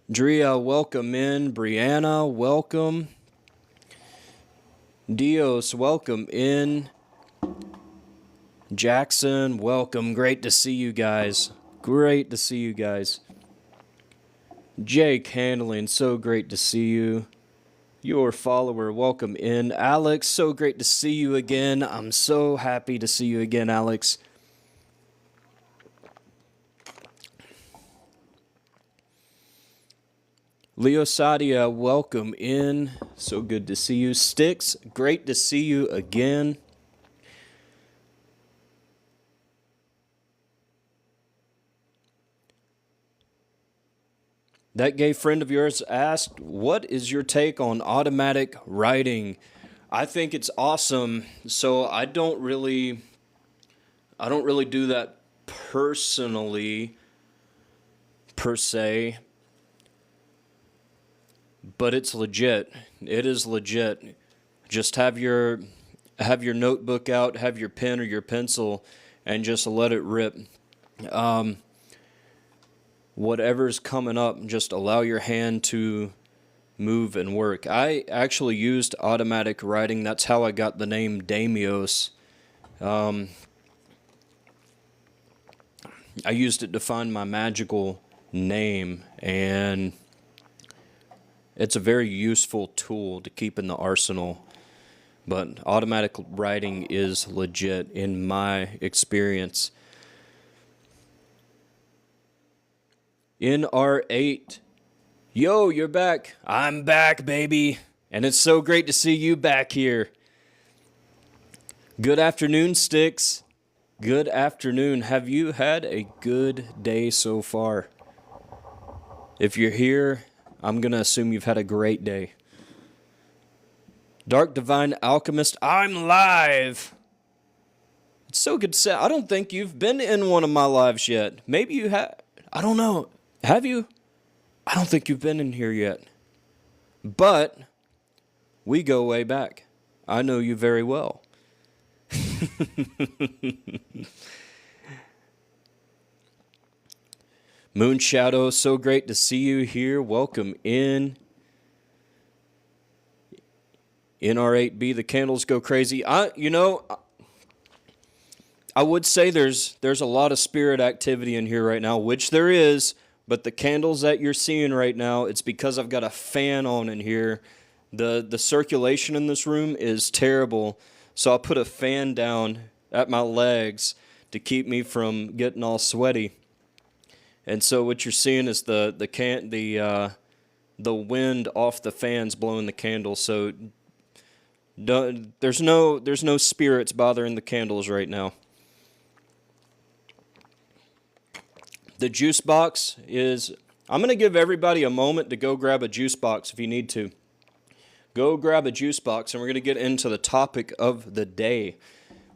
Drea, welcome in. Brianna, welcome. Dios, welcome in. Jackson, welcome. Great to see you guys. Great to see you guys. Jake Handling, so great to see you. Your follower, welcome in. Alex, so great to see you again. I'm so happy to see you again, Alex. Leo Sadia, welcome in. So good to see you. Sticks, great to see you again. That gay friend of yours asked, what is your take on automatic writing? I think it's awesome. So I don't really do that personally, per se. But it's legit. It is legit. Just have your notebook out, have your pen or your pencil, and just let it rip. Whatever's coming up, just allow your hand to move and work. I actually used automatic writing. That's how I got the name Damios. I used it to find my magical name, and it's a very useful tool to keep in the arsenal. But automatic writing is legit in my experience. In R8, yo, you're back. I'm back, baby. And it's so great to see you back here. Good afternoon, Sticks. Good afternoon. Have you had a good day so far? If you're here, I'm going to assume you've had a great day. Dark Divine Alchemist, I'm live. It's so good to say. I don't think you've been in one of my lives yet. Maybe you have. I don't know. Have you? I don't think you've been in here yet. But we go way back. I know you very well. Moon Shadow, so great to see you here. Welcome in. NR8B, the candles go crazy. I would say there's a lot of spirit activity in here right now, which there is, but the candles that you're seeing right now, it's because I've got a fan on in here. The circulation in this room is terrible, so I'll put a fan down at my legs to keep me from getting all sweaty. And so what you're seeing is the wind off the fans blowing the candles. So there's no spirits bothering the candles right now. The juice box is. I'm going to give everybody a moment to go grab a juice box if you need to. Go grab a juice box, and we're going to get into the topic of the day,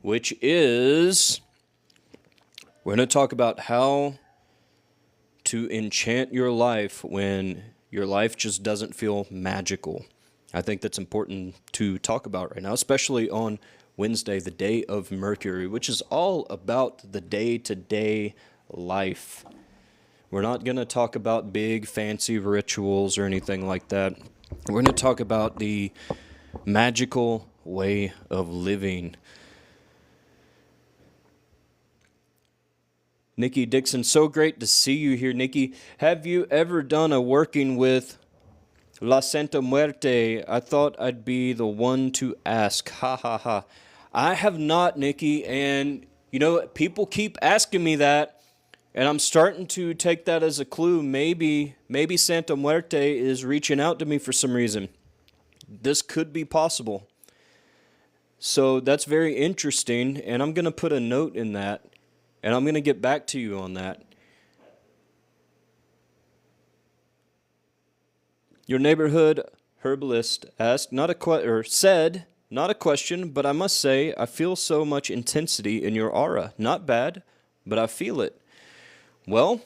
which is we're going to talk about how to enchant your life when your life just doesn't feel magical. I think that's important to talk about right now, especially on Wednesday, the day of Mercury, which is all about the day-to-day life. We're not going to talk about big, fancy rituals or anything like that. We're going to talk about the magical way of living. Nikki Dixon, so great to see you here, Nikki. Have you ever done a working with La Santa Muerte? I thought I'd be the one to ask. Ha ha ha. I have not, Nikki, and people keep asking me that, and I'm starting to take that as a clue. Maybe Santa Muerte is reaching out to me for some reason. This could be possible. So that's very interesting, and I'm going to put a note in that. And I'm going to get back to you on that. Your neighborhood herbalist asked, said, not a question, but I must say, I feel so much intensity in your aura. Not bad, but I feel it. Well,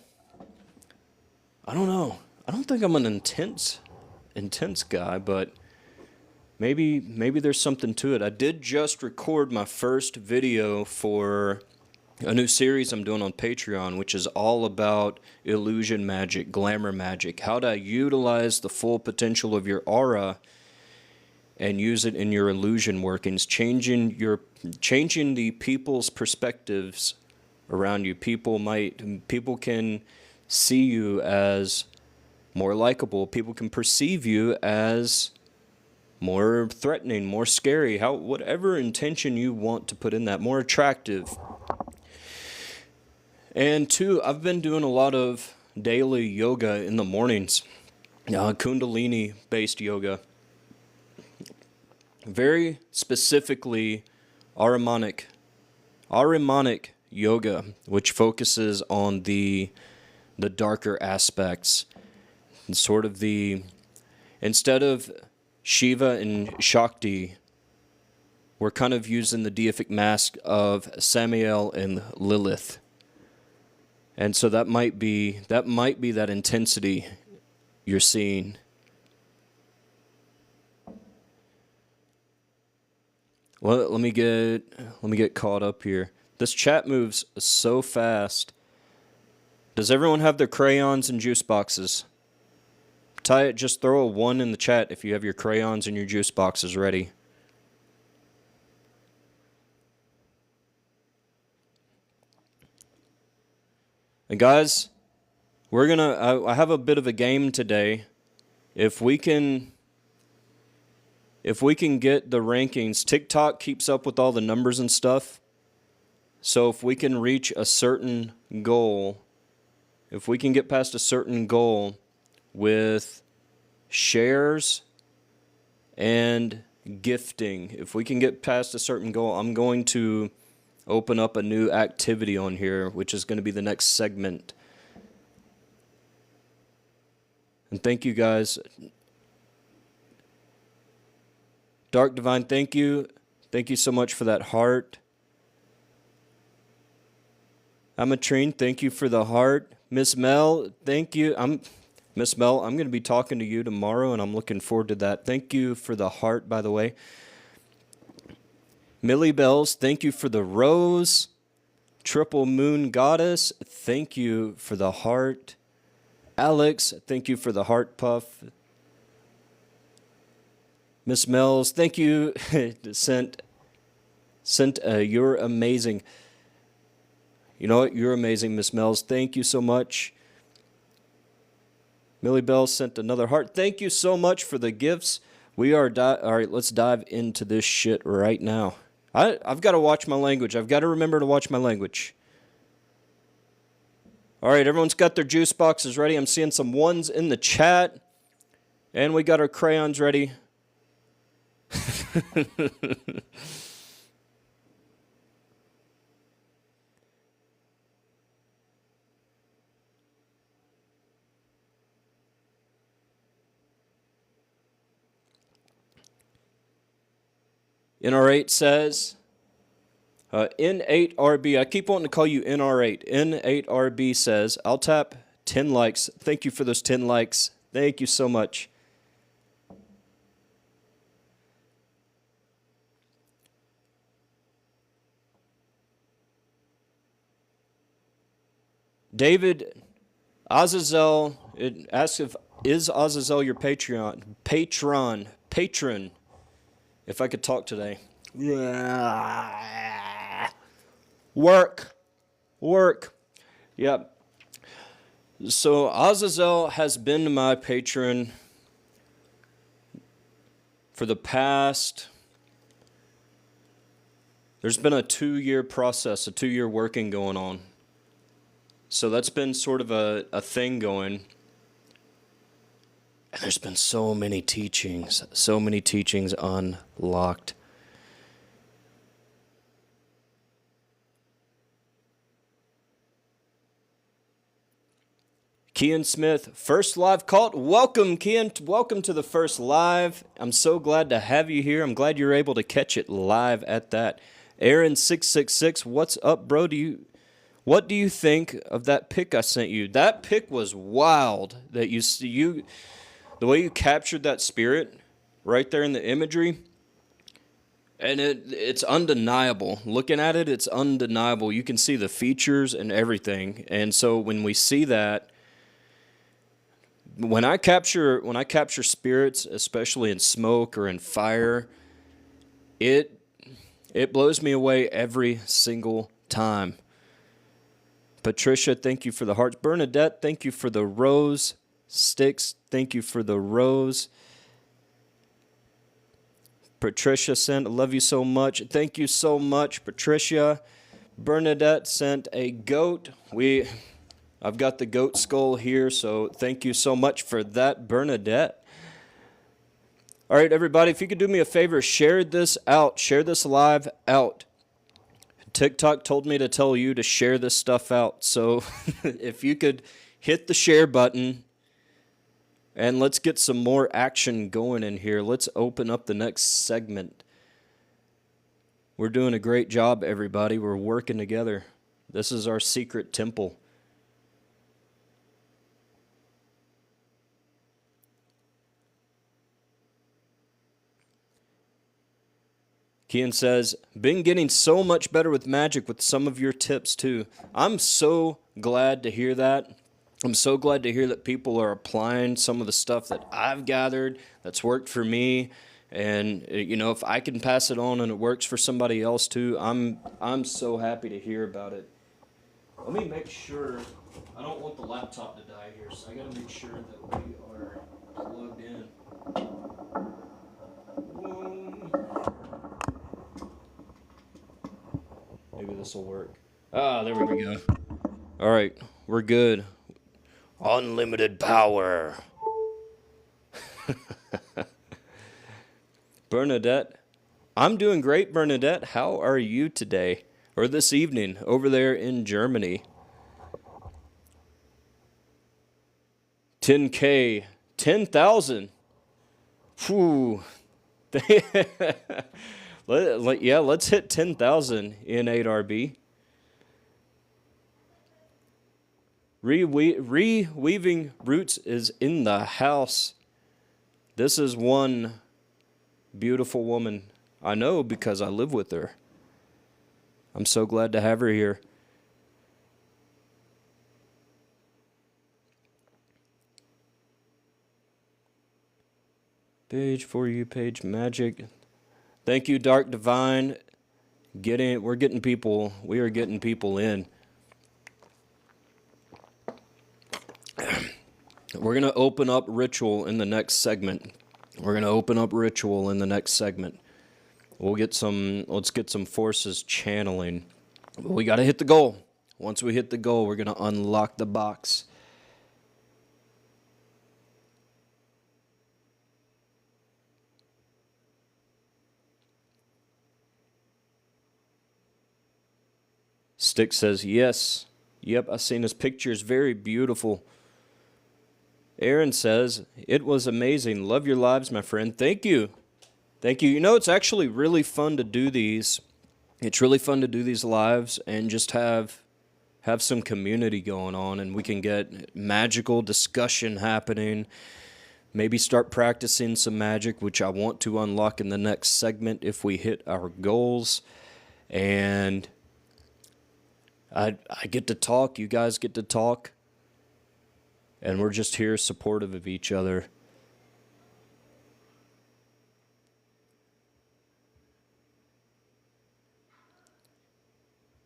I don't know. I don't think I'm an intense guy, but maybe there's something to it. I did just record my first video for a new series I'm doing on Patreon, which is all about illusion magic, glamour magic, how to utilize the full potential of your aura and use it in your illusion workings, changing the people's perspectives around you. People can see you as more likable. People can perceive you as more threatening, more scary, whatever intention you want to put in that, more attractive. And two, I've been doing a lot of daily yoga in the mornings, Kundalini-based yoga. Very specifically Ahrimanic yoga, which focuses on the darker aspects, and sort of instead of Shiva and Shakti, we're kind of using the deific mask of Samael and Lilith. And so that might be that intensity you're seeing. Well, let me get caught up here. This chat moves so fast. Does everyone have their crayons and juice boxes? Just throw a 1 in the chat if you have your crayons and your juice boxes ready. And guys, I have a bit of a game today. If we can get the rankings, TikTok keeps up with all the numbers and stuff. So if we can reach a certain goal, if we can get past a certain goal with shares and gifting, if we can get past a certain goal, I'm going to open up a new activity on here, which is going to be the next segment. And thank you guys. Dark Divine, thank you. Thank you so much for that heart. Amatrine, thank you for the heart. Miss Mel, thank you. Miss Mel, I'm going to be talking to you tomorrow, and I'm looking forward to that. Thank you for the heart, by the way. Millie Bells, thank you for the rose. Triple Moon Goddess, thank you for the heart. Alex, thank you for the heart puff. Miss Mel's, thank you. You're amazing. You know what? You're amazing, Miss Mel's. Thank you so much. Millie Bell sent another heart. Thank you so much for the gifts. All right, let's dive into this shit right now. I've got to watch my language. I've got to remember to watch my language. All right, everyone's got their juice boxes ready. I'm seeing some 1s in the chat. And we got our crayons ready. NR8 says, N8RB, I keep wanting to call you NR8. N8RB says, I'll tap 10 likes. Thank you for those 10 likes. Thank you so much. David Azazel, it asks is Azazel your patron? If I could talk today. Work. Yep. So Azazel has been my patron for the past. There's been a 2-year process, a 2-year working going on. So that's been sort of a thing going. And there's been so many teachings unlocked. Kian Smith, first live call. Welcome, Kian. Welcome to the first live. I'm so glad to have you here. I'm glad you're able to catch it live at that. Aaron666, what's up, bro? What do you think of that pic I sent you? That pic was wild. That the way you captured that spirit right there in the imagery, And it's undeniable. Looking at it, it's undeniable. You can see the features and everything. And so when we see that, when I capture spirits, especially in smoke or in fire, it blows me away every single time. Patricia, thank you for the hearts. Bernadette, thank you for the rose. Sticks, thank you for the rose. Patricia sent, love you so much. Thank you so much, Patricia. Bernadette sent a goat. I've got the goat skull here, so thank you so much for that, Bernadette. All right, everybody, if you could do me a favor, share this out. Share this live out. TikTok told me to tell you to share this stuff out. So if you could hit the share button, and let's get some more action going in here. Let's open up the next segment. We're doing a great job, everybody. We're working together. This is our secret temple. Kian says, been getting so much better with Magick with some of your tips too. I'm so glad to hear that. I'm so glad to hear that people are applying some of the stuff that I've gathered that's worked for me. And, you know, if I can pass it on and it works for somebody else too, I'm so happy to hear about it. Let me make sure, I don't want the laptop to die here, so I got to make sure that we are plugged in. Maybe this will work. There we go. All right, we're good. Unlimited power. Bernadette, I'm doing great, Bernadette. How are you today? Or this evening over there in Germany? 10K, 10,000. Whew. Yeah, let's hit 10,000 in 8RB. Reweaving Roots is in the house. This is one beautiful woman I know because I live with her. I'm so glad to have her here. Page for you, Page Magic. Thank you, Dark Divine. We are getting people in. We're going to open up ritual in the next segment. Let's get some forces channeling. But we got to hit the goal. Once we hit the goal, we're going to unlock the box. Stick says, yes. Yep, I've seen his pictures. Very beautiful. Aaron says, it was amazing. Love your lives, my friend. Thank you. Thank you. You know, it's actually really fun to do these. It's really fun to do these lives and just have some community going on, and we can get magical discussion happening. Maybe start practicing some magic, which I want to unlock in the next segment if we hit our goals. And I get to talk. You guys get to talk. And we're just here supportive of each other.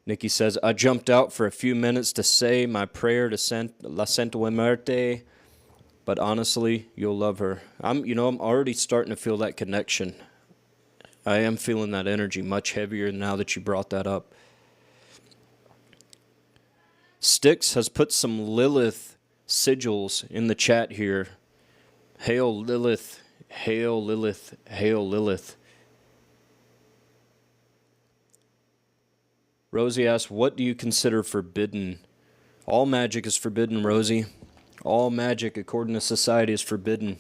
Nikki says, I jumped out for a few minutes to say my prayer to La Santa Muerte, but honestly, you'll love her. I'm already starting to feel that connection. I am feeling that energy much heavier now that you brought that up. Styx has put some Lilith sigils in the chat here. Hail Lilith, hail Lilith, hail Lilith. Rosie asks, what do you consider forbidden? All magic is forbidden, Rosie. All magic, according to society, is forbidden.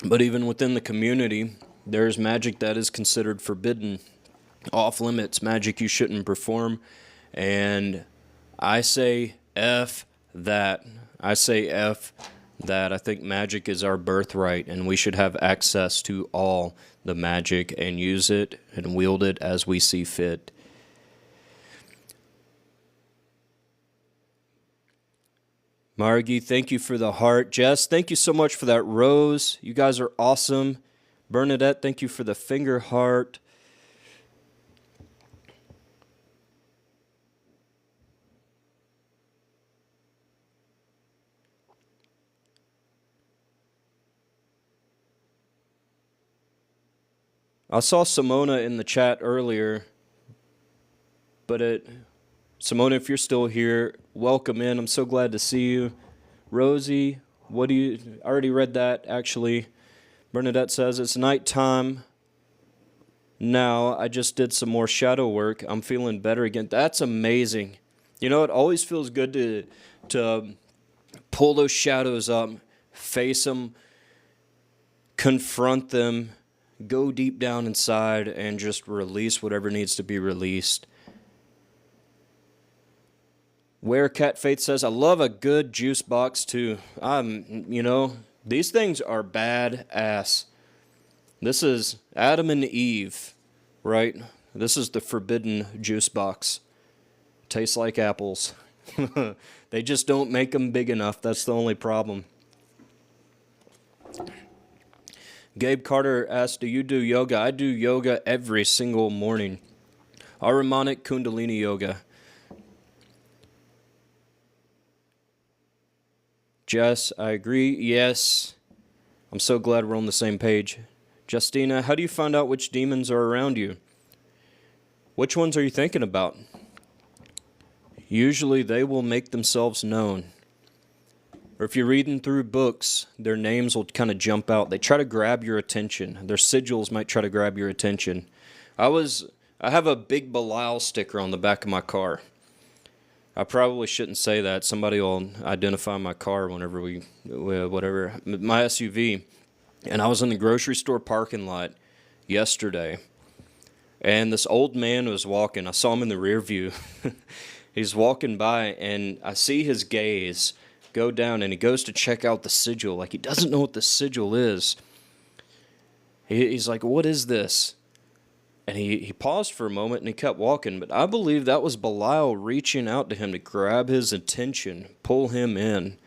But even within the community, there's magic that is considered forbidden. Off limits, magic you shouldn't perform. And I say F that. I say F that I think magic is our birthright, and we should have access to all the magic and use it and wield it as we see fit. Margie, thank you for the heart. Jess, thank you so much for that rose. You guys are awesome. Bernadette, thank you for the finger heart. I saw Simona in the chat earlier, but Simona, if you're still here, welcome in. I'm so glad to see you. Rosie, I already read that, actually. Bernadette says, it's nighttime now. I just did some more shadow work. I'm feeling better again. That's amazing. You know, it always feels good to pull those shadows up, face them, confront them, go deep down inside, and just release whatever needs to be released. Where Cat Faith says, I love a good juice box too. These things are badass. This is Adam and Eve, right? This is the forbidden juice box. Tastes like apples. They just don't make them big enough. That's the only problem. Gabe Carter asked, do you do yoga? I do yoga every single morning. Aramanic Kundalini Yoga. Jess, I agree. Yes. I'm so glad we're on the same page. Justina, how do you find out which demons are around you? Which ones are you thinking about? Usually they will make themselves known. Or if you're reading through books, their names will kind of jump out. They try to grab your attention. Their sigils might try to grab your attention. I have a big Belial sticker on the back of my car. I probably shouldn't say that. Somebody will identify my car whenever my SUV. And I was in the grocery store parking lot yesterday, and this old man was walking. I saw him in the rear view. He's walking by, and I see his gaze go down, and he goes to check out the sigil. Like, he doesn't know what the sigil is. He's like, what is this? And he paused for a moment, and he kept walking. But I believe that was Belial reaching out to him to grab his attention, pull him in.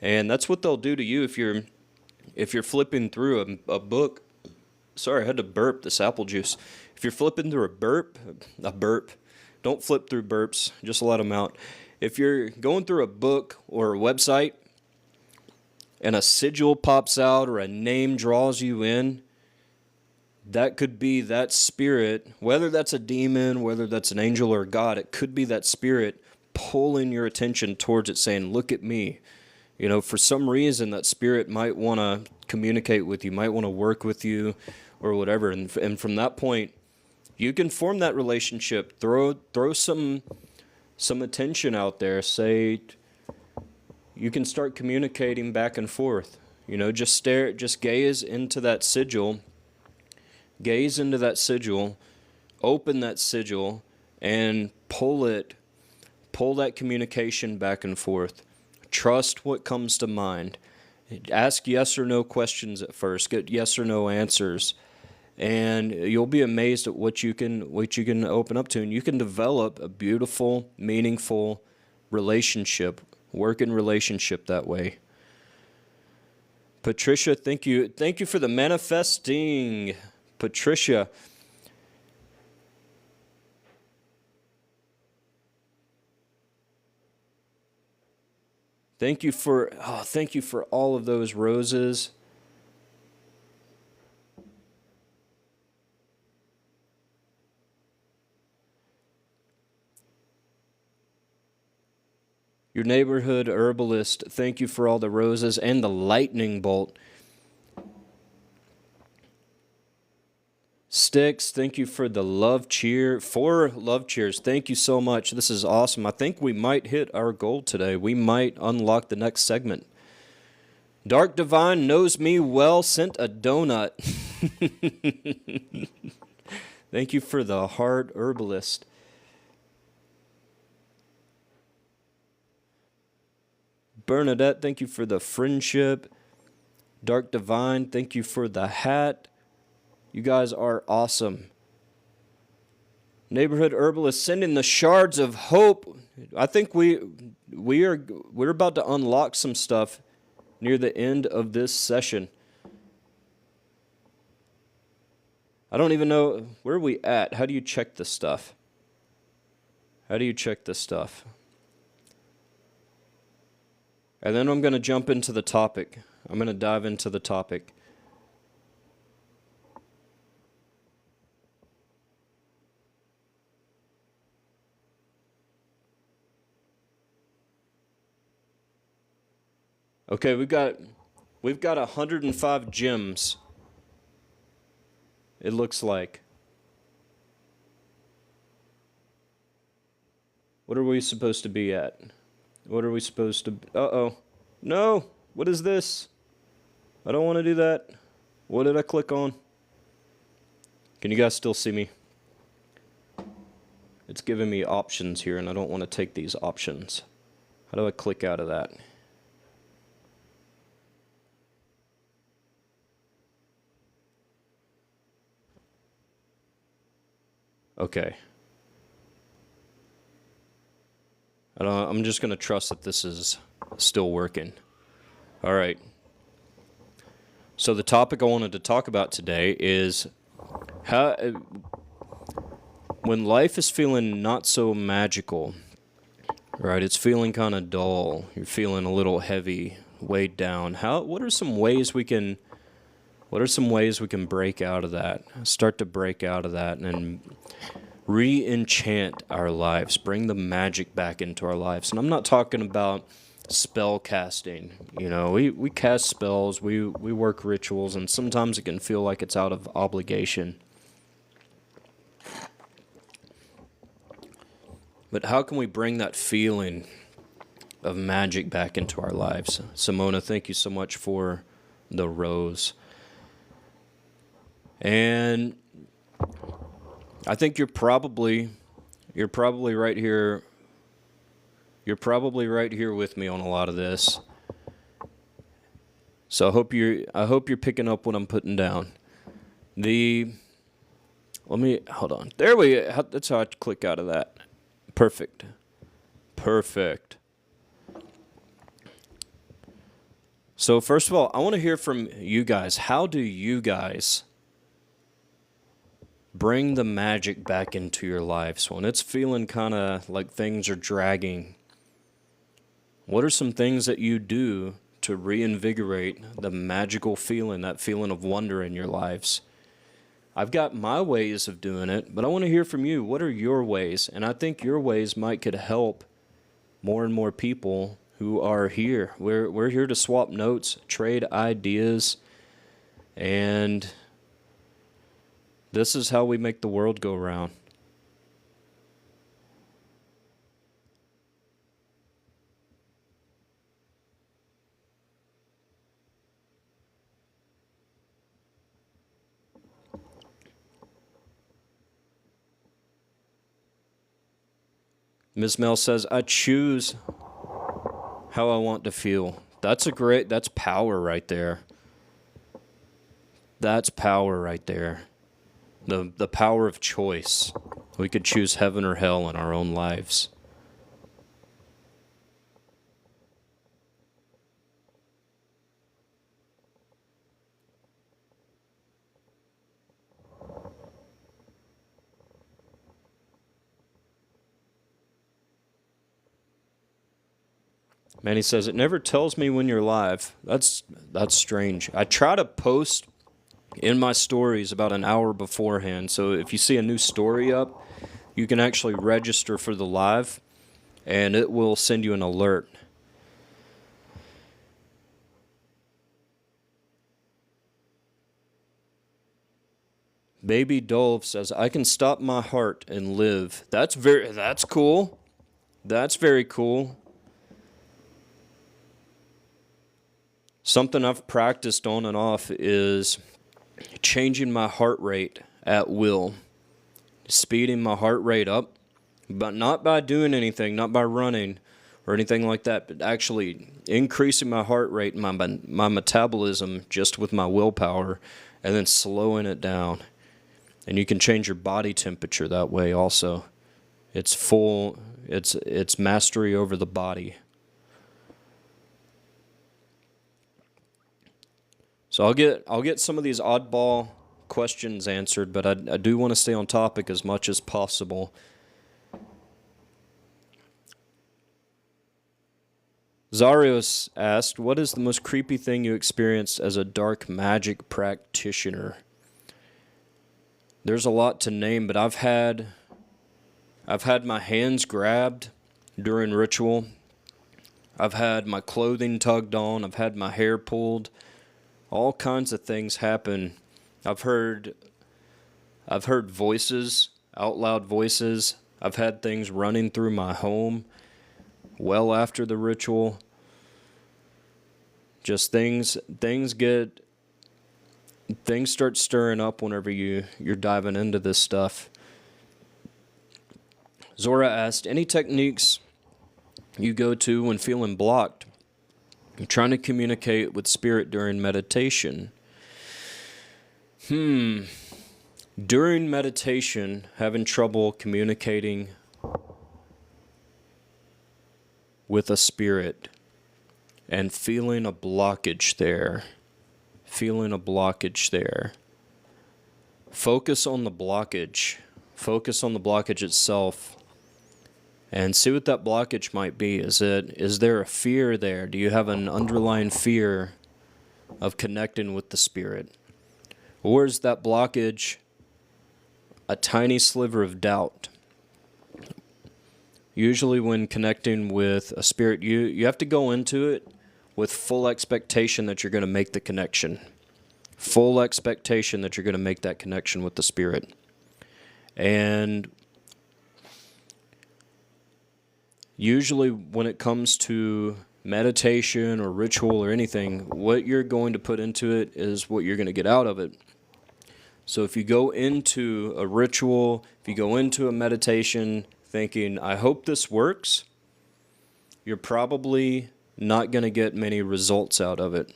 And that's what they'll do to you if you're flipping through a book. Sorry, I had to burp this apple juice. If you're flipping through a burp, don't flip through burps, just let them out. If you're going through a book or a website and a sigil pops out or a name draws you in, that could be that spirit, whether that's a demon, whether that's an angel or God, it could be that spirit pulling your attention towards it, saying, look at me. You know, for some reason, that spirit might want to communicate with you, might want to work with you, or whatever. And from that point, you can form that relationship. Throw some attention out there. Say, you can start communicating back and forth. You know, just gaze into that sigil. Gaze into that sigil, open that sigil, and pull that communication back and forth. Trust what comes to mind. Ask yes or no questions at first. Get yes or no answers, and you'll be amazed at what you can open up to, and you can develop a beautiful, meaningful relationship, working relationship that way. Patricia, thank you for the manifesting. Patricia, thank you for all of those roses. Your neighborhood herbalist, thank you for all the roses and the lightning bolt. Sticks, thank you for the love cheer. 4 love cheers. Thank you so much. This is awesome. I think we might hit our goal today. We might unlock the next segment. Dark Divine knows me well, sent a donut. Thank you for the heart herbalist. Bernadette, thank you for the friendship. Dark Divine, thank you for the hat. You guys are awesome. Neighborhood Herbalist sending the shards of hope. I think we're about to unlock some stuff near the end of this session. I don't even know, where are we at? How do you check this stuff? How do you check this stuff? And then I'm going to jump into the topic. I'm going to dive into the topic. Okay, we've got 105 gems. It looks like. What are we supposed to be at? What are we supposed to... Uh-oh. No! What is this? I don't want to do that. What did I click on? Can you guys still see me? It's giving me options here, and I don't want to take these options. How do I click out of that? Okay. I'm just going to trust that this is still working. All right. So the topic I wanted to talk about today is how, when life is feeling not so magical, right? It's feeling kind of dull. You're feeling a little heavy, weighed down. What are some ways we can break out of that? Start to break out of that and re-enchant our lives, bring the magic back into our lives. And I'm not talking about spell casting. You know, we cast spells, we work rituals, and sometimes it can feel like it's out of obligation. But how can we bring that feeling of magic back into our lives? Simona, thank you so much for the rose. And I think you're probably right here. You're probably right here with me on a lot of this. So I hope you're picking up what I'm putting down. Hold on. There we go. That's how I click out of that. Perfect. So first of all, I want to hear from you guys. How do you guys bring the magic back into your lives when it's feeling kind of like things are dragging? What are some things that you do to reinvigorate the magical feeling, that feeling of wonder in your lives? I've got my ways of doing it, but I want to hear from you. What are your ways? And I think your ways could help more and more people who are here. We're here to swap notes, trade ideas, and this is how we make the world go round. Ms. Mel says, I choose how I want to feel. That's power right there. That's power right there. The power of choice. We could choose heaven or hell in our own lives. Manny says, it never tells me when you're live. That's strange. I try to post in my stories about an hour beforehand. So if you see a new story up, you can actually register for the live, and it will send you an alert. Baby Dove says, I can stop my heart and live. That's cool. That's very cool. Something I've practiced on and off is changing my heart rate at will, speeding my heart rate up, but not by doing anything, not by running or anything like that, but actually increasing my heart rate and my metabolism just with my willpower, and then slowing it down. And you can change your body temperature that way also. It's mastery over the body. So I'll get some of these oddball questions answered, but I do want to stay on topic as much as possible. Zarios asked, what is the most creepy thing you experienced as a dark magic practitioner? There's a lot to name, but I've had my hands grabbed during ritual. I've had my clothing tugged on. I've had my hair pulled. All kinds of things happen. I've heard voices, out loud voices. I've had things running through my home well after the ritual. Just things start stirring up whenever you're diving into this stuff. Zora asked, any techniques you go to when feeling blocked? I'm trying to communicate with spirit during meditation. During meditation, having trouble communicating with a spirit and feeling a blockage there. Focus on the blockage. Focus on the blockage itself and see what that blockage might be. Is there a fear there? Do you have an underlying fear of connecting with the spirit? Or is that blockage a tiny sliver of doubt? Usually when connecting with a spirit, you have to go into it with full expectation that you're going to make the connection. Full expectation that you're going to make that connection with the spirit. And usually when it comes to meditation or ritual or anything, what you're going to put into it is what you're going to get out of it. So if you go into a ritual, if you go into a meditation thinking, I hope this works, you're probably not going to get many results out of it.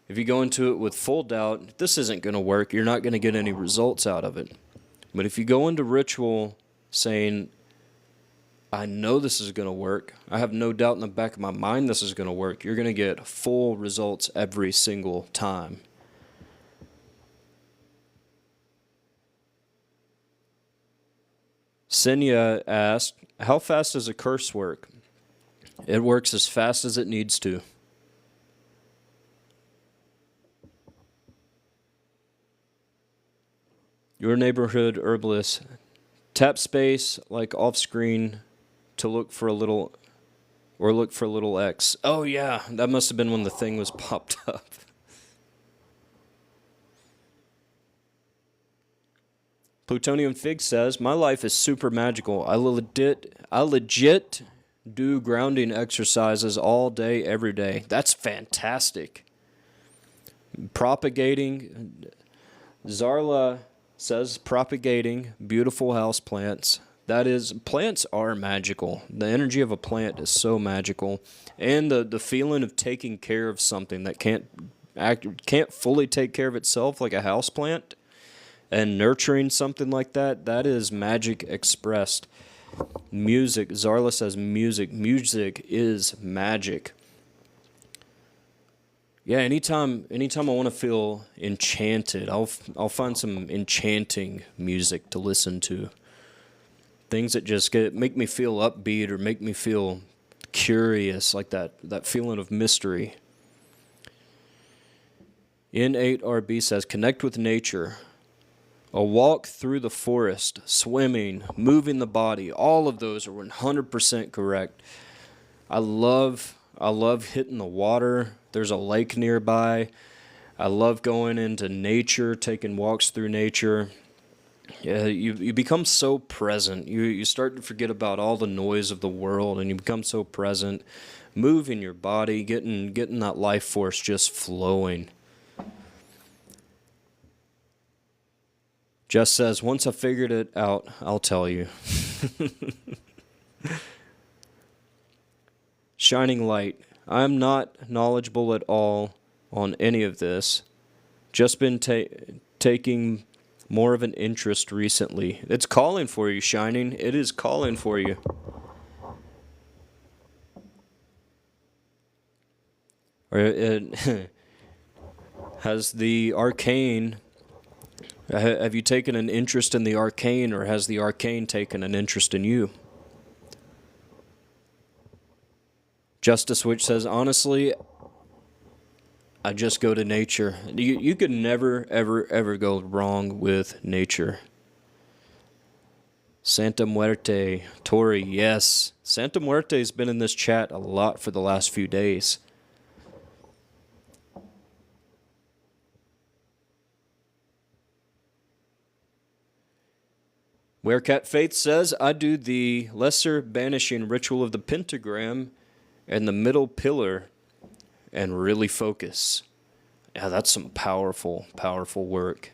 If you go into it with full doubt, this isn't going to work, you're not going to get any results out of it. But if you go into ritual saying, I know this is going to work, I have no doubt in the back of my mind this is going to work, you're going to get full results every single time. Senya asked, how fast does a curse work? It works as fast as it needs to. Your neighborhood herbalist, tap space like off screen to look for a little X. Oh yeah, that must have been when the thing was popped up. Plutonium Fig says, my life is super magical. I legit do grounding exercises all day, every day. That's fantastic. Propagating, Zarla says, propagating beautiful house plants. That is, plants are magical. The energy of a plant is so magical. And the feeling of taking care of something that can't fully take care of itself, like a house plant, and nurturing something like that, that is magic expressed. Music, Zarla says music is magic. Yeah, anytime I want to feel enchanted, I'll find some enchanting music to listen to. Things that just make me feel upbeat or make me feel curious, like that feeling of mystery. N8RB says, connect with nature. A walk through the forest, swimming, moving the body, all of those are 100% correct. I love hitting the water. There's a lake nearby. I love going into nature, taking walks through nature. Yeah, you become so present. You start to forget about all the noise of the world, and you become so present, moving your body, getting that life force just flowing. Jess says, once I figured it out, I'll tell you. shining light. I'm not knowledgeable at all on any of this. Just been taking more of an interest recently. It's calling for you, Shining. It is calling for you. Or it has the arcane. Have you taken an interest in the arcane, or has the arcane taken an interest in you? Justice Witch says, honestly, I just go to nature. You could never, ever, ever go wrong with nature. Santa Muerte. Tori, yes. Santa Muerte's been in this chat a lot for the last few days. Werecat Faith says, I do the lesser banishing ritual of the pentagram and the middle pillar and really focus. Yeah, that's some powerful, powerful work.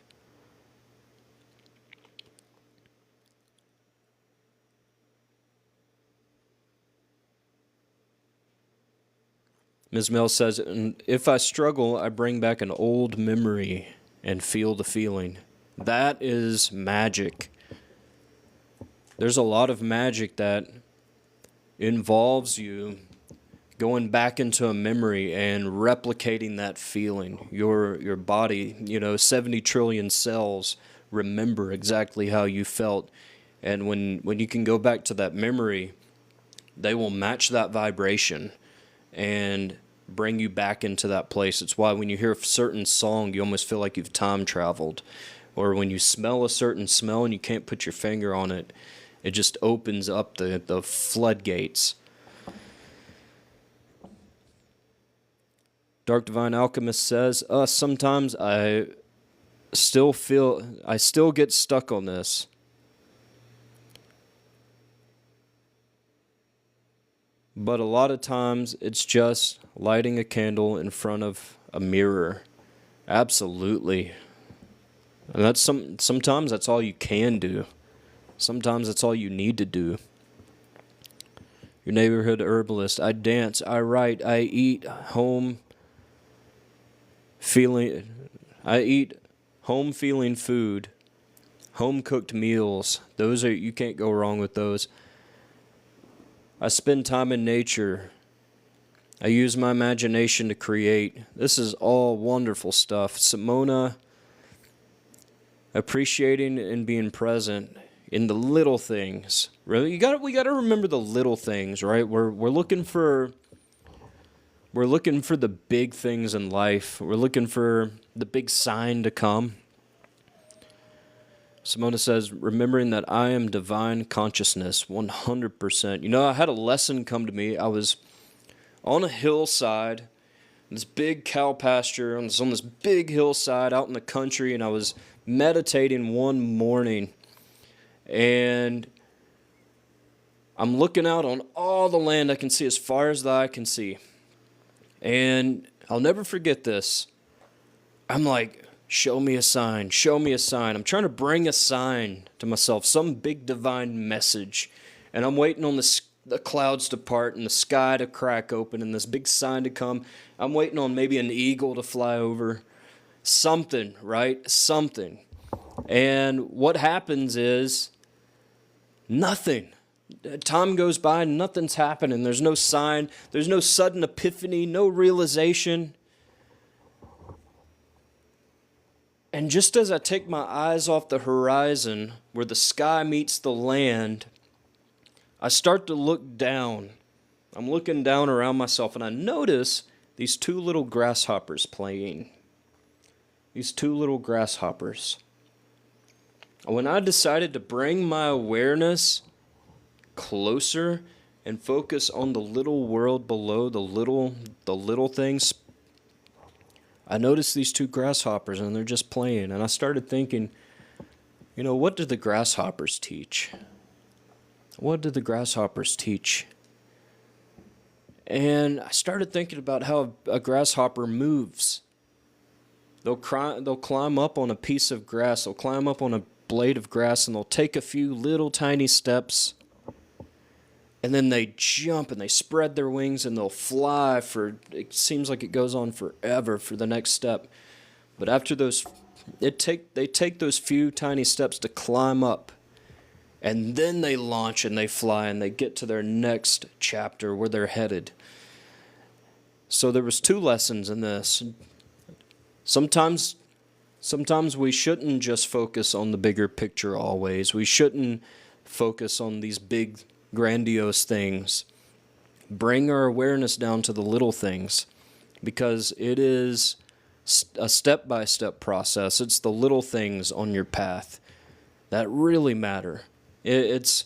Ms. Mel says, if I struggle, I bring back an old memory and feel the feeling. That is magic. There's a lot of magic that involves you going back into a memory and replicating that feeling. Your body, 70 trillion cells remember exactly how you felt. And when you can go back to that memory, they will match that vibration and bring you back into that place. It's why when you hear a certain song, you almost feel like you've time traveled. Or when you smell a certain smell and you can't put your finger on it, it just opens up the floodgates. Dark Divine Alchemist says, sometimes I still get stuck on this. But a lot of times it's just lighting a candle in front of a mirror. Absolutely. And that's sometimes that's all you can do. Sometimes that's all you need to do. Your neighborhood herbalist. I dance, I write, I eat home feeling food, home cooked meals. You can't go wrong with those. I spend time in nature. I use my imagination to create. This is all wonderful stuff. Simona, appreciating and being present in the little things. Really, we got to remember the little things, right? We're looking for the big things in life. We're looking for the big sign to come. Simona says, remembering that I am divine consciousness, 100%. I had a lesson come to me. I was on a hillside, this big cow pasture, on this big hillside out in the country, and I was meditating one morning, and I'm looking out on all the land I can see as far as the eye can see. And I'll never forget this. I'm like, show me a sign, show me a sign. I'm trying to bring a sign to myself, some big divine message. And I'm waiting on the clouds to part and the sky to crack open and this big sign to come. I'm waiting on maybe an eagle to fly over. Something, right? Something. And what happens is nothing. Time goes by, nothing's happening. There's no sign. There's no sudden epiphany, no realization. And just as I take my eyes off the horizon where the sky meets the land, I start to look down. I'm looking down around myself, and I notice these two little grasshoppers playing. These two little grasshoppers. When I decided to bring my awareness closer and focus on the little world below, the little things, I noticed these two grasshoppers, and they're just playing. And I started thinking, what do the grasshoppers teach? What do the grasshoppers teach? And I started thinking about how a grasshopper moves. They'll climb up on a piece of grass. They'll climb up on a blade of grass, and they'll take a few little tiny steps. And then they jump and they spread their wings and they'll fly for, it seems like it goes on forever for the next step. But after those, they take those few tiny steps to climb up. And then they launch and they fly and they get to their next chapter where they're headed. So there was 2 lessons in this. Sometimes we shouldn't just focus on the bigger picture always. We shouldn't focus on these big, grandiose things. Bring our awareness down to the little things, because it is a step-by-step process. It's the little things on your path that really matter. It's,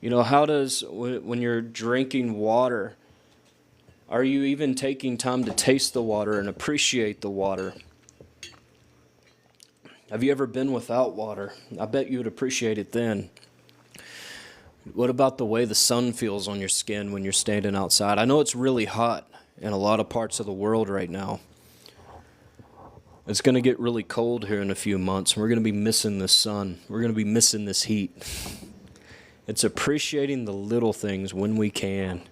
how does, when you're drinking water, are you even taking time to taste the water and appreciate the water? Have you ever been without water? I bet you would appreciate it then. What about the way the sun feels on your skin when you're standing outside? I know it's really hot in a lot of parts of the world right now. It's going to get really cold here in a few months. We're going to be missing the sun. We're going to be missing this heat. It's appreciating the little things when we can.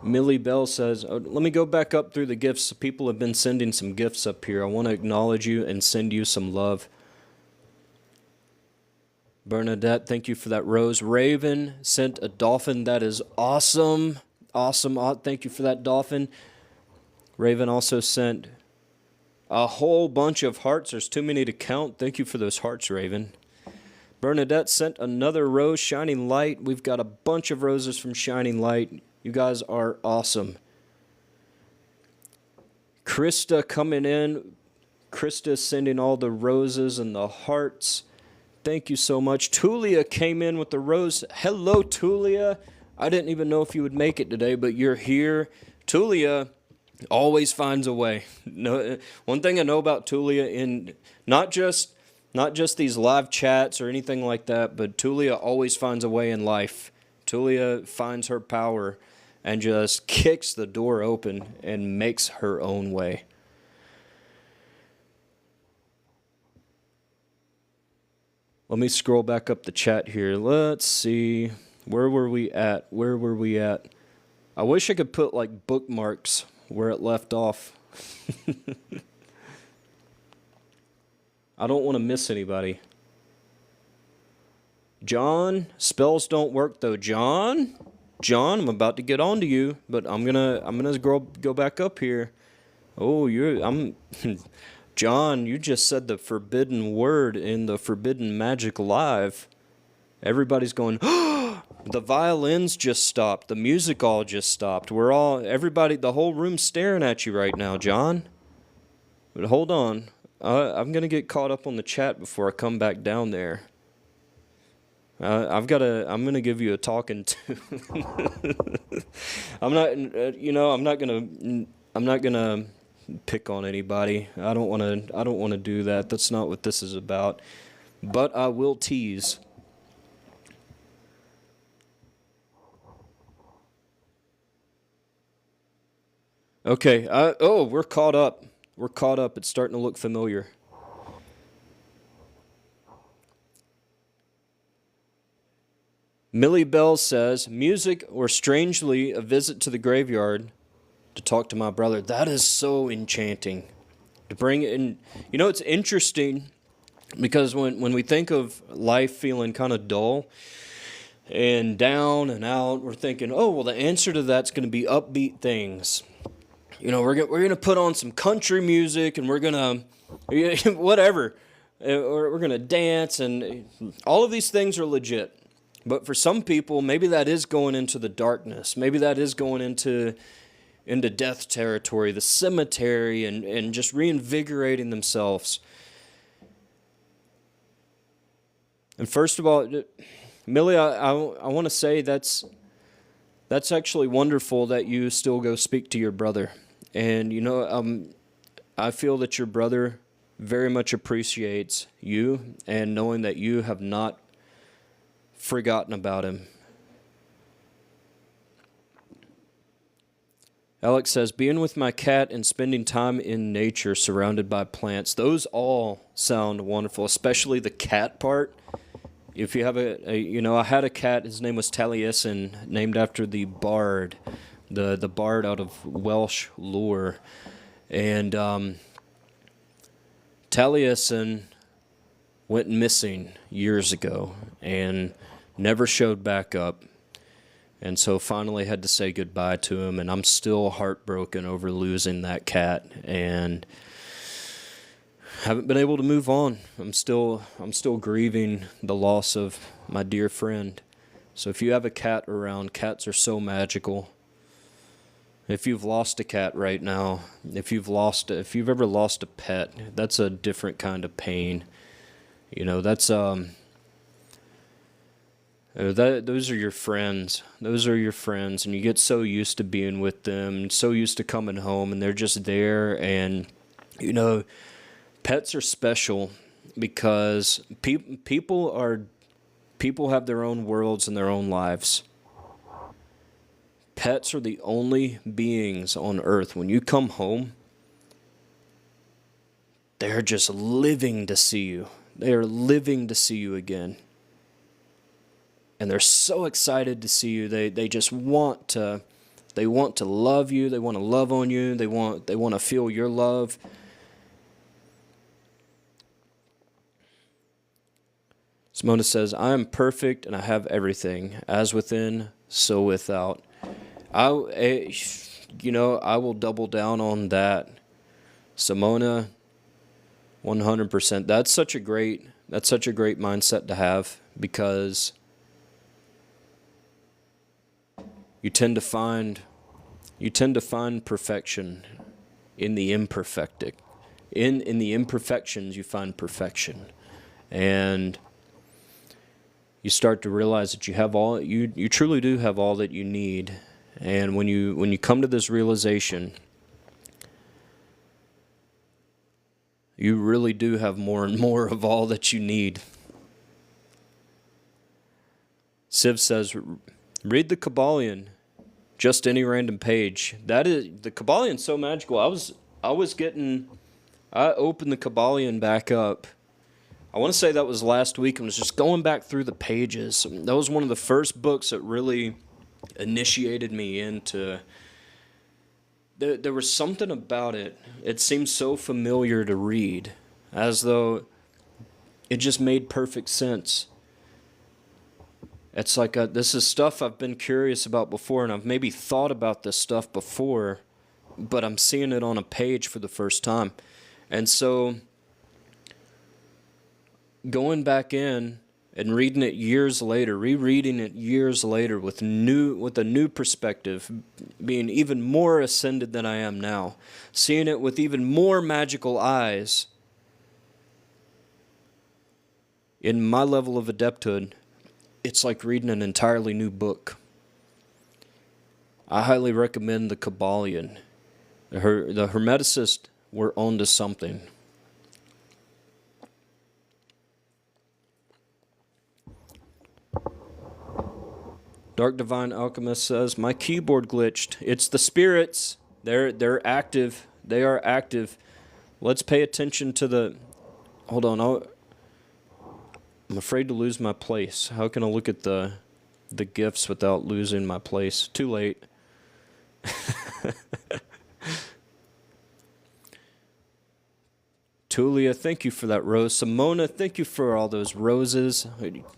Millie Bell says, let me go back up through the gifts. People have been sending some gifts up here. I want to acknowledge you and send you some love. Bernadette, thank you for that rose. Raven sent a dolphin. That is awesome. Awesome. Thank you for that dolphin. Raven also sent a whole bunch of hearts. There's too many to count. Thank you for those hearts, Raven. Bernadette sent another rose, Shining Light. We've got a bunch of roses from Shining Light. You guys are awesome. Krista coming in. Krista sending all the roses and the hearts. Thank you so much. Tulia came in with the rose. Hello, Tulia. I didn't even know if you would make it today, but you're here. Tulia always finds a way. No, one thing I know about Tulia, in not just these live chats or anything like that, but Tulia always finds a way in life. Tulia finds her power and just kicks the door open and makes her own way. Let me scroll back up the chat here. Let's see. Where were we at? I wish I could put like bookmarks where it left off. I don't want to miss anybody. John, spells don't work though. John, I'm about to get on to you, but I'm gonna go back up here. Oh, John, you just said the forbidden word in the Forbidden Magic Live. Everybody's going, oh, the violins just stopped. The music all just stopped. Everybody, the whole room's staring at you right now, John. But hold on. I'm going to get caught up on the chat before I come back down there. I'm going to give you a talking to. I'm not going to pick on anybody. I don't want to do that. That's not what this is about. But I will tease. Okay. We're caught up. It's starting to look familiar. Millie Bell says, music or strangely a visit to the graveyard to talk to my brother. That is so enchanting. To bring in, it's interesting because when we think of life feeling kind of dull and down and out, we're thinking, oh, well, the answer to that's going to be upbeat things. We're going to put on some country music and we're going to, whatever, or we're going to dance, and all of these things are legit. But for some people, maybe that is going into the darkness. Maybe that is going into death territory, the cemetery, and just reinvigorating themselves. And first of all, Millie, I want to say that's actually wonderful that you still go speak to your brother. And, I feel that your brother very much appreciates you and knowing that you have not forgotten about him. Alex says, being with my cat and spending time in nature surrounded by plants. Those all sound wonderful, especially the cat part. If you have I had a cat, his name was Taliesin, named after the bard, the bard out of Welsh lore. And Taliesin went missing years ago and never showed back up. And so finally had to say goodbye to him, and I'm still heartbroken over losing that cat and haven't been able to move on. I'm still grieving the loss of my dear friend. So if you have a cat around, cats are so magical. If you've lost a cat right now, if you've ever lost a pet, that's a different kind of pain. That's those are your friends. Those are your friends, and you get so used to being with them, so used to coming home, and they're just there. And pets are special because people have their own worlds and their own lives. Pets are the only beings on earth. When you come home, they're just living to see you. They are living to see you again. And they're so excited to see you. They just want to love you. They want to love on you. They want to feel your love. Simona says, I am perfect and I have everything, as within, so without. I will double down on that. Simona, 100%. That's such a great mindset to have, because you tend to find perfection in the imperfect. In the imperfections you find perfection. And you start to realize that you truly do have all that you need. And when you come to this realization, you really do have more and more of all that you need. Siv says, read the Kabbalion, just any random page. That is, the Kabbalion's so magical. I opened the Kabbalion back up. I want to say that was last week, and was just going back through the pages. That was one of the first books that really initiated me into. There was something about it. It seemed so familiar to read, as though it just made perfect sense. It's like this is stuff I've been curious about before, and I've maybe thought about this stuff before, but I'm seeing it on a page for the first time. And so going back in and reading it years later, rereading it years later with a new perspective, being even more ascended than I am now, seeing it with even more magical eyes, in my level of adepthood, it's like reading an entirely new book. I highly recommend the Kabbalion. The Hermeticists were onto something. Dark Divine Alchemist says, my keyboard glitched. It's the spirits. They're active. They are active. Let's pay attention to the... Hold on. I'm afraid to lose my place. How can I look at the gifts without losing my place? Too late. Tulia, thank you for that rose. Simona, thank you for all those roses.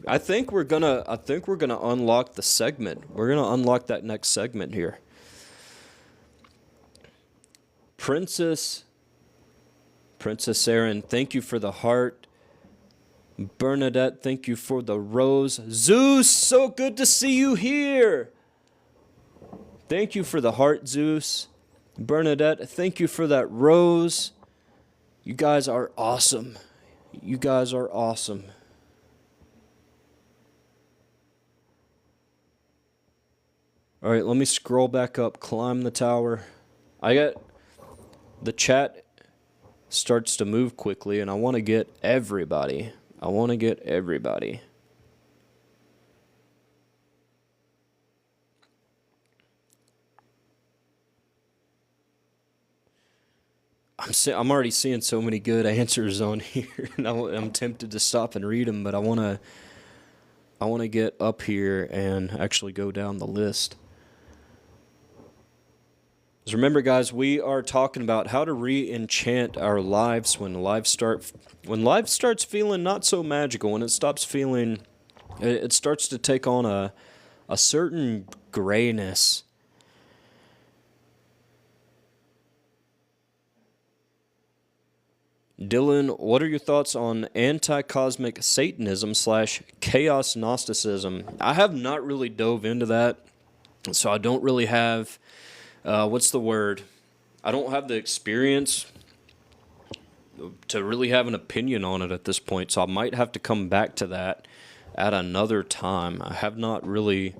I think we're gonna unlock the segment. We're gonna unlock that next segment here. Princess Erin, thank you for the heart. Bernadette, thank you for the rose. Zeus, so good to see you here. Thank you for the heart, Zeus. Bernadette, thank you for that rose. You guys are awesome. You guys are awesome. All right, let me scroll back up, climb the tower. The chat starts to move quickly, and I want to get everybody. I'm already seeing so many good answers on here, and I'm tempted to stop and read them, but I want to get up here and actually go down the list. So remember, guys, we are talking about how to re-enchant our lives when life starts feeling not so magical, when it stops feeling, it starts to take on a certain grayness. Dylan, what are your thoughts on anti-cosmic Satanism / chaos Gnosticism? I have not really dove into that, so I don't really have, what's the word? I don't have the experience to really have an opinion on it at this point, so I might have to come back to that at another time. I have not really,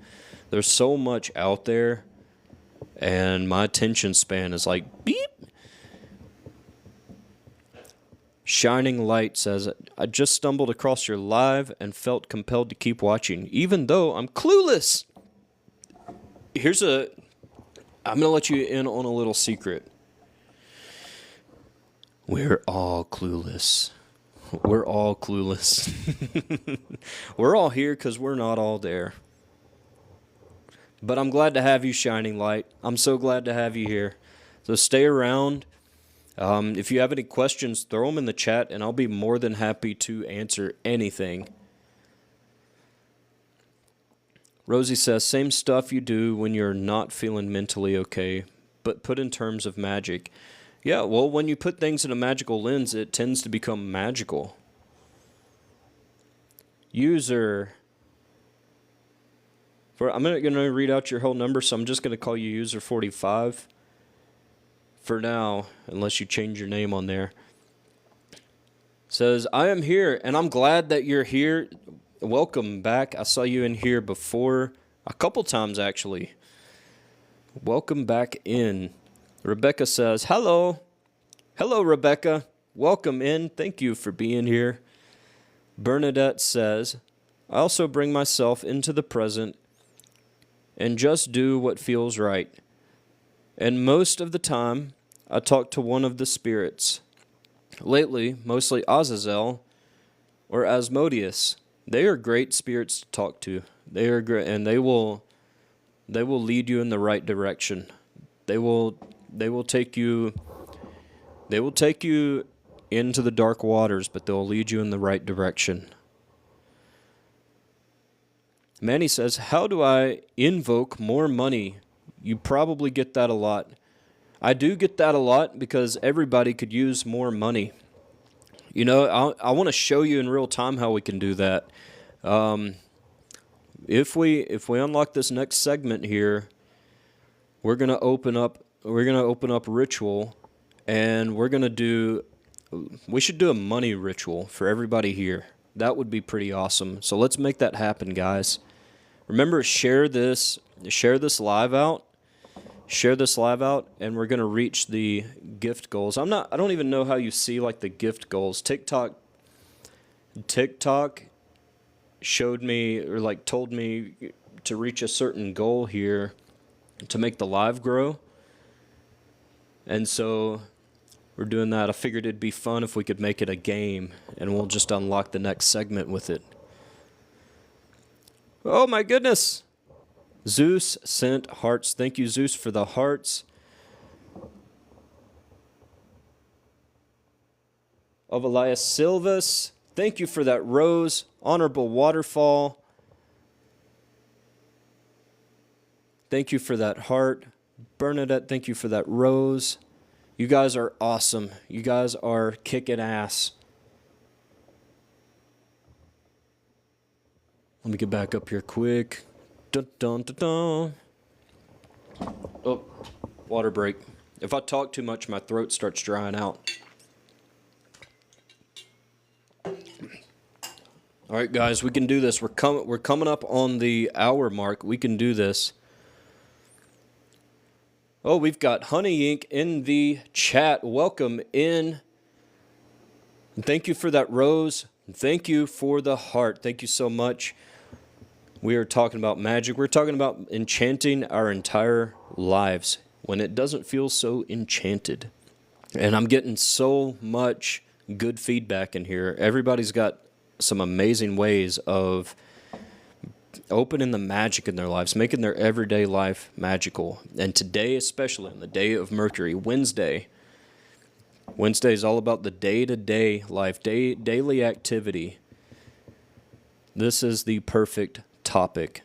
there's so much out there, and my attention span is like, beep. Shining Light says, I just stumbled across your live and felt compelled to keep watching, even though I'm clueless. I'm going to let you in on a little secret. We're all clueless. We're all clueless. We're all here because we're not all there. But I'm glad to have you, Shining Light. I'm so glad to have you here. So stay around. If you have any questions, throw them in the chat, and I'll be more than happy to answer anything. Rosie says, same stuff you do when you're not feeling mentally okay, but put in terms of magic. Yeah, well, when you put things in a magical lens, it tends to become magical. User. I'm not going to read out your whole number, so I'm just going to call you User 45. For now, unless you change your name on there. Says, I am here, and I'm glad that you're here. Welcome back. I saw you in here before, a couple times actually. Welcome back in. Rebecca says, hello. Hello, Rebecca. Welcome in. Thank you for being here. Bernadette says, I also bring myself into the present and just do what feels right. And most of the time, I talk to one of the spirits. Lately, mostly Azazel or Asmodeus. They are great spirits to talk to. They are great, and they will lead you in the right direction. They will take you into the dark waters, but they'll lead you in the right direction. Manny says, how do I invoke more money? You probably get that a lot. I do get that a lot because everybody could use more money. You know, I want to show you in real time how we can do that. If we unlock this next segment here, we're gonna open up ritual, and we should do a money ritual for everybody here. That would be pretty awesome. So let's make that happen, guys. Remember, share this live out. Share this live out, and we're going to reach the gift goals. I don't even know how you see like the gift goals. TikTok showed me, or like told me to reach a certain goal here to make the live grow. And so we're doing that. I figured it'd be fun if we could make it a game, and we'll just unlock the next segment with it. Oh my goodness. Zeus sent hearts. Thank you, Zeus, for the hearts. Of Elias Silvas, thank you for that rose. Honorable Waterfall, thank you for that heart. Bernadette, thank you for that rose. You guys are awesome. You guys are kicking ass. Let me get back up here quick. Dun, dun, dun, dun. Oh, water break. If I talk too much, my throat starts drying out. All right, guys, we can do this. We're coming up on the hour mark. We can do this. Oh, we've got Honey Ink in the chat. Welcome in. And thank you for that rose. And thank you for the heart. Thank you so much. We are talking about magic. We're talking about enchanting our entire lives when it doesn't feel so enchanted. And I'm getting so much good feedback in here. Everybody's got some amazing ways of opening the magic in their lives, making their everyday life magical. And today, especially on the day of Mercury, Wednesday is all about the day-to-day life, daily activity. This is the perfect topic.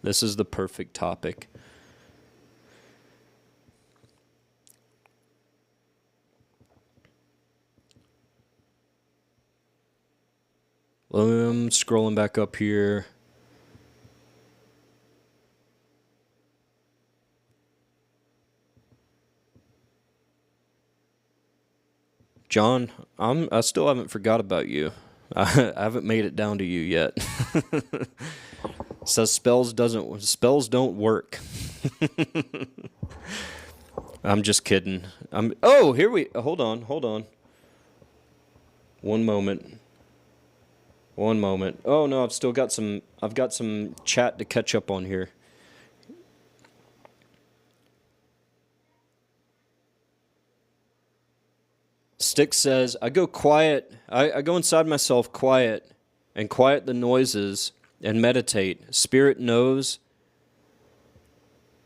This is the perfect topic. I'm scrolling back up here. John, I still haven't forgot about you. I haven't made it down to you yet. Says spells don't work. I'm just kidding. Hold on. One moment. Oh no, I've got some chat to catch up on here. Stick says, I go quiet. I go inside myself quiet and quiet the noises and meditate. Spirit knows,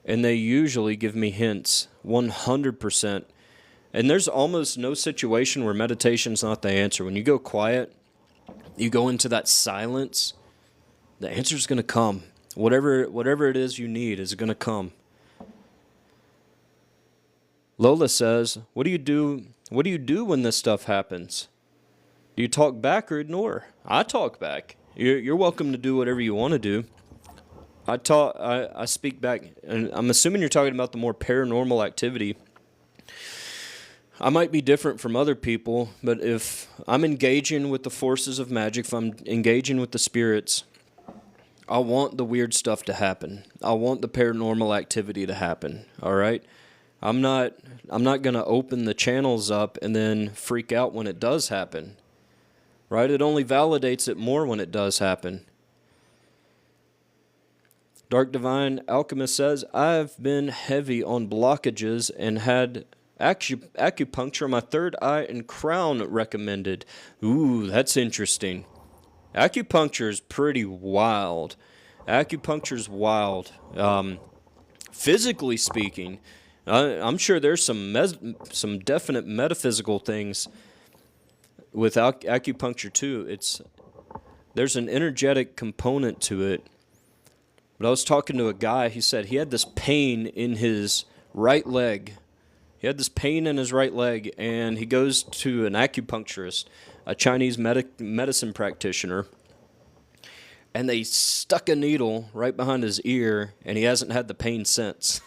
and they usually give me hints. 100%. And there's almost no situation where meditation's not the answer. When you go quiet, you go into that silence, the answer's going to come. Whatever it is you need is going to come. Lola says, what do you do when this stuff happens? Do you talk back or ignore? I talk back. You're welcome to do whatever you want to do. I speak back, and I'm assuming you're talking about the more paranormal activity. I might be different from other people, but if I'm engaging with the forces of magic, if I'm engaging with the spirits, I want the weird stuff to happen. I want the paranormal activity to happen, all right? I'm not going to open the channels up and then freak out when it does happen. Right? It only validates it more when it does happen. Dark Divine Alchemist says, I've been heavy on blockages and had acupuncture on my third eye and crown recommended. Ooh, that's interesting. Acupuncture is pretty wild. Acupuncture's wild. Physically speaking, I'm sure there's some definite metaphysical things with acupuncture too. There's an energetic component to it. But I was talking to a guy, he said he had this pain in his right leg. And he goes to an acupuncturist, a Chinese medicine practitioner, and they stuck a needle right behind his ear, and he hasn't had the pain since.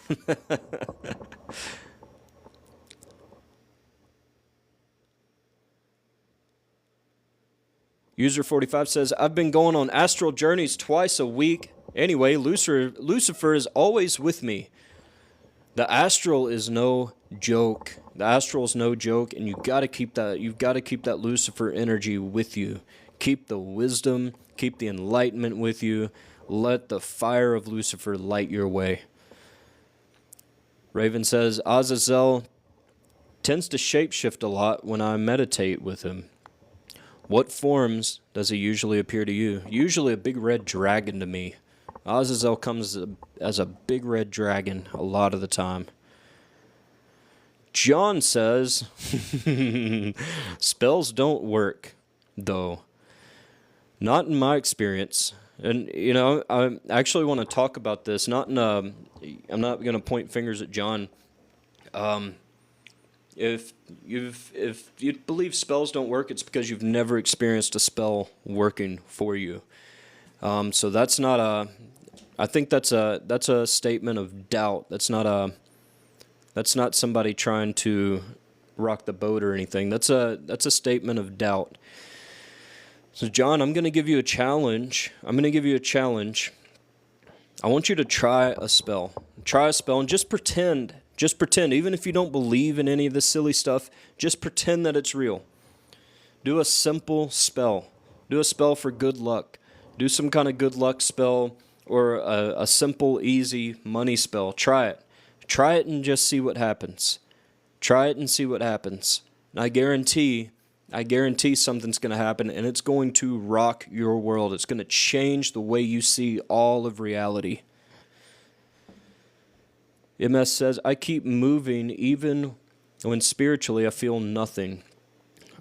User 45 says, I've been going on astral journeys twice a week. Anyway, Lucifer is always with me. The astral is no joke. And you've got to keep that Lucifer energy with you. Keep the wisdom, keep the enlightenment with you. Let the fire of Lucifer light your way. Raven says, Azazel tends to shapeshift a lot when I meditate with him. What forms does he usually appear to you? Usually a big red dragon to me. Azazel comes as a big red dragon a lot of the time. John says, spells don't work, though. Not in my experience. And, I actually want to talk about this. I'm not going to point fingers at John. If you believe spells don't work, it's because you've never experienced a spell working for you. So that's not I think that's a statement of doubt. That's not somebody trying to rock the boat or anything. That's a statement of doubt. So John, I'm going to give you a challenge. I want you to try a spell. And just pretend, even if you don't believe in any of this silly stuff, just pretend that it's real. Do a simple spell. Do a spell for good luck. Do some kind of good luck spell or a simple, easy money spell. Try it. Try it and just see what happens. Try it and see what happens. And I guarantee something's going to happen, and it's going to rock your world. It's going to change the way you see all of reality. MS says, I keep moving even when spiritually I feel nothing.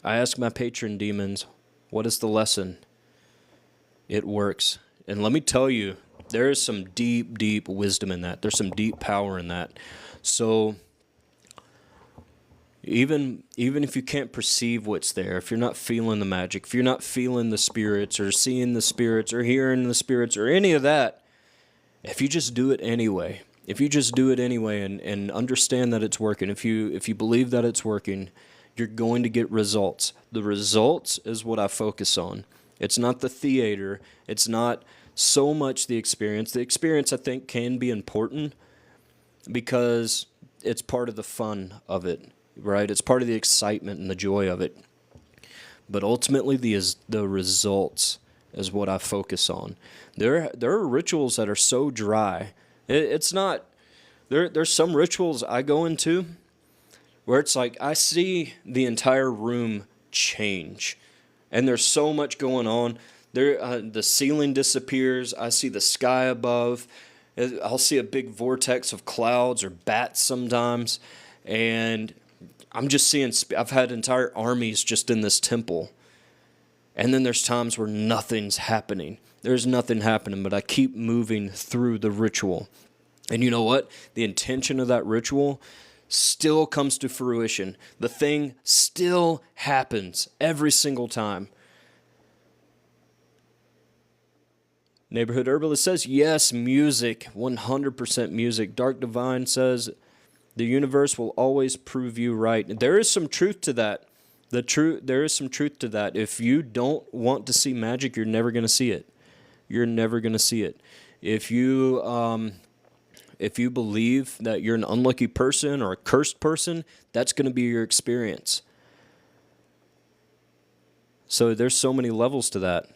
I ask my patron demons, what is the lesson? It works. And let me tell you, there is some deep, deep wisdom in that. There's some deep power in that. So even if you can't perceive what's there, if you're not feeling the magic, if you're not feeling the spirits or seeing the spirits or hearing the spirits or any of that, if you just do it anyway, and understand that it's working, if you believe that it's working, you're going to get results. The results is what I focus on. It's not the theater. It's not so much the experience. The experience, I think, can be important because it's part of the fun of it, right? It's part of the excitement and the joy of it. But ultimately, the results is what I focus on. There are rituals that are so dry. It's not. There's some rituals I go into where it's like I see the entire room change, and there's so much going on. The ceiling disappears. I see the sky above. I'll see a big vortex of clouds or bats sometimes, and I'm just seeing. I've had entire armies just in this temple, and then there's times where nothing's happening. There's nothing happening, but I keep moving through the ritual. And you know what? The intention of that ritual still comes to fruition. The thing still happens every single time. Neighborhood Herbalist says, yes, music, 100% music. Dark Divine says, the universe will always prove you right. There is some truth to that. There is some truth to that. If you don't want to see magic, you're never going to see it. You're never going to see it. If you believe that you're an unlucky person or a cursed person, that's going to be your experience. So there's so many levels to that.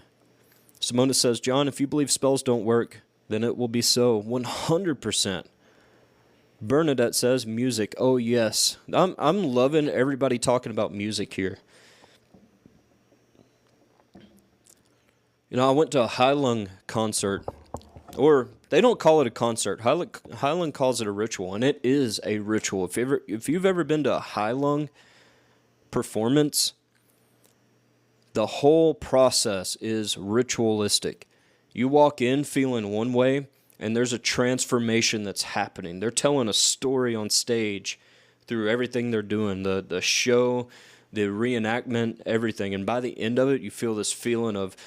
Simona says, John, if you believe spells don't work, then it will be so. 100%. Bernadette says, music. Oh, yes. I'm loving everybody talking about music here. You know, I went to a Hai Lung concert, or they don't call it a concert. Hai Lung calls it a ritual, and it is a ritual. If you've ever been to a Hai Lung performance, the whole process is ritualistic. You walk in feeling one way, and there's a transformation that's happening. They're telling a story on stage through everything they're doing, the show, the reenactment, everything. And by the end of it, you feel this feeling of,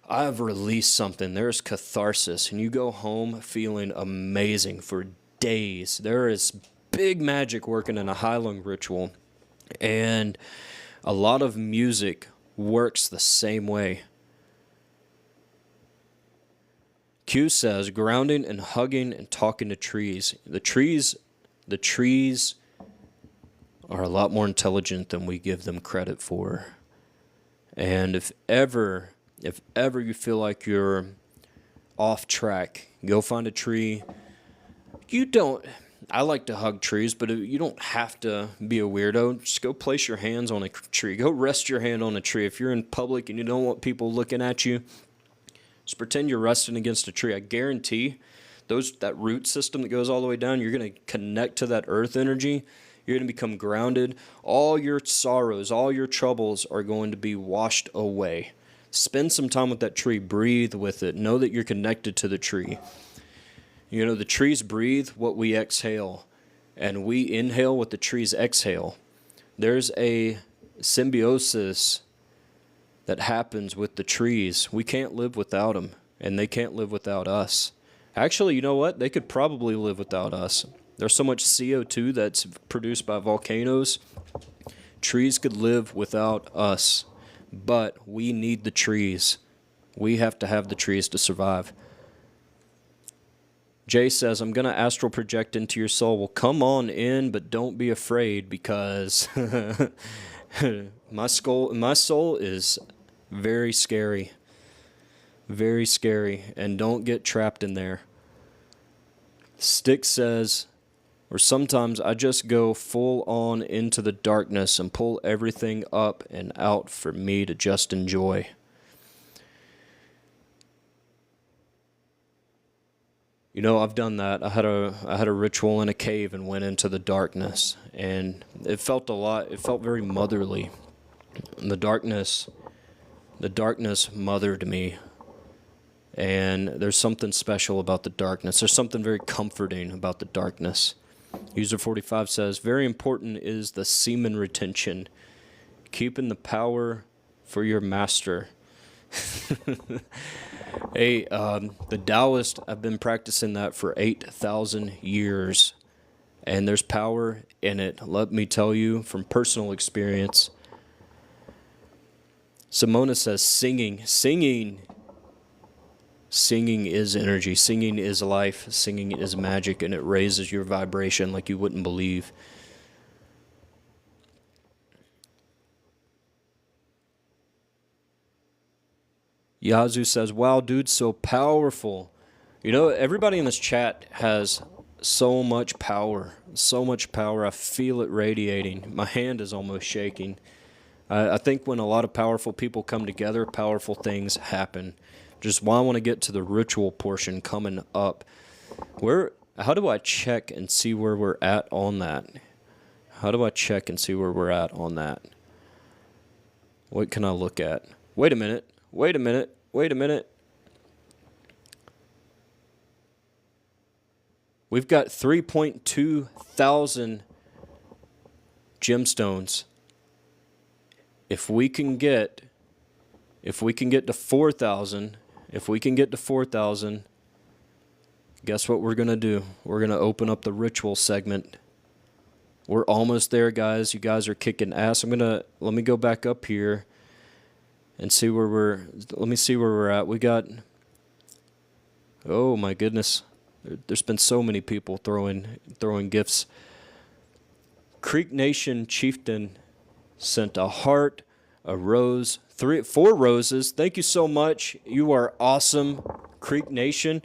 I've released something. There's catharsis, and you go home feeling amazing for days. There is big magic working in a Hai Lung ritual, and a lot of music works the same way. Q says, grounding and hugging and talking to trees. The trees are a lot more intelligent than we give them credit for. And if ever you feel like you're off track, go find a tree. I like to hug trees, but you don't have to be a weirdo. Just go place your hands on a tree. Go rest your hand on a tree. If you're in public and you don't want people looking at you, just pretend you're resting against a tree. I guarantee that root system that goes all the way down, you're going to connect to that earth energy. You're going to become grounded. All your sorrows, all your troubles are going to be washed away. Spend some time with that tree. Breathe with it. Know that you're connected to the tree. You know, the trees breathe what we exhale, and we inhale what the trees exhale. There's a symbiosis that happens with the trees. We can't live without them, and they can't live without us. Actually, you know what? They could probably live without us. There's so much CO2 that's produced by volcanoes. Trees could live without us, but we need the trees. We have to have the trees to survive. Jay says, I'm going to astral project into your soul. Well, come on in, but don't be afraid, because my soul is very scary. Very scary. And don't get trapped in there. Stick says, Or sometimes I just go full on into the darkness and pull everything up and out for me to just enjoy. You know, I've done that. I had a ritual in a cave and went into the darkness, and it felt very motherly. And the darkness mothered me. And there's something special about the darkness. There's something very comforting about the darkness. User 45 says, very important is the semen retention, keeping the power for your master. Hey, the Taoists have been practicing that for 8,000 years, and there's power in it. Let me tell you from personal experience. Simona says, singing is energy, singing is life, singing is magic, and it raises your vibration like you wouldn't believe. Yazoo says, wow, dude, so powerful. You know, everybody in this chat has so much power, so much power. I feel it radiating. My hand is almost shaking. I think when a lot of powerful people come together, powerful things happen. Just why I want to get to the ritual portion coming up. How do I check and see where we're at on that? How do I check and see where we're at on that? What can I look at? Wait a minute. We've got 3.2 thousand gemstones. If we can get to 4,000, guess what we're going to do? We're going to open up the ritual segment. We're almost there, guys. You guys are kicking ass. Let me go back up here and see where let me see where we're at. We got, oh my goodness. There's been so many people throwing gifts. Creek Nation Chieftain sent a heart, a rose, 4 roses. Thank you so much. You are awesome, Creek Nation.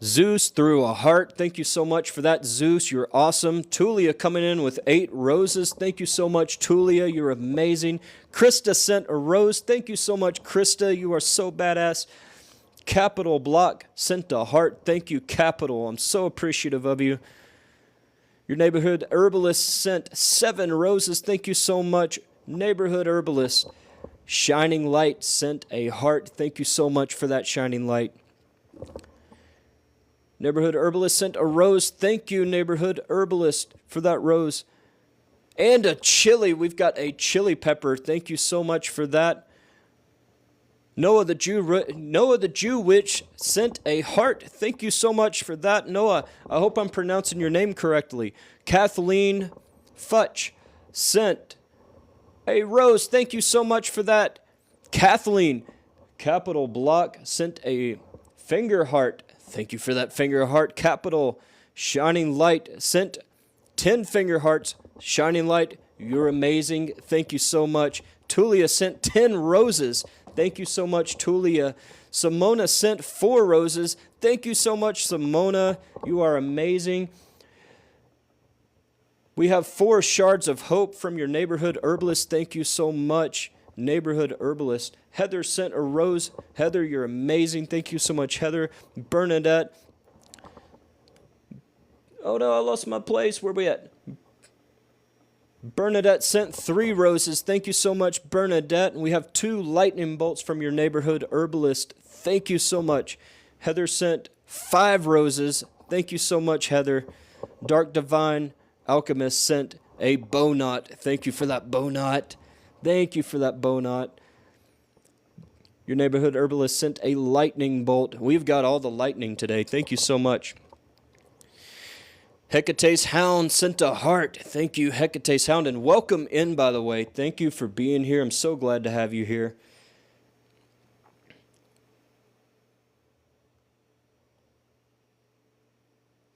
Zeus threw a heart. Thank you so much for that, Zeus. You're awesome. Tulia coming in with 8 roses. Thank you so much, Tulia. You're amazing. Krista sent a rose. Thank you so much, Krista. You are so badass. Capital Block sent a heart. Thank you, Capital. I'm so appreciative of you. Your neighborhood herbalist sent 7 roses. Thank you so much, neighborhood herbalist. Shining Light sent a heart. Thank you so much for that, Shining Light. Neighborhood herbalist sent a rose. Thank you, neighborhood herbalist, for that rose. And a chili. We've got a chili pepper. Thank you so much for that. Noah the Jew Witch sent a heart. Thank you so much for that, Noah. I hope I'm pronouncing your name correctly. Kathleen Futch sent a rose. Thank you so much for that. Kathleen Capital Block sent a finger heart. Thank you for that finger heart. Capital Shining Light sent 10 finger hearts. Shining Light, you're amazing. Thank you so much. Tulia sent 10 roses. Thank you so much, Tulia. Simona sent 4 roses. Thank you so much, Simona. You are amazing. We have 4 shards of hope from your neighborhood herbalist. Thank you so much, neighborhood herbalist. Heather sent a rose. Heather, you're amazing. Thank you so much, Heather. Bernadette. Oh no, I lost my place. Where we at? Bernadette sent 3 roses. Thank you so much, Bernadette. And we have 2 lightning bolts from your neighborhood herbalist. Thank you so much. Heather sent 5 roses. Thank you so much, Heather. Dark Divine Alchemist sent a bow knot. Thank you for that bow knot. Thank you for that bow knot. Your neighborhood herbalist sent a lightning bolt. We've got all the lightning today. Thank you so much. Hecate's Hound sent a heart. Thank you, Hecate's Hound. And welcome in, by the way. Thank you for being here. I'm so glad to have you here.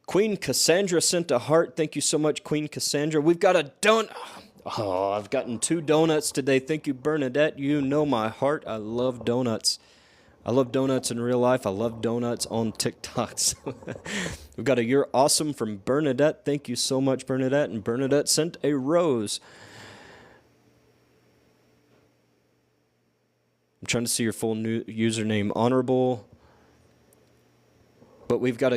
Queen Cassandra sent a heart. Thank you so much, Queen Cassandra. We've got a donut. Oh, I've gotten 2 donuts today. Thank you, Bernadette. You know my heart. I love donuts. I love donuts in real life. I love donuts on TikToks. We've got a "You're awesome" from Bernadette. Thank you so much, Bernadette. And Bernadette sent a rose. I'm trying to see your full username. Honorable. But we've got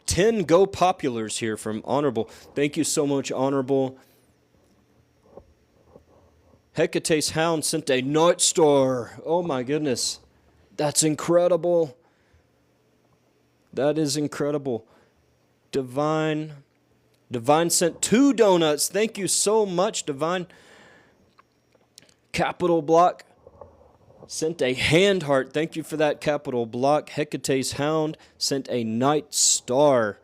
10 Go Populars here from Honorable. Thank you so much, Honorable. Hecate's Hound sent a Night Star. Oh my goodness. That's incredible. That is incredible. Divine sent 2 donuts. Thank you so much, Divine. Capital Block sent a hand heart. Thank you for that, Capital Block. Hecate's Hound sent a Night Star.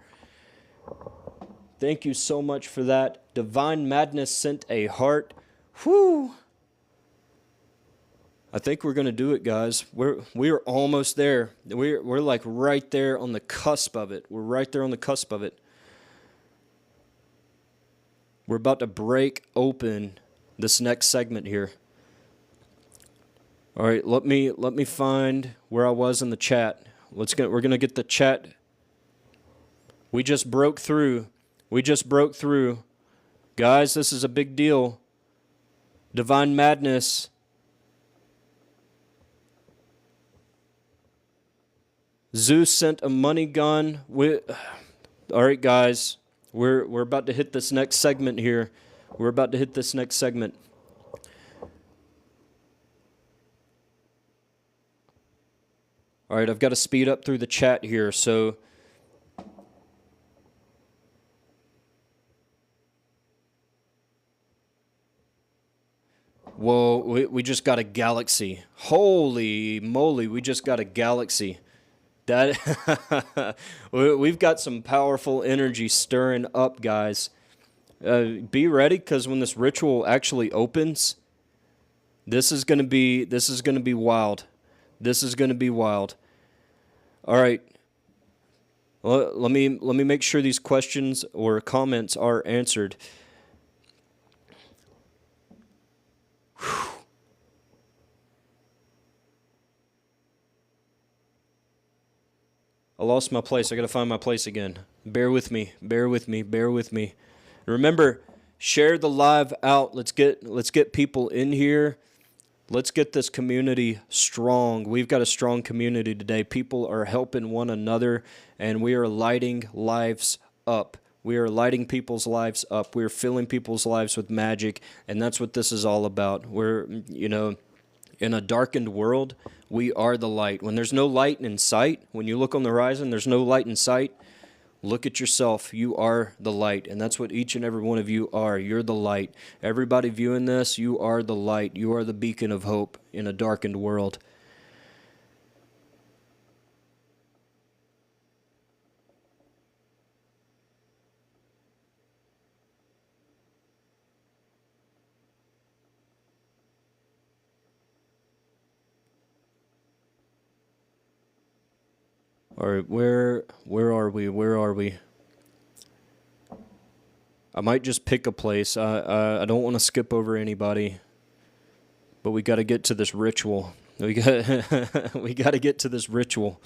Thank you so much for that. Divine Madness sent a heart. Whew. I think we're going to do it, guys. We're almost there. We're like right there on the cusp of it. We're right there on the cusp of it. We're about to break open this next segment here. All right, let me find where I was in the chat. We're going to get the chat. We just broke through. Guys, this is a big deal. Divine Madness. Zeus sent a money gun. All right, guys. We're about to hit this next segment here. All right, I've got to speed up through the chat here. So whoa, we just got a galaxy. Holy moly, we just got a galaxy. That we've got some powerful energy stirring up, guys. Be ready, because when this ritual actually opens, this is gonna be wild. This is gonna be wild. All right. Well, let me make sure these questions or comments are answered. Whew. I lost my place. I got to find my place again. Bear with me. Remember, share the live out. Let's get people in here. Let's get this community strong. We've got a strong community today. People are helping one another, and we are lighting lives up. We are lighting people's lives up. We are filling people's lives with magic, and that's what this is all about. We're, in a darkened world, we are the light. When there's no light in sight, when you look on the horizon, there's no light in sight, look at yourself. You are the light, and that's what each and every one of you are. You're the light. Everybody viewing this, you are the light. You are the beacon of hope in a darkened world. All right, where are we? I might just pick a place. I don't want to skip over anybody, but we got to get to this ritual. We got to get to this ritual.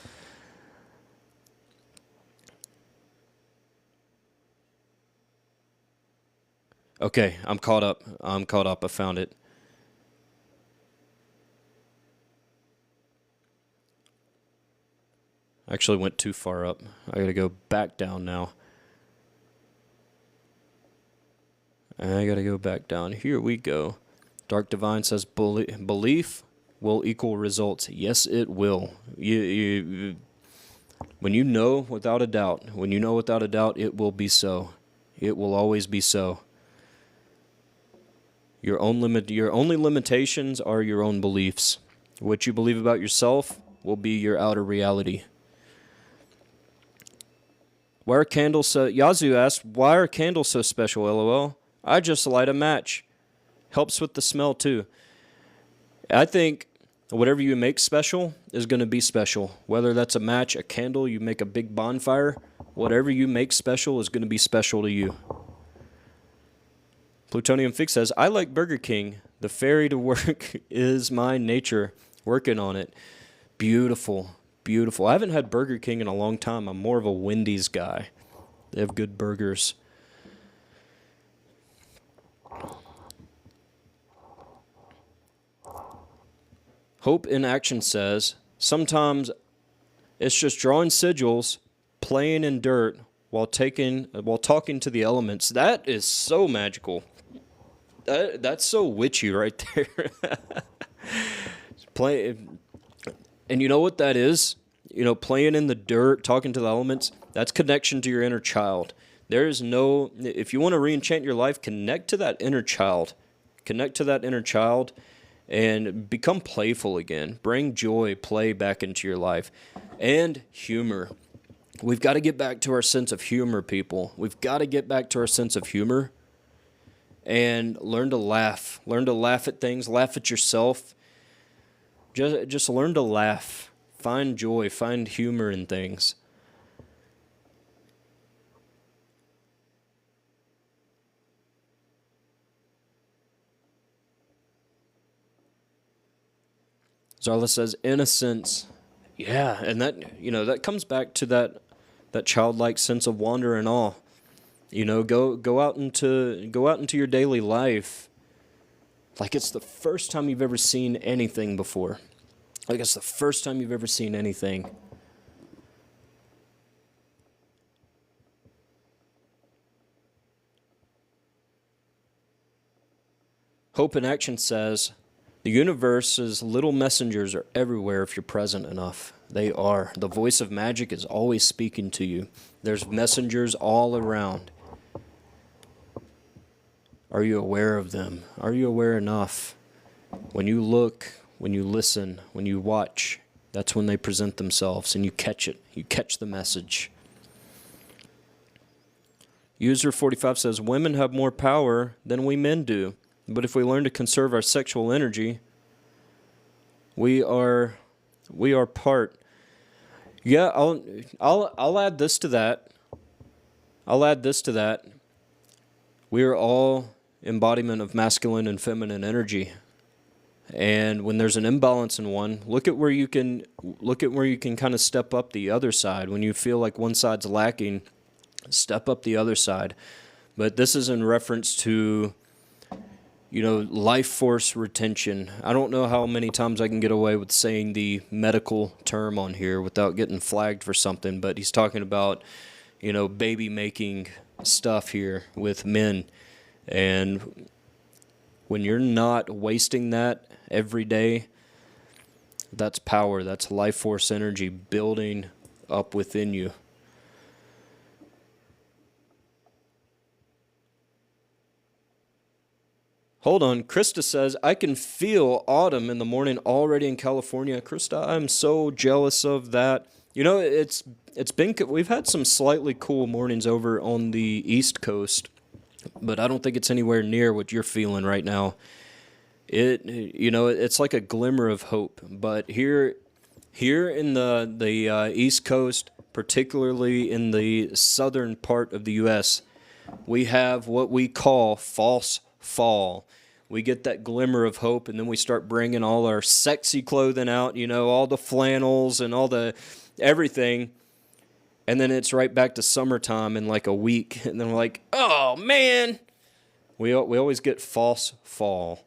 Okay, I'm caught up. I found it. I actually went too far up. I got to go back down now. I got to go back down. Here we go. Dark Divine says belief will equal results. Yes, it will. When you know without a doubt, it will be so. It will always be so. Your only limitations are your own beliefs. What you believe about yourself will be your outer reality. Why are candles so... Yazoo asked, why are candles so special, LOL? I just light a match. Helps with the smell, too. I think whatever you make special is going to be special. Whether that's a match, a candle, you make a big bonfire, whatever you make special is going to be special to you. Plutonium Fix says, I like Burger King. The ferry to work is my nature. Working on it. Beautiful, beautiful. I haven't had Burger King in a long time. I'm more of a Wendy's guy. They have good burgers. Hope in Action says, sometimes it's just drawing sigils, playing in dirt while talking to the elements. That is so magical. That's so witchy right there. Play, and you know what that is? You know, playing in the dirt, talking to the elements, that's connection to your inner child. There is no, if you want to re-enchant your life, connect to that inner child. Connect to that inner child and become playful again. Bring joy, play back into your life. And humor. We've got to get back to our sense of humor, people. We've got to get back to our sense of humor and learn to laugh. Learn to laugh at things, laugh at yourself. Just learn to laugh. Find joy, find humor in things. Zarla says, innocence. Yeah, and that comes back to that childlike sense of wonder and awe. Go out into your daily life like it's the first time you've ever seen anything before. Like it's the first time you've ever seen anything. Hope in Action says, the universe's little messengers are everywhere if you're present enough. They are. The voice of Magick is always speaking to you. There's messengers all around. Are you aware of them? Are you aware enough? When you look, when you listen, when you watch, that's when they present themselves and you catch it. You catch the message. User 45 says, women have more power than we men do. But if we learn to conserve our sexual energy, we are part. Yeah, I'll add this to that. I'll add this to that. We are all embodiment of masculine and feminine energy. And when there's an imbalance in one, look at where you can kind of step up the other side. When you feel like one side's lacking, step up the other side. But this is in reference to life force retention. I don't know how many times I can get away with saying the medical term on here without getting flagged for something, but he's talking about, baby making stuff here with men. And when you're not wasting that every day, that's power, that's life force energy building up within you. Hold on, Krista says, I can feel autumn in the morning already in California. Krista, I'm so jealous of that. We've had some slightly cool mornings over on the East Coast, but I don't think it's anywhere near what you're feeling right now. It's like a glimmer of hope, but here in the East Coast, particularly in the southern part of the U.S., we have what we call false fall. We get that glimmer of hope, and then we start bringing all our sexy clothing out, all the flannels and all the everything, and then it's right back to summertime in like a week, and then we're like, oh man, we always get false fall.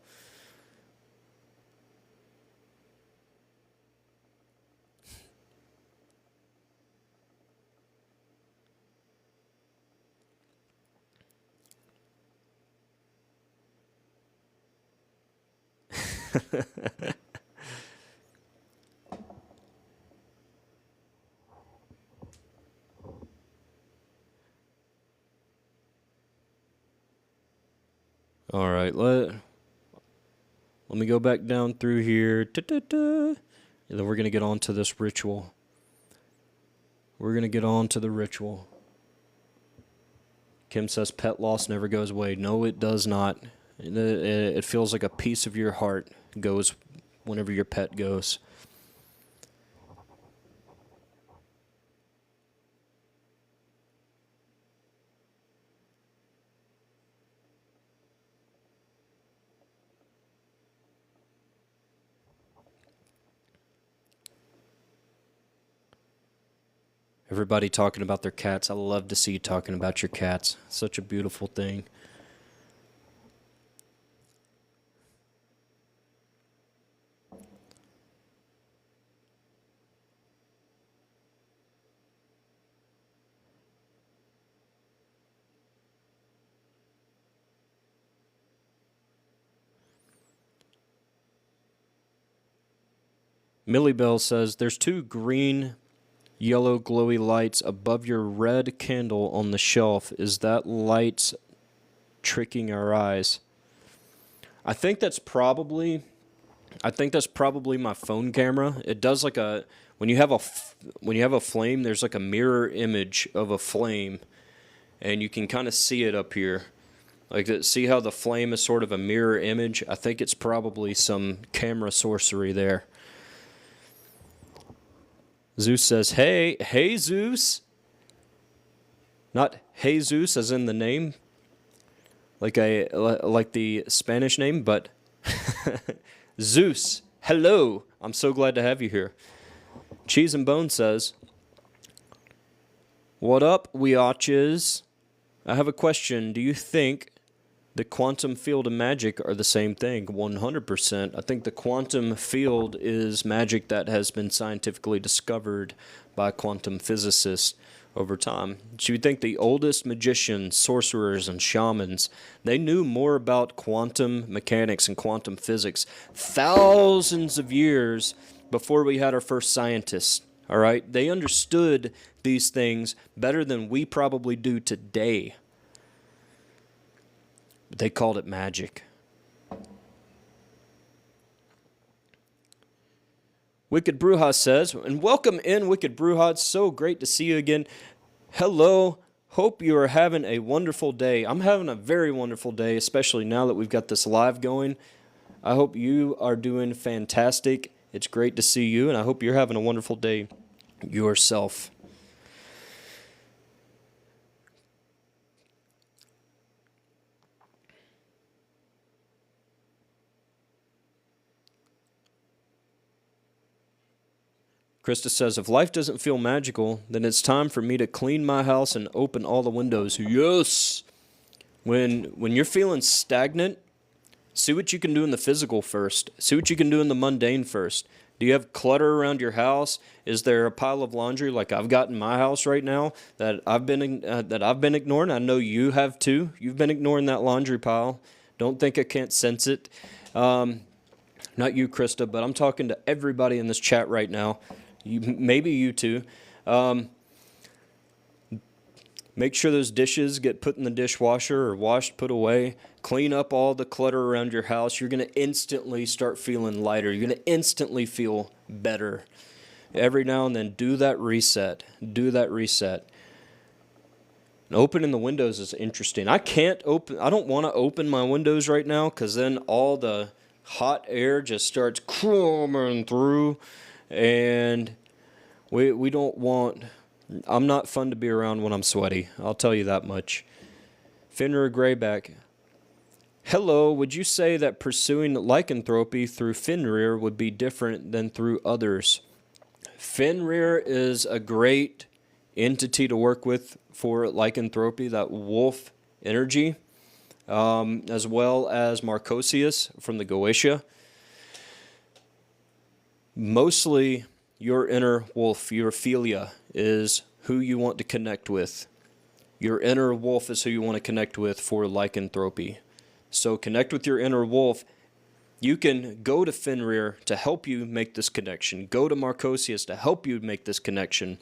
All right, let me go back down through here. And then we're going to get on to this ritual. We're going to get on to the ritual. Kim says pet loss never goes away. No, it does not. It feels like a piece of your heart goes whenever your pet goes. Everybody talking about their cats. I love to see you talking about your cats. Such a beautiful thing. Millie Bell says, there's two green, yellow, glowy lights above your red candle on the shelf. Is that lights tricking our eyes? I think that's probably my phone camera. It does like a when you have a flame, there's like a mirror image of a flame, and you can kind of see it up here. Like, see how the flame is sort of a mirror image? I think it's probably some camera sorcery there. Zeus says, hey Zeus. Not Jesus as in the name, like the Spanish name, but Zeus. Hello. I'm so glad to have you here. Cheese and Bone says, what up, weotches? I have a question. Do you think the quantum field and magic are the same thing? 100%. I think the quantum field is magic that has been scientifically discovered by quantum physicists over time. So you think the oldest magicians, sorcerers, and shamans, they knew more about quantum mechanics and quantum physics thousands of years before we had our first scientists. All right? They understood these things better than we probably do today. They called it magic. Wicked Bruja says, and welcome in, Wicked Bruja. It's so great to see you again. Hello. Hope you are having a wonderful day. I'm having a very wonderful day, especially now that we've got this live going. I hope you are doing fantastic. It's great to see you, and I hope you're having a wonderful day yourself. Krista says, if life doesn't feel magical, then it's time for me to clean my house and open all the windows. Yes! When you're feeling stagnant, see what you can do in the physical first. See what you can do in the mundane first. Do you have clutter around your house? Is there a pile of laundry like I've got in my house right now that I've been ignoring? I know you have too. You've been ignoring that laundry pile. Don't think I can't sense it. Not you, Krista, but I'm talking to everybody in this chat right now. Maybe you too. Make sure those dishes get put in the dishwasher or washed, put away. Clean up all the clutter around your house. You're going to instantly start feeling lighter. You're going to instantly feel better. Every now and then, do that reset. Do that reset. And opening the windows is interesting. I don't want to open my windows right now because then all the hot air just starts coming through. And we don't want... I'm not fun to be around when I'm sweaty. I'll tell you that much. Fenrir Greyback. Hello, would you say that pursuing lycanthropy through Fenrir would be different than through others? Fenrir is a great entity to work with for lycanthropy, that wolf energy, as well as Marcosius from the Goetia. Mostly your inner wolf, your philia, is who you want to connect with. Your inner wolf is who you want to connect with for lycanthropy. So connect with your inner wolf. You can go to Fenrir to help you make this connection. Go to Marcosius to help you make this connection.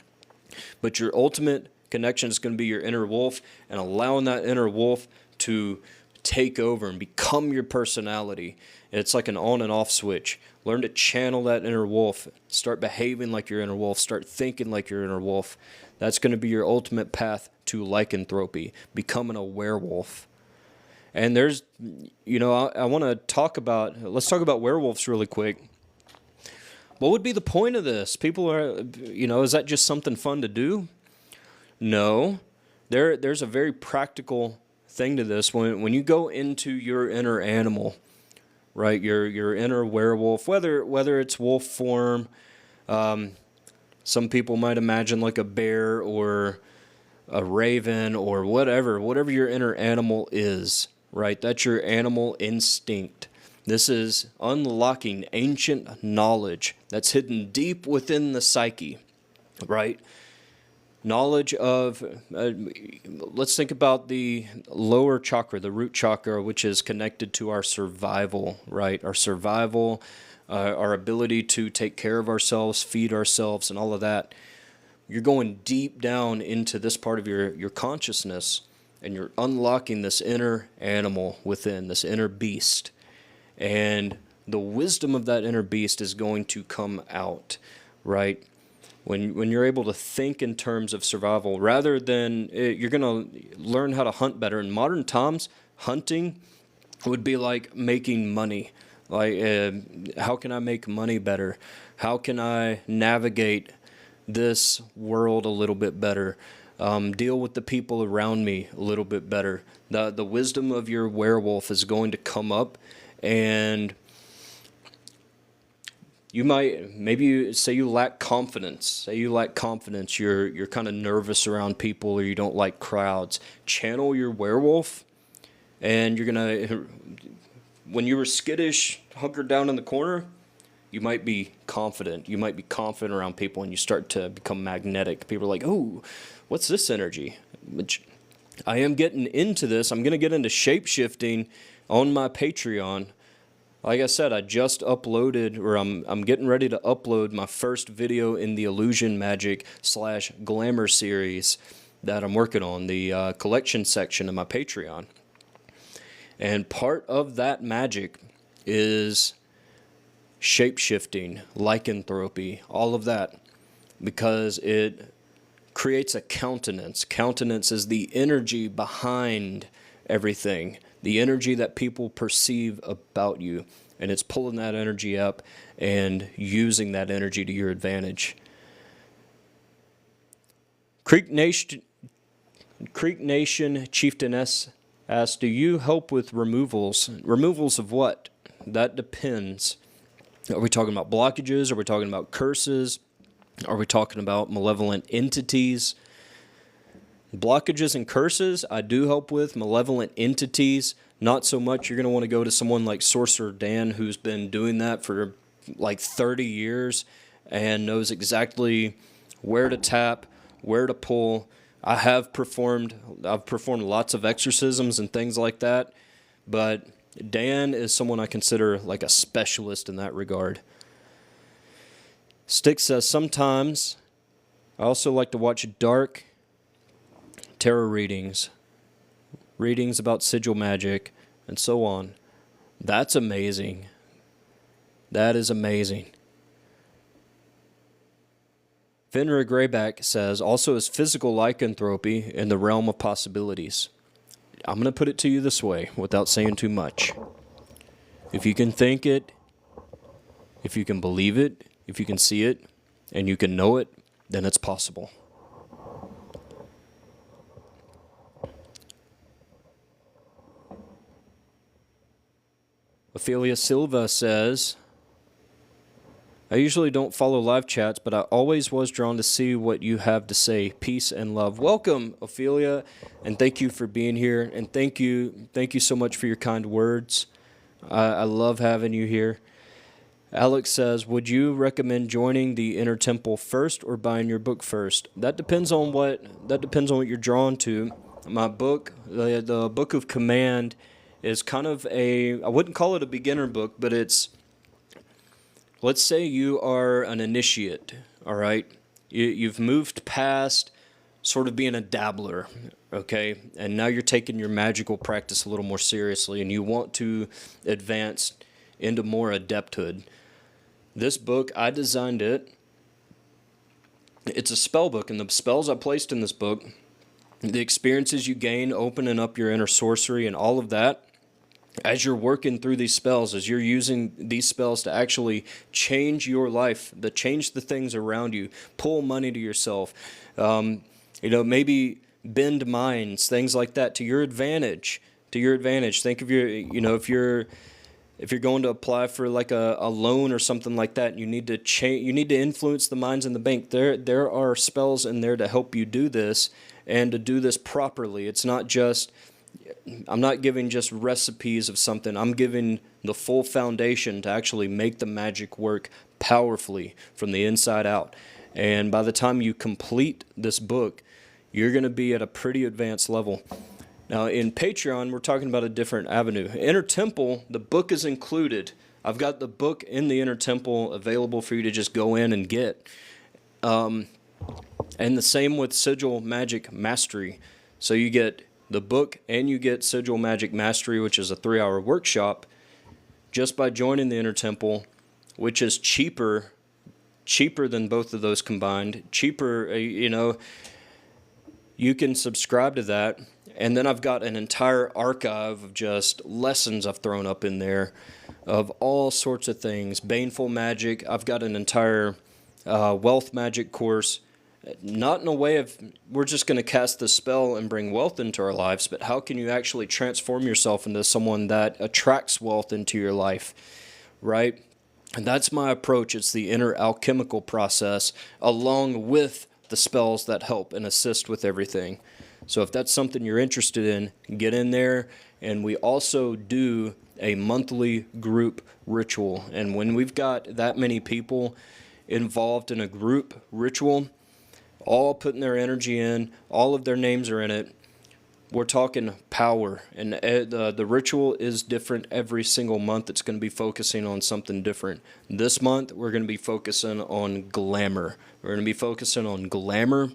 But your ultimate connection is going to be your inner wolf, and allowing that inner wolf to take over and become your personality. It's like an on and off switch. Learn to channel that inner wolf. Start behaving like your inner wolf. Start thinking like your inner wolf. That's going to be your ultimate path to lycanthropy, becoming a werewolf. And there's, I want to let's talk about werewolves really quick. What would be the point of this? People are, is that just something fun to do? No. There's a very practical thing to this. When you go into your inner animal, right, your inner werewolf, whether it's wolf form, Some people might imagine like a bear or a raven or whatever your inner animal is, right? That's your animal instinct. This is unlocking ancient knowledge that's hidden deep within the psyche, right? Knowledge of, let's think about the lower chakra, the root chakra, which is connected to our survival, right? Our survival, our ability to take care of ourselves, feed ourselves, and all of that. You're going deep down into this part of your consciousness, and you're unlocking this inner animal within, this inner beast. And the wisdom of that inner beast is going to come out, right? When you're able to think in terms of survival, rather than, you're going to learn how to hunt better. In modern times, hunting would be like making money. Like, how can I make money better? How can I navigate this world a little bit better? Deal with the people around me a little bit better. The wisdom of your werewolf is going to come up, and you might, maybe you say you lack confidence. Say you lack confidence. You're kind of nervous around people, or you don't like crowds. Channel your werewolf, and you're gonna, when you were skittish, hunkered down in the corner, you might be confident. You might be confident around people, and you start to become magnetic. People are like, "Oh, what's this energy?" Which I am getting into this. I'm going to get into shape-shifting on my Patreon. Like I said, I just uploaded, or I'm getting ready to upload my first video in the Illusion Magic / Glamour series that I'm working on, the collection section of my Patreon. And part of that magic is shape-shifting, lycanthropy, all of that, because it creates a countenance. Countenance is the energy behind everything, the energy that people perceive about you, and it's pulling that energy up and using that energy to your advantage. Creek Nation Chieftainess asks, do you help with removals? Removals of what? That depends. Are we talking about blockages? Are we talking about curses? Are we talking about malevolent entities? Blockages and curses, I do help with. Malevolent entities, not so much. You're going to want to go to someone like Sorcerer Dan, who's been doing that for like 30 years and knows exactly where to tap, where to pull. I've performed lots of exorcisms and things like that, but Dan is someone I consider like a specialist in that regard. Stick says, sometimes I also like to watch dark tarot readings about sigil magic, and so on. That's amazing. That is amazing. Fenrir Greyback says, also is physical lycanthropy in the realm of possibilities. I'm going to put it to you this way, without saying too much. If you can think it, if you can believe it, if you can see it, and you can know it, then it's possible. Ophelia Silva says, I usually don't follow live chats, but I always was drawn to see what you have to say. Peace and love. Welcome, Ophelia, and thank you for being here, and thank you so much for your kind words. I love having you here. Alex says, would you recommend joining the Inner Temple first or buying your book first? That depends on what you're drawn to. My book, the Book of Command, is kind of I wouldn't call it a beginner book, but it's, let's say you are an initiate, all right? You've moved past sort of being a dabbler, okay? And now you're taking your magical practice a little more seriously, and you want to advance into more adepthood. This book, I designed it. It's a spell book, and the spells I placed in this book, the experiences you gain opening up your inner sorcery and all of that, as you're working through these spells, as you're using these spells to actually change your life, to change the things around you, pull money to yourself, maybe bend minds, things like that to your advantage. Think of if you're if you're going to apply for like a loan or something like that, you need to change, you need to influence the minds in the bank. There are spells in there to help you do this and to do this properly. It's not just, I'm not giving just recipes of something. I'm giving the full foundation to actually make the magic work powerfully from the inside out. And by the time you complete this book, you're going to be at a pretty advanced level. Now, in Patreon, we're talking about a different avenue. Inner Temple, the book is included. I've got the book in the Inner Temple available for you to just go in and get. And the same with Sigil Magic Mastery. So you get the book and you get Sigil Magic Mastery, which is a 3-hour workshop, just by joining the Inner Temple, which is cheaper than both of those combined. Cheaper, you can subscribe to that. And then I've got an entire archive of just lessons I've thrown up in there of all sorts of things. Baneful magic. I've got an entire wealth magic course. Not in a way of we're just going to cast the spell and bring wealth into our lives, but how can you actually transform yourself into someone that attracts wealth into your life, right? And that's my approach. It's the inner alchemical process along with the spells that help and assist with everything. So if that's something you're interested in, get in there. And we also do a monthly group ritual. And when we've got that many people involved in a group ritual, all putting their energy in, all of their names are in it, we're talking power. And the ritual is different every single month. It's going to be focusing on something different. This month, we're going to be focusing on glamour. We're going to be focusing on glamour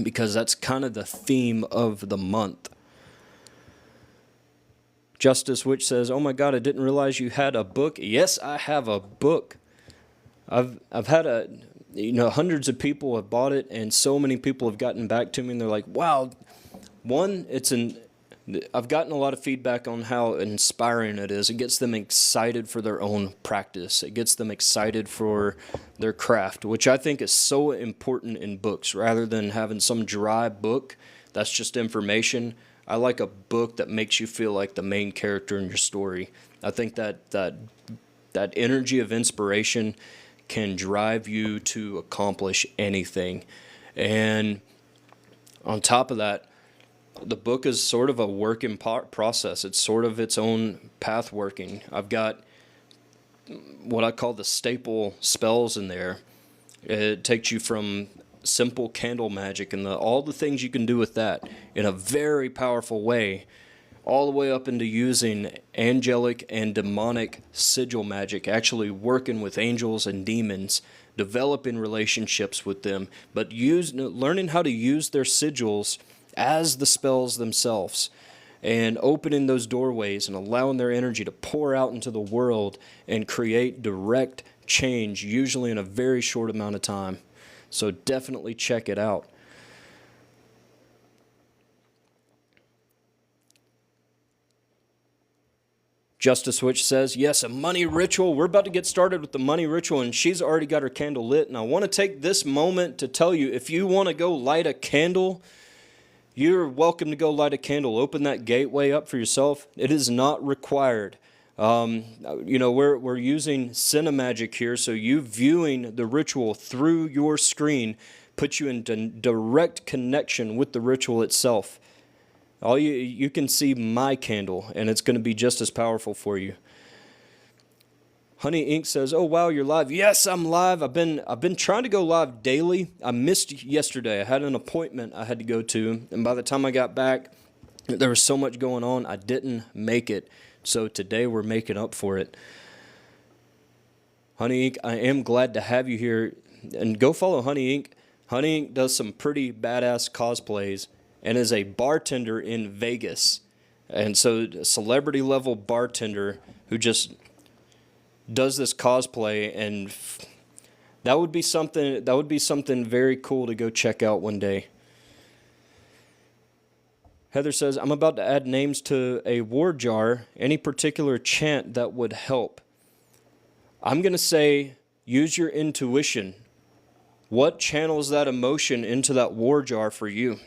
because that's kind of the theme of the month. Justice Witch says, "Oh my God, I didn't realize you had a book." Yes, I have a book. I've had hundreds of people have bought it, and so many people have gotten back to me, and they're like, "Wow." I've gotten a lot of feedback on how inspiring it is. It gets them excited for their own practice. It gets them excited for their craft, which I think is so important in books. Rather than having some dry book that's just information, I like a book that makes you feel like the main character in your story. I think that energy of inspiration can drive you to accomplish anything. And on top of that, the book is sort of a work in process. It's sort of its own path working. I've got what I call the staple spells in there. It takes you from simple candle magic and all the things you can do with that in a very powerful way, all the way up into using angelic and demonic sigil magic, actually working with angels and demons, developing relationships with them, but learning how to use their sigils as the spells themselves, and opening those doorways and allowing their energy to pour out into the world and create direct change, usually in a very short amount of time. So definitely check it out. Justice Witch says, "Yes, a money ritual." We're about to get started with the money ritual, and she's already got her candle lit. And I want to take this moment to tell you, if you want to go light a candle, you're welcome to go light a candle. Open that gateway up for yourself. It is not required. We're using Cinemagic here, so you viewing the ritual through your screen puts you in direct connection with the ritual itself. You can see my candle, and it's going to be just as powerful for you. Honey Inc. says, "Oh wow, you're live." Yes, I'm live. I've been trying to go live daily. I missed yesterday. I had an appointment I had to go to, and by the time I got back, there was so much going on, I didn't make it. So today we're making up for it. Honey Inc., I am glad to have you here, and go follow Honey Inc. Honey Inc. does some pretty badass cosplays and is a bartender in Vegas, and so a celebrity level bartender who just does this cosplay, and that would be something very cool to go check out one day. Heather says, "I'm about to add names to a war jar. Any particular chant that would help?" I'm going to say use your intuition. What channels that emotion into that war jar for you?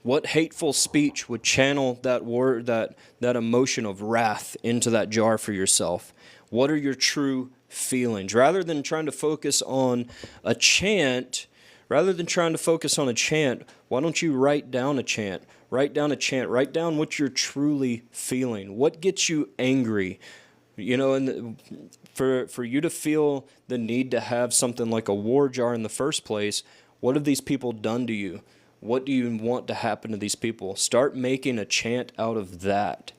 What hateful speech would channel that word, that emotion of wrath into that jar for yourself? What are your true feelings? Rather than trying to focus on a chant, why don't you write down a chant? Write down a chant. Write down what you're truly feeling. What gets you angry? You know, and for you to feel the need to have something like a war jar in the first place, what have these people done to you? What do you want to happen to these people? Start making a chant out of that.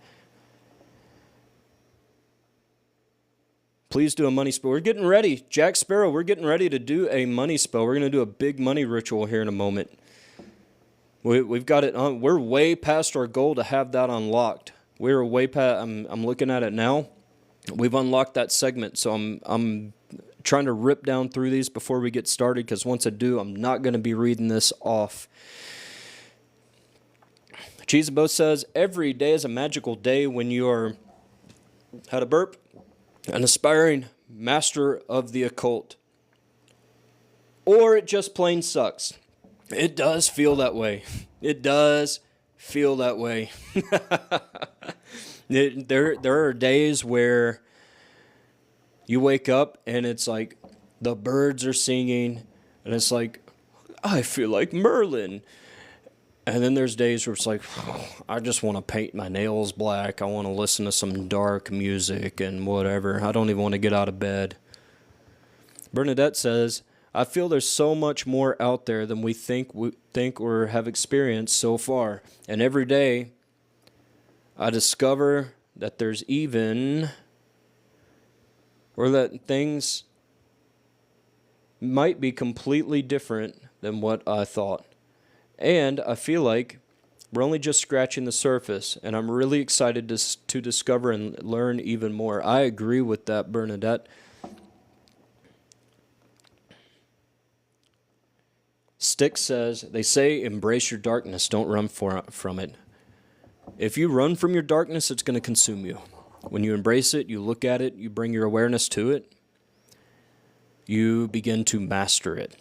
Please do a money spell. We're getting ready. Jack Sparrow, we're getting ready to do a money spell. We're going to do a big money ritual here in a moment. We've got it on. We're way past our goal to have that unlocked. We're way past. I'm looking at it now. We've unlocked that segment, so I'm trying to rip down through these before we get started, because once I do, I'm not going to be reading this off. Cheesebo says, every day is a magical day when you are, how to burp, an aspiring master of the occult. Or it just plain sucks. It does feel that way. It does feel that way. There are days where you wake up and it's like the birds are singing and it's like, I feel like Merlin. And then there's days where it's like, oh, I just want to paint my nails black. I want to listen to some dark music and whatever. I don't even want to get out of bed. Bernadette says, I feel there's so much more out there than we think or have experienced so far. And every day I discover that there's even, or that things might be completely different than what I thought. And I feel like we're only just scratching the surface, and I'm really excited to discover and learn even more. I agree with that, Bernadette. Stick says, they say embrace your darkness, don't run from it. If you run from your darkness, it's going to consume you. When you embrace it, you look at it, you bring your awareness to it, you begin to master it.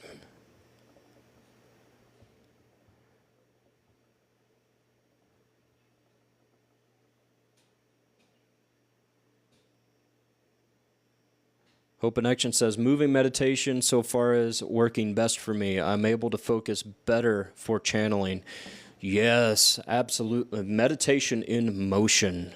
Hope in Action says, moving meditation so far is working best for me. I'm able to focus better for channeling. Yes, absolutely. Meditation in motion.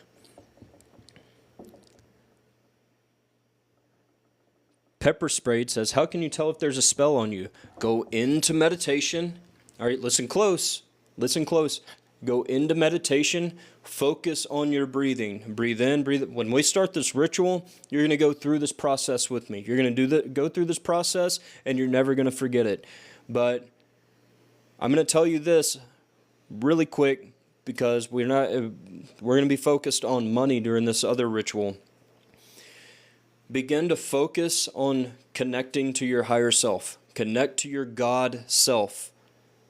Pepper Sprayed says, how can you tell if there's a spell on you? Go into meditation. All right, listen close. Listen close. Go into meditation. Focus on your breathing. Breathe in, breathe. When we start this ritual, you're going to go through this process with me. You're going to go through this process, and you're never going to forget it. But I'm going to tell you this really quick, because we're going to be focused on money during this other ritual. Begin to focus on connecting to your higher self. Connect to your God self,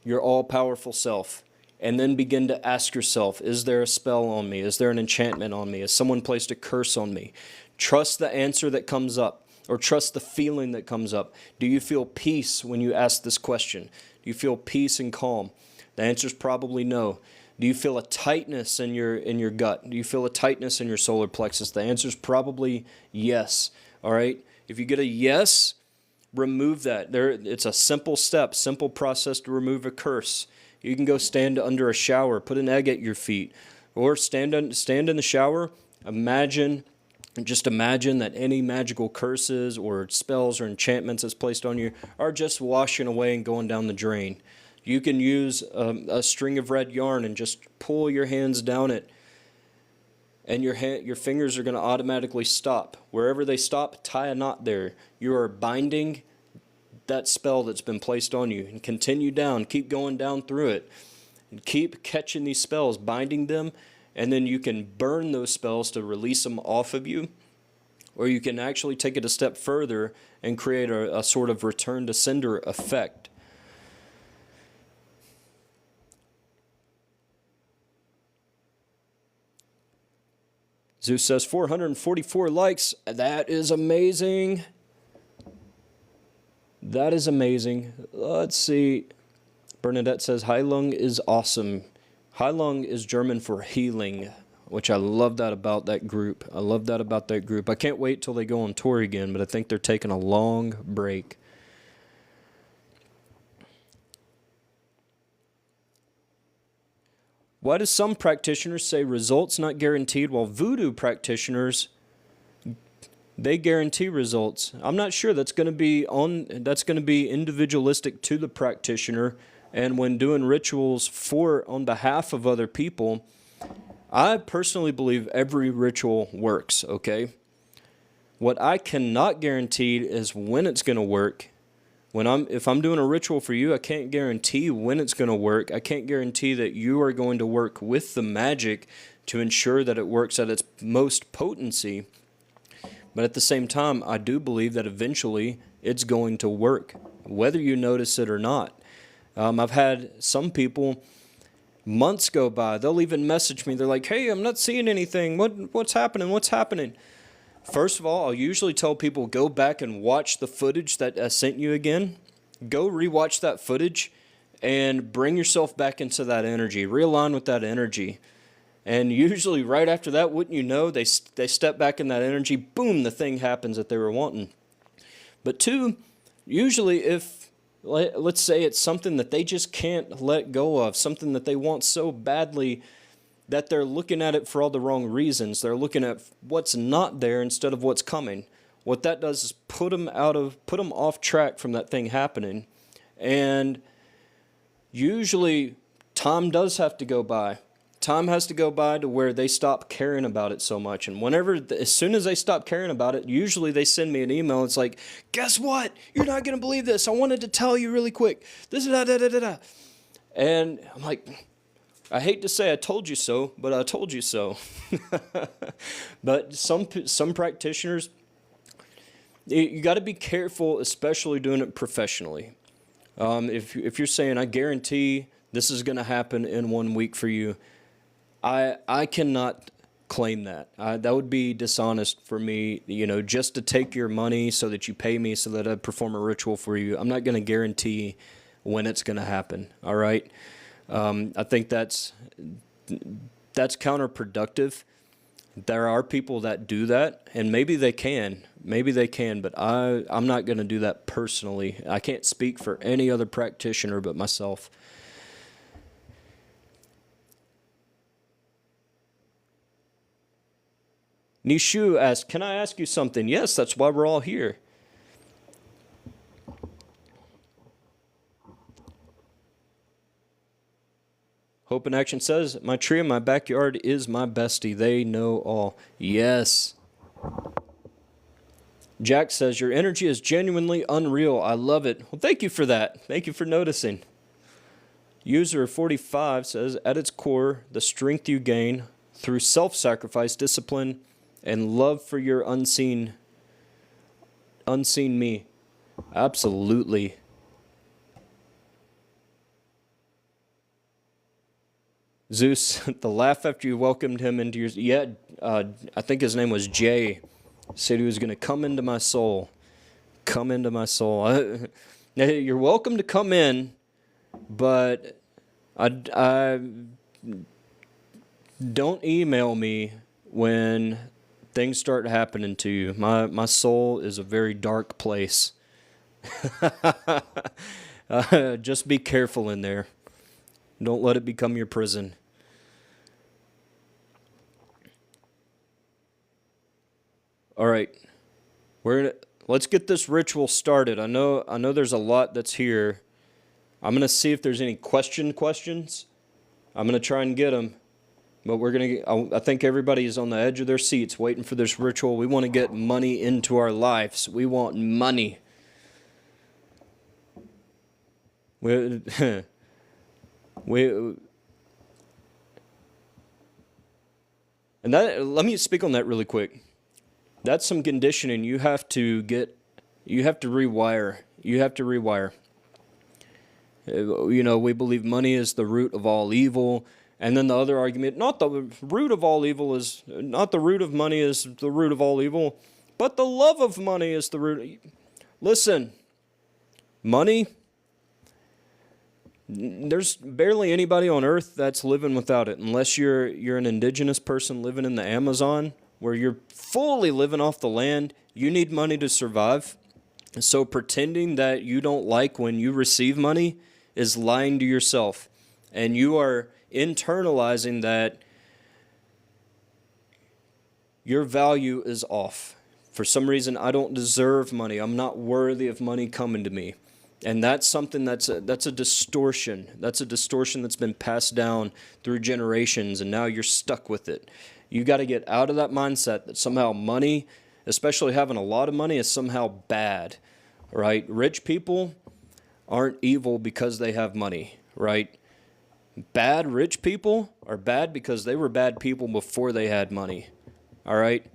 your all-powerful self. And then begin to ask yourself, is there a spell on me? Is there an enchantment on me? Has someone placed a curse on me? Trust the answer that comes up, or trust the feeling that comes up. Do you feel peace when you ask this question? Do you feel peace and calm? The answer is probably no. Do you feel a tightness in your gut? Do you feel a tightness in your solar plexus? The answer is probably yes. All right? If you get a yes, remove that. It's a simple step, simple process to remove a curse. You can go stand under a shower, put an egg at your feet, or stand in the shower. Just imagine that any magical curses or spells or enchantments that's placed on you are just washing away and going down the drain. You can use a string of red yarn and just pull your hands down it, and your fingers are going to automatically stop. Wherever they stop, tie a knot there. You are binding that spell that's been placed on you, and continue down, keep going down through it, and keep catching these spells, binding them, and then you can burn those spells to release them off of you, or you can actually take it a step further and create a sort of return to sender effect. Zeus says 444 likes. That is amazing. That is amazing. Let's see. Bernadette says, Hai Lung is awesome. Heilung is German for healing, which I love that about that group. I can't wait till they go on tour again, but I think they're taking a long break. Why do some practitioners say results not guaranteed, while voodoo practitioners, they guarantee results? I'm not sure. That's going to be individualistic to the practitioner. And when doing rituals on behalf of other people, I personally believe every ritual works, okay? What I cannot guarantee is when it's going to work. If I'm doing a ritual for you, I can't guarantee when it's going to work. I can't guarantee that you are going to work with the magic to ensure that it works at its most potency. But at the same time, I do believe that eventually it's going to work, whether you notice it or not. I've had some people, months go by, they'll even message me. They're like, hey, I'm not seeing anything. What's happening? First of all, I'll usually tell people, go back and watch the footage that I sent you again. Go rewatch that footage and bring yourself back into that energy. Realign with that energy. And usually right after that, wouldn't you know, they step back in that energy, boom, the thing happens that they were wanting. But two, usually if, let's say it's something that they just can't let go of, something that they want so badly that they're looking at it for all the wrong reasons. They're looking at what's not there instead of what's coming. What that does is put them off track from that thing happening. And usually time does have to go by. Time has to go by to where they stop caring about it so much. And as soon as they stop caring about it, usually they send me an email. It's like, guess what? You're not going to believe this. I wanted to tell you really quick. This is da-da-da-da-da. And I'm like, I hate to say I told you so, but I told you so. But some practitioners, you got to be careful, especially doing it professionally. If you're saying, I guarantee this is going to happen in 1 week for you, I cannot claim that. That would be dishonest for me, just to take your money so that you pay me so that I perform a ritual for you. I'm not going to guarantee when it's going to happen, all right? I think that's counterproductive. There are people that do that, and maybe they can, but I'm not going to do that personally. I can't speak for any other practitioner but myself. Nishu asks, can I ask you something? Yes, that's why we're all here. Hope in Action says, my tree in my backyard is my bestie. They know all. Yes. Jack says, your energy is genuinely unreal. I love it. Well, thank you for that. Thank you for noticing. User 45 says, at its core, the strength you gain through self-sacrifice, discipline, and love for your unseen me. Absolutely. Zeus, the laugh after you welcomed him into your... Yeah, I think his name was Jay. Said he was going to come into my soul. Come into my soul. You're welcome to come in, but I don't email me when things start happening to you. My soul is a very dark place. Just be careful in there. Don't let it become your prison. All right, let's get this ritual started. I know there's a lot that's here. I'm gonna see if there's any questions. I'm gonna try and get them, but I think everybody is on the edge of their seats waiting for this ritual. We want to get money into our lives. We want money. And let me speak on that really quick. That's some conditioning you have to rewire. We believe money is the root of all evil. And then the other argument, not the root of all evil is, not the root of money is the root of all evil, but the love of money is the root. Listen, money There's barely anybody on earth that's living without it, unless you're an indigenous person living in the Amazon, where you're fully living off the land. You need money to survive. So pretending that you don't like when you receive money is lying to yourself. And you are internalizing that your value is off. For some reason, I don't deserve money. I'm not worthy of money coming to me. And that's something that's a distortion. That's a distortion that's been passed down through generations, and now you're stuck with it. You got to get out of that mindset that somehow money, especially having a lot of money, is somehow bad, right? Rich people aren't evil because they have money, right? Bad rich people are bad because they were bad people before they had money, all right?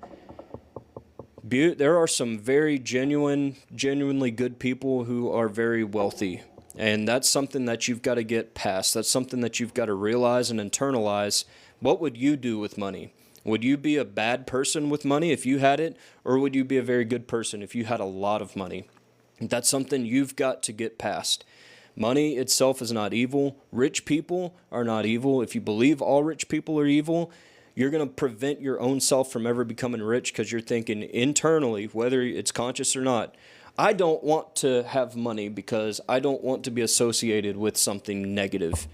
There are some very genuinely good people who are very wealthy, and that's something that you've got to get past. That's something that you've got to realize and internalize. What would you do with money? Would you be a bad person with money if you had it, or would you be a very good person if you had a lot of money? That's something you've got to get past. Money itself is not evil. Rich people are not evil. If you believe all rich people are evil, you're going to prevent your own self from ever becoming rich, because you're thinking internally, whether it's conscious or not, I don't want to have money because I don't want to be associated with something negative.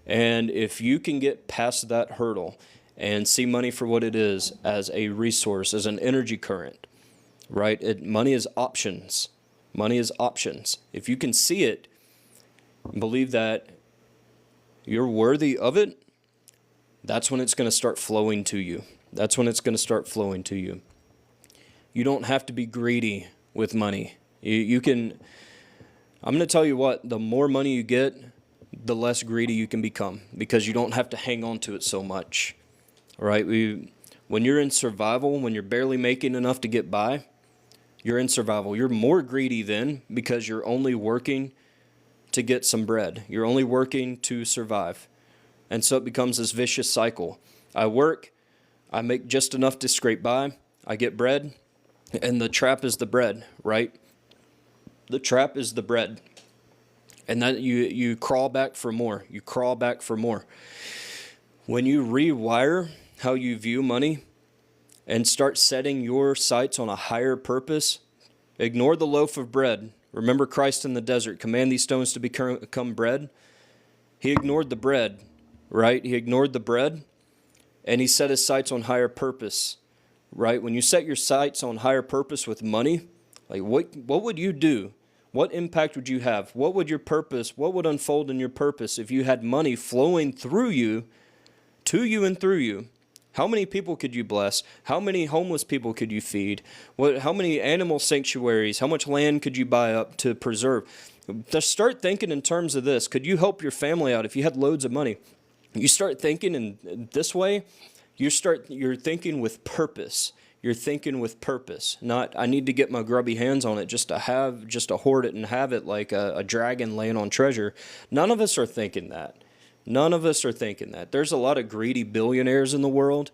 And if you can get past that hurdle and see money for what it is, as a resource, as an energy current, right? Money is options. Money is options. If you can see it, believe that you're worthy of it, that's when it's going to start flowing to you. That's when it's going to start flowing to you. You don't have to be greedy with money. You can, I'm going to tell you what, the more money you get, the less greedy you can become, because you don't have to hang on to it so much. All right? When you're in survival, when you're barely making enough to get by, you're in survival. You're more greedy then, because you're only working to get some bread. You're only working to survive. And so it becomes this vicious cycle. I work, I make just enough to scrape by, I get bread, and the trap is the bread, right? The trap is the bread. And then you crawl back for more. You crawl back for more. When you rewire how you view money and start setting your sights on a higher purpose, ignore the loaf of bread. Remember Christ in the desert, command these stones to become bread. He ignored the bread. Right? He ignored the bread, and he set his sights on higher purpose, right? When you set your sights on higher purpose with money, like what would you do? What impact would you have? What would your purpose, what would unfold in your purpose if you had money flowing through you, to you and through you? How many people could you bless? How many homeless people could you feed? How many animal sanctuaries? How much land could you buy up to preserve? Just start thinking in terms of this. Could you help your family out if you had loads of money? You start thinking in this way, you're thinking with purpose. You're thinking with purpose. Not, I need to get my grubby hands on it just to hoard it and have it like a dragon laying on treasure. None of us are thinking that. None of us are thinking that. There's a lot of greedy billionaires in the world.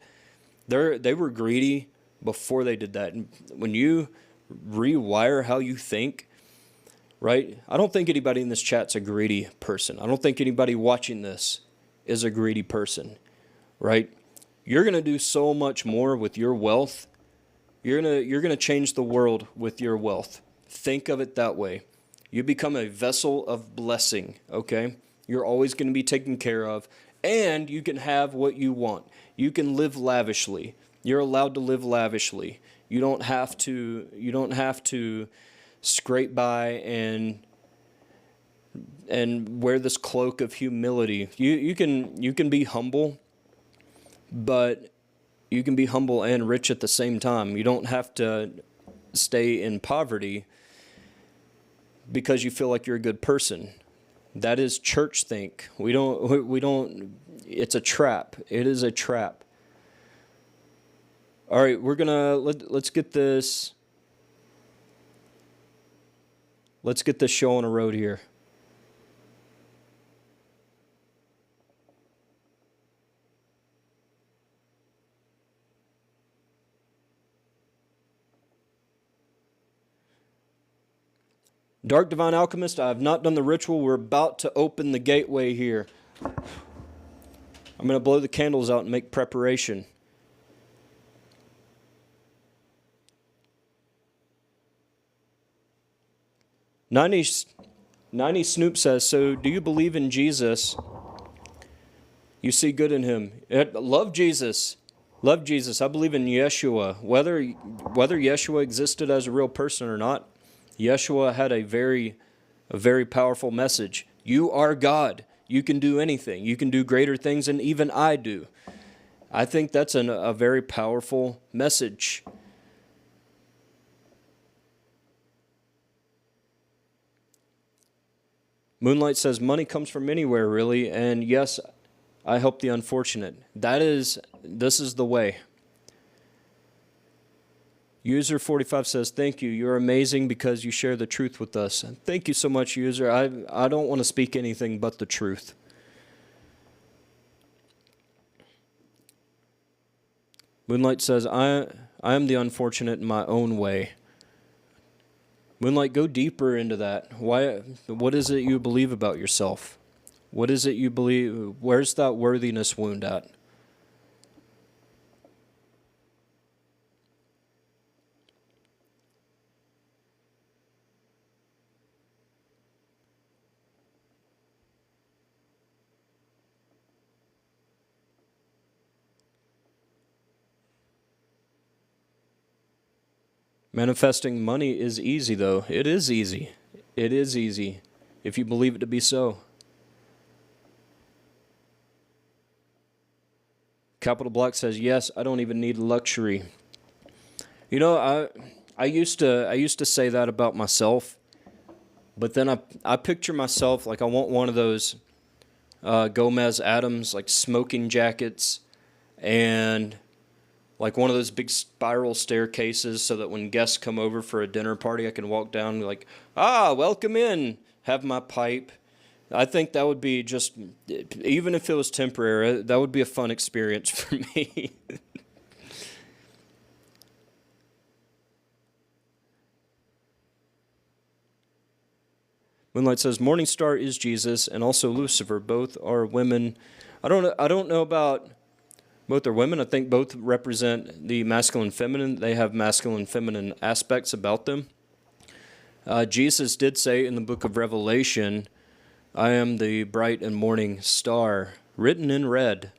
They were greedy before they did that. And when you rewire how you think, right? I don't think anybody in this chat's a greedy person. I don't think anybody watching this is a greedy person, right? You're going to do so much more with your wealth. You're going to change the world with your wealth. Think of it that way. You become a vessel of blessing, okay? You're always going to be taken care of, and you can have what you want. You can live lavishly. You're allowed to live lavishly. You don't have to scrape by and wear this cloak of humility. You can be humble, but you can be humble and rich at the same time. You don't have to stay in poverty because you feel like you're a good person. That is church think. We don't, it's a trap. It is a trap. All right, let's get this show on the road here. Dark Divine Alchemist, I have not done the ritual. We're about to open the gateway here. I'm going to blow the candles out and make preparation. Ninety Snoop says, so do you believe in Jesus? You see good in him. Love Jesus. Love Jesus. I believe in Yeshua. Whether Yeshua existed as a real person or not, Yeshua had a very powerful message. You are God. You can do anything. You can do greater things than even I do. I think that's a very powerful message. Moonlight says, money comes from anywhere, really, and yes, I help the unfortunate. This is the way. User 45 says, thank you. You're amazing because you share the truth with us. Thank you so much, User. I don't want to speak anything but the truth. Moonlight says, I am the unfortunate in my own way. Moonlight, go deeper into that. What is it you believe about yourself? What is it you believe? Where's that worthiness wound at? Manifesting money is easy, though. It is easy. It is easy if you believe it to be so. Capital Black says, yes, I don't even need luxury. You know, I used to say that about myself, but then I picture myself like I want one of those Gomez Adams, like smoking jackets, and like one of those big spiral staircases so that when guests come over for a dinner party, I can walk down and be like, welcome in, have my pipe. I think that would be just, even if it was temporary, that would be a fun experience for me. Moonlight says, Morningstar is Jesus and also Lucifer. Both are women. I don't know about both are women. I think both represent the masculine and feminine. They have masculine and feminine aspects about them. Jesus did say in the book of Revelation, I am the bright and morning star, written in red.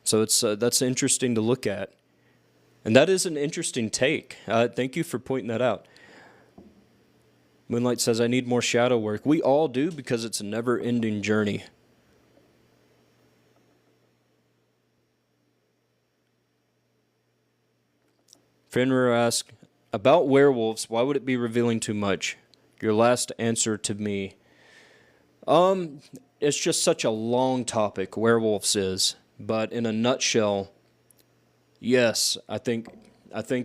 So that's interesting to look at. And that is an interesting take. Thank you for pointing that out. Moonlight says, I need more shadow work. We all do, because it's a never-ending journey. Fenrir asks, about werewolves, why would it be revealing too much? Your last answer to me. It's just such a long topic, werewolves is. But in a nutshell, yes, I think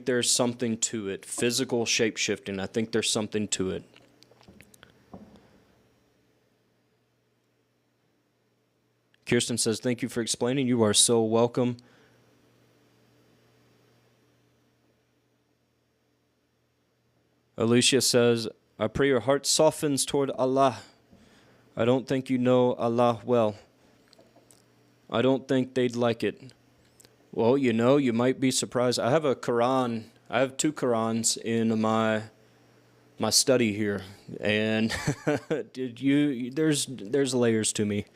there's something to it. Physical shape-shifting, I think there's something to it. Kirsten says, thank you for explaining. You are so welcome. Alicia says, I pray your heart softens toward Allah. I don't think you know Allah well. I don't think they'd like it. Well, you know, you might be surprised. I have a Quran. I have 2 Qurans in my study here, and there's layers to me.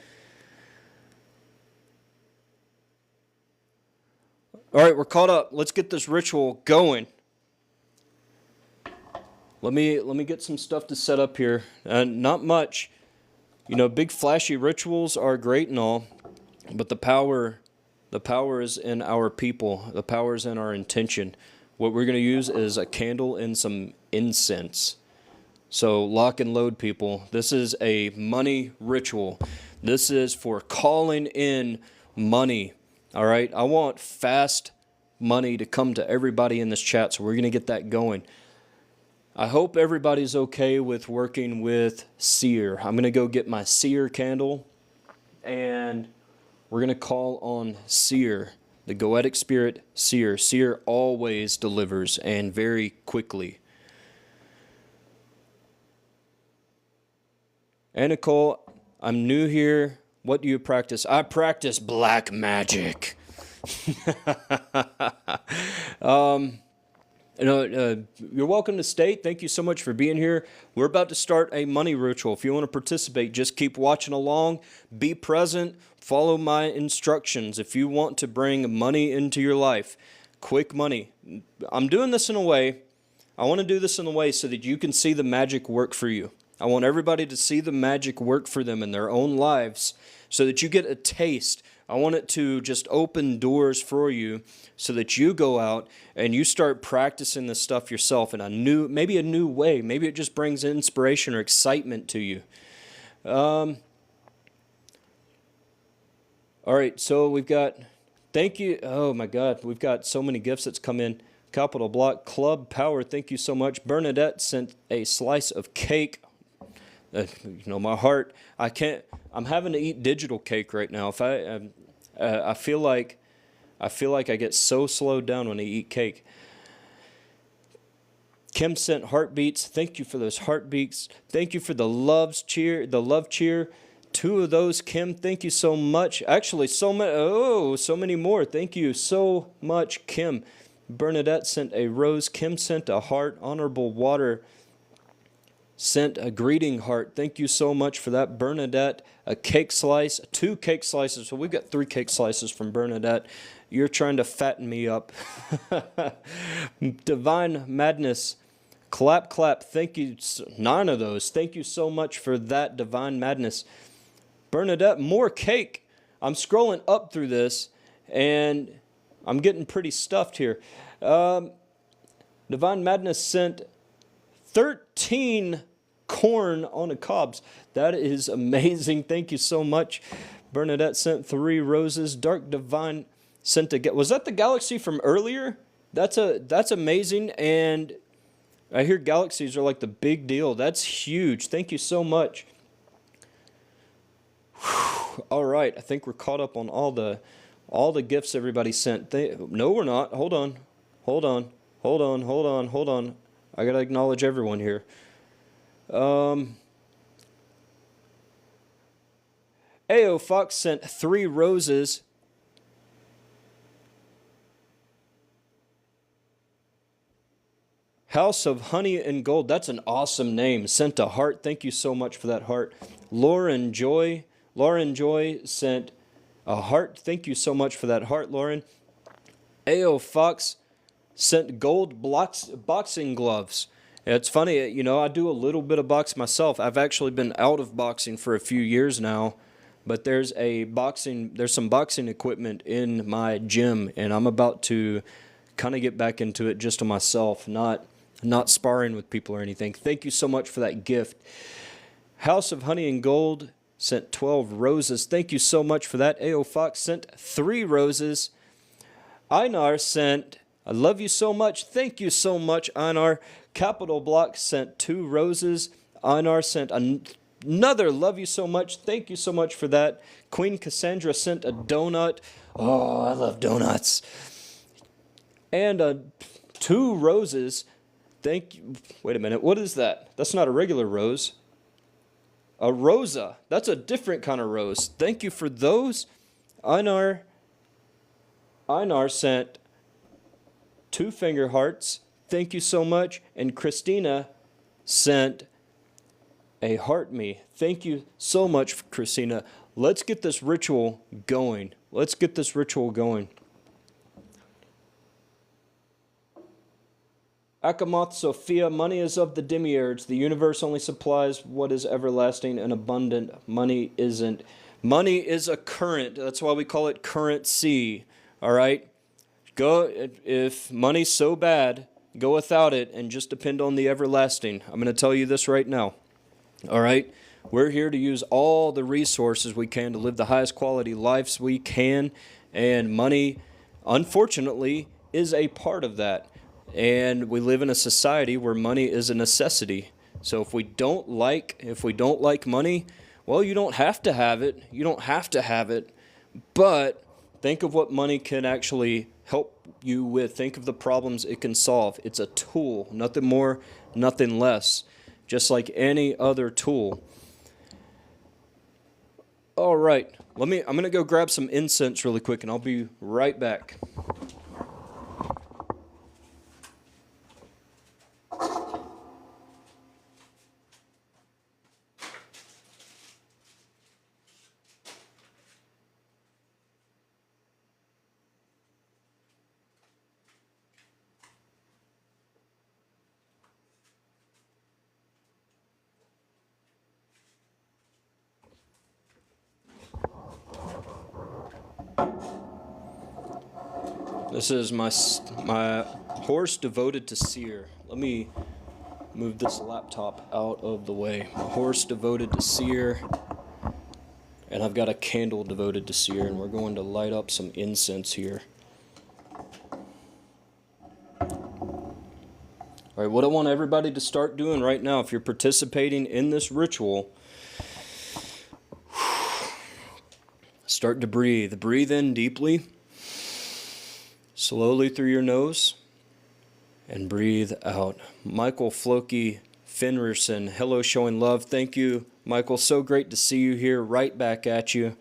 All right, we're caught up. Let's get this ritual going. Let me get some stuff to set up here. Not much. You know, big flashy rituals are great and all, but the power is in our people. The power is in our intention. What we're going to use is a candle and some incense. So lock and load, people. This is a money ritual. This is for calling in money. All right? I want fast money to come to everybody in this chat, so we're going to get that going. I hope everybody's okay with working with seer. I'm going to go get my seer candle, and we're going to call on seer, the goetic spirit seer. Seer always delivers, and very quickly. And Nicole, I'm new here. What do you practice? I practice black magic. You're welcome to stay. Thank you so much for being here. We're about to start a money ritual. If you want to participate, just keep watching along. Be present. Follow my instructions. If you want to bring money into your life, quick money. I'm doing this in a way. I want to do this in a way so that you can see the magic work for you. I want everybody to see the magic work for them in their own lives so that you get a taste. I want it to just open doors for you so that you go out and you start practicing this stuff yourself in maybe a new way. Maybe it just brings inspiration or excitement to you. All right, so we've got, thank you. Oh my God, we've got so many gifts that's come in. Capital Block, Club Power, thank you so much. Bernadette sent a slice of cake. My heart, I'm having to eat digital cake right now. If I feel like I get so slowed down when I eat cake. Kim sent heartbeats. Thank you for those heartbeats. Thank you for the love cheer. 2 of those, Kim. Thank you so much. Actually, so many more. Thank you so much, Kim. Bernadette sent a rose. Kim sent a heart. Honorable Water sent a greeting heart. Thank you so much for that, Bernadette. A cake slice, 2 cake slices. So we've got 3 cake slices from Bernadette. You're trying to fatten me up. Divine Madness, clap, clap. Thank you. 9 of those. Thank you so much for that, Divine Madness. Bernadette, more cake. I'm scrolling up through this, and I'm getting pretty stuffed here. Divine Madness sent 13 corn on the cobs. That is amazing. Thank you so much. Bernadette sent 3 roses. Dark Divine sent was that the galaxy from earlier? That's amazing. And I hear galaxies are like the big deal. That's huge. Thank you so much. Whew. All right. I think we're caught up on all the gifts everybody sent. No, we're not. Hold on. I got to acknowledge everyone here. AO Fox sent 3 roses. House of Honey and Gold. That's an awesome name. Sent a heart. Thank you so much for that heart. Lauren Joy sent a heart. Thank you so much for that heart, Lauren. AO Fox sent gold boxing gloves. It's funny, I do a little bit of boxing myself. I've actually been out of boxing for a few years now, but there's some boxing equipment in my gym, and I'm about to kind of get back into it just to myself, not sparring with people or anything. Thank you so much for that gift. House of Honey and Gold sent 12 roses. Thank you so much for that. AO Fox sent 3 roses. Einar sent, I love you so much. Thank you so much, Einar. Capital Block sent 2 roses. Einar sent another love you so much. Thank you so much for that. Queen Cassandra sent a donut. Oh, I love donuts. And 2 roses. Thank you. Wait a minute. What is that? That's not a regular rose. A rosa. That's a different kind of rose. Thank you for those. Einar sent 2 finger hearts. Thank you so much. And Christina sent a heart me. Thank you so much, Christina. Let's get this ritual going. Akamoth Sophia, money is of the demiurge. The universe only supplies what is everlasting and abundant. Money isn't. Money is a current. That's why we call it currency. All right? If money's so bad, go without it and just depend on the everlasting. I'm going to tell you this right now. All right? We're here to use all the resources we can to live the highest quality lives we can, and money, unfortunately, is a part of that. And we live in a society where money is a necessity. So if we don't like money, well, you don't have to have it. But think of what money can actually help you with. Think of the problems it can solve. It's a tool, nothing more, nothing less, just like any other tool. All right, I'm gonna go grab some incense really quick and I'll be right back. This is my horse devoted to Seer. Let me move this laptop out of the way. My horse devoted to Seer, and I've got a candle devoted to Seer, and we're going to light up some incense here. All right, what I want everybody to start doing right now, if you're participating in this ritual, start to breathe. Breathe in deeply, slowly through your nose, and breathe out. Michael Floki Fenrison, hello, showing love. Thank you, Michael. So great to see you here. Right back at you.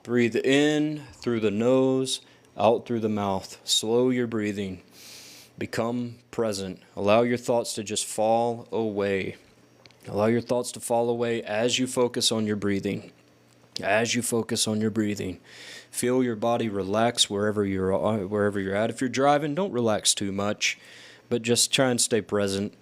Breathe in through the nose, out through the mouth. Slow your breathing. Become present. Allow your thoughts to just fall away. Allow your thoughts to fall away as you focus on your breathing. As you focus on your breathing, feel your body relax wherever you're at. If you're driving, don't relax too much, but just try and stay present.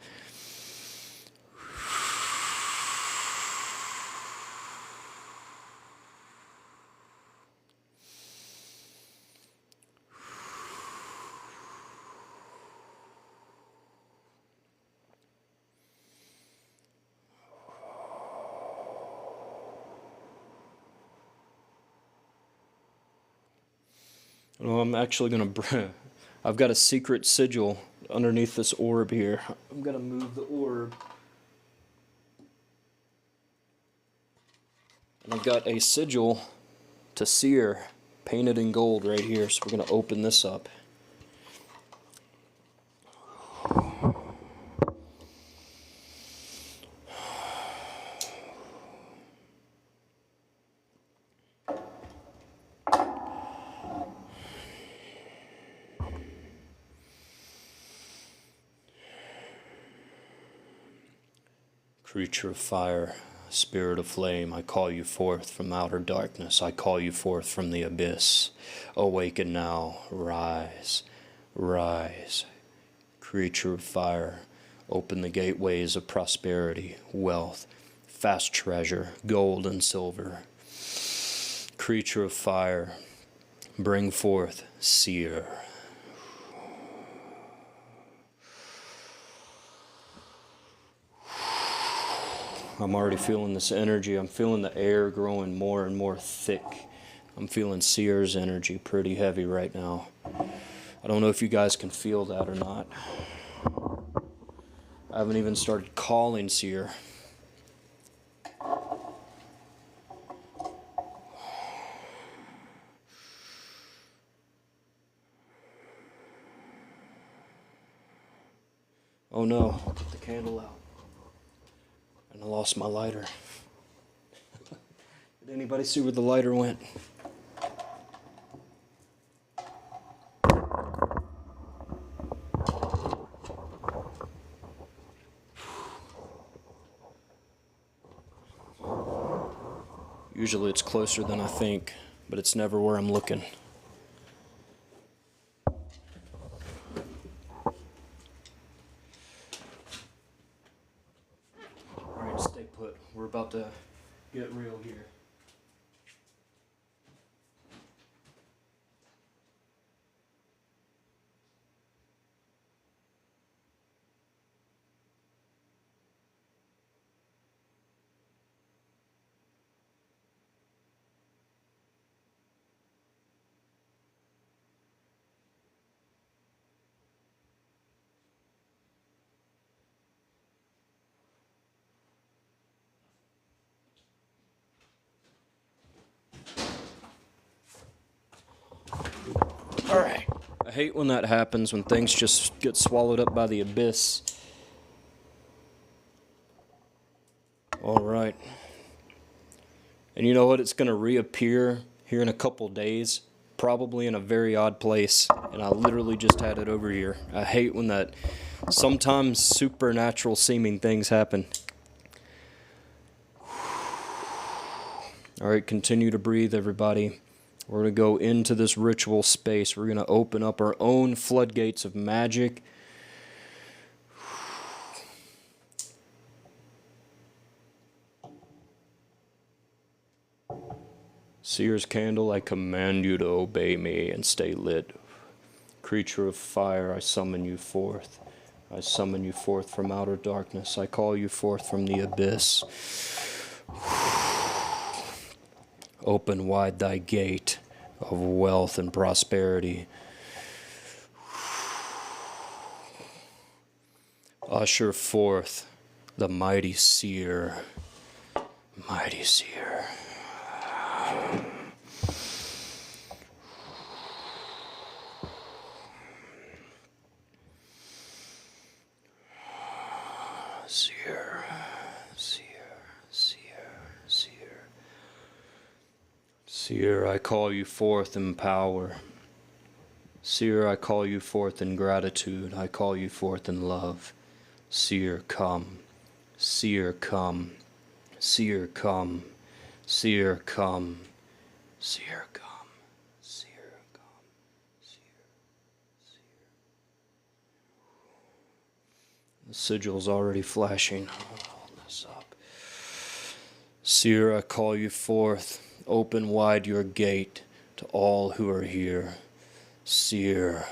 Well, I'm actually going to... I've got a secret sigil underneath this orb here. I'm going to move the orb. And I've got a sigil to Seer painted in gold right here. So we're going to open this up. Creature of fire, spirit of flame, I call you forth from outer darkness. I call you forth from the abyss. Awaken now, rise, rise. Creature of fire, open the gateways of prosperity, wealth, fast treasure, gold and silver. Creature of fire, bring forth Seer. I'm already feeling this energy. I'm feeling the air growing more and more thick. I'm feeling Seer's energy pretty heavy right now. I don't know if you guys can feel that or not. I haven't even started calling Seer. Oh no, put the candle out. And I lost my lighter. Did anybody see where the lighter went? Usually it's closer than I think, but it's never where I'm looking. Alright, stay put. We're about to get real here. Alright. I hate when that happens, when things just get swallowed up by the abyss. Alright. And you know what? It's going to reappear here in a couple days, probably in a very odd place. And I literally just had it over here. I hate when that sometimes supernatural seeming things happen. All right, continue to breathe, everybody. We're going to go into this ritual space. We're going to open up our own floodgates of magic. Seer's candle, I command you to obey me and stay lit. Creature of fire, I summon you forth. I summon you forth from outer darkness. I call you forth from the abyss. Open wide thy gate of wealth and prosperity. Usher forth the mighty seer. Mighty seer. Seer, seer, seer, seer. Seer, I call you forth in power. Seer, I call you forth in gratitude. I call you forth in love. Seer, come. Seer, come. Seer, come. Seer, come. Seer, come. Seer, come. Seer, seer. The sigil's already flashing. I'll hold this up. Seer, I call you forth. Open wide your gate to all who are here. Seer,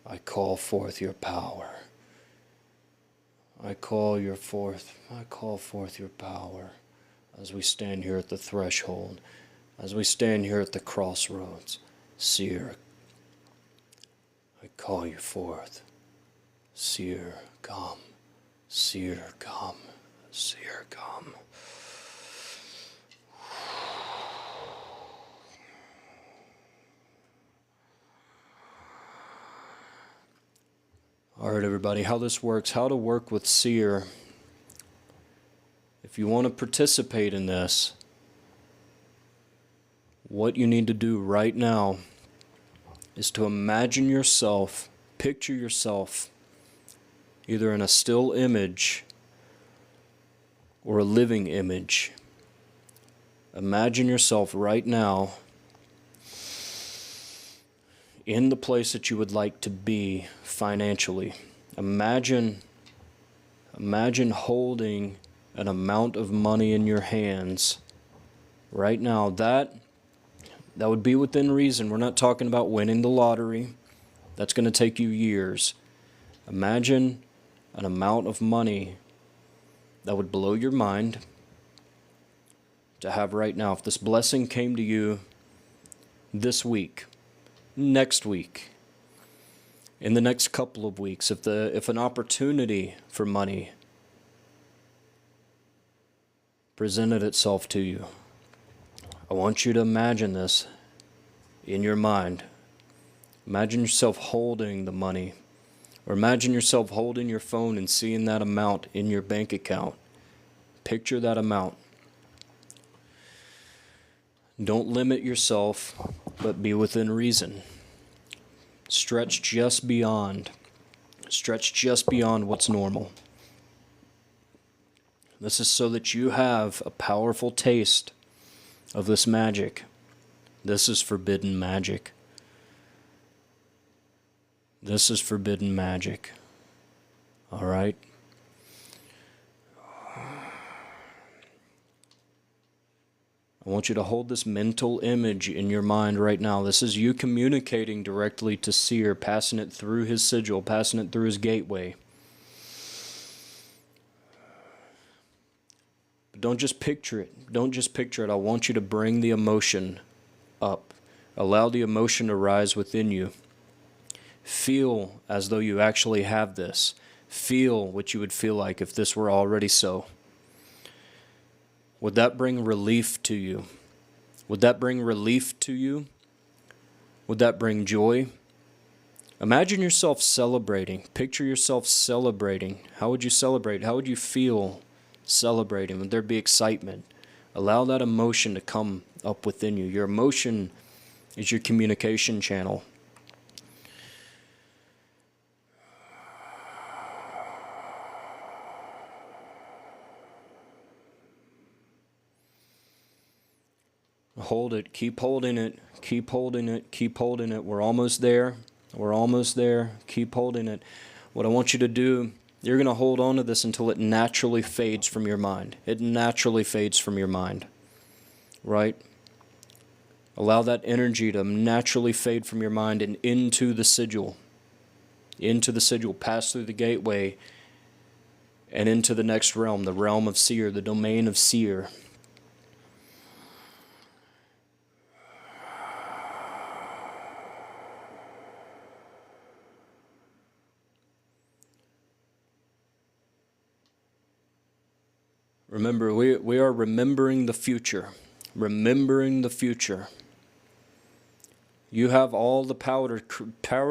I call forth your power. I call forth your power as we stand here at the threshold, as we stand here at the crossroads. Seer, I call you forth. Seer, come. Seer, come. Seer, come. All right, everybody, how this works, how to work with Seer. If you want to participate in this, what you need to do right now is to imagine yourself, picture yourself, either in a still image or a living image. Imagine yourself right now in the place that you would like to be financially. Imagine holding an amount of money in your hands right now. That would be within reason. We're not talking about winning the lottery. That's going to take you years. Imagine an amount of money that would blow your mind to have right now. If this blessing came to you this week, next week, in the next couple of weeks, if an opportunity for money presented itself to you, I want you to imagine this in your mind. Imagine yourself holding the money, or imagine yourself holding your phone and seeing that amount in your bank account. Picture that amount. Don't limit yourself, but be within reason. Stretch just beyond what's normal. This is so that you have a powerful taste of this magic. This is forbidden magic. This is forbidden magic. All right? I want you to hold this mental image in your mind right now. This is you communicating directly to Seer, passing it through his sigil, passing it through his gateway. But don't just picture it. Don't just picture it. I want you to bring the emotion up. Allow the emotion to rise within you. Feel as though you actually have this. Feel what you would feel like if this were already so. Would that bring relief to you? Would that bring relief to you? Would that bring joy? Imagine yourself celebrating. Picture yourself celebrating. How would you celebrate? How would you feel celebrating? Would there be excitement? Allow that emotion to come up within you. Your emotion is your communication channel. Hold it. Keep holding it. Keep holding it. Keep holding it. We're almost there. We're almost there. Keep holding it. What I want you to do, you're going to hold on to this until it naturally fades from your mind. It naturally fades from your mind. Right? Allow that energy to naturally fade from your mind and into the sigil. Into the sigil. Pass through the gateway and into the next realm, the realm of seer, the domain of seer. Remember, we are remembering the future. Remembering the future. You have all the power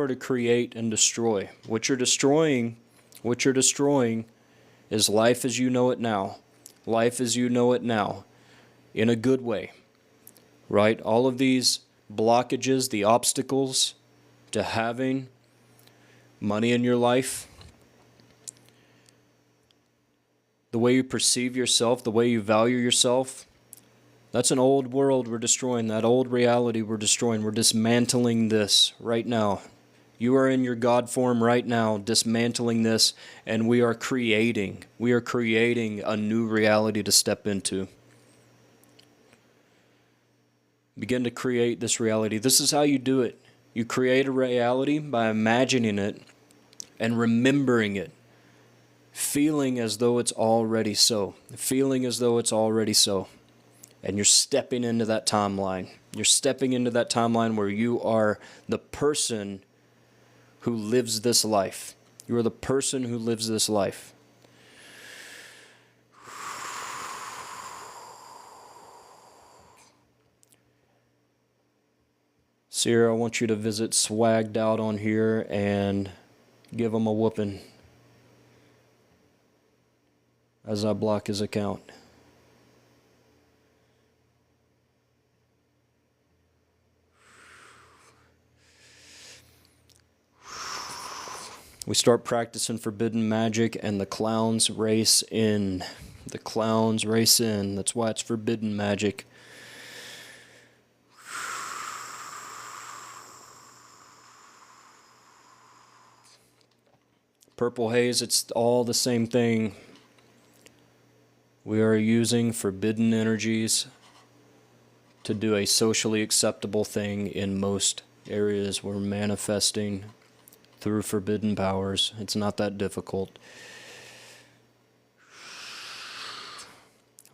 to create and destroy. What you're destroying is life as you know it now. Life as you know it now. In a good way. Right? All of these blockages, the obstacles to having money in your life, the way you perceive yourself, the way you value yourself, that's an old world we're destroying. That old reality we're destroying. We're dismantling this right now. You are in your God form right now, dismantling this, and we are creating a new reality to step into. Begin to create this reality. This is how you do it. You create a reality by imagining it and remembering it. Feeling as though it's already so. Feeling as though it's already so. And you're stepping into that timeline. You're stepping into that timeline where you are the person who lives this life. You are the person who lives this life. Sierra, I want you to visit Swagged Out on here and give him a whooping as I block his account. We start practicing forbidden magic and the clowns race in. The clowns race in. That's why it's forbidden magic. Purple haze, it's all the same thing. We are using forbidden energies to do a socially acceptable thing in most areas. We're manifesting through forbidden powers. It's not that difficult.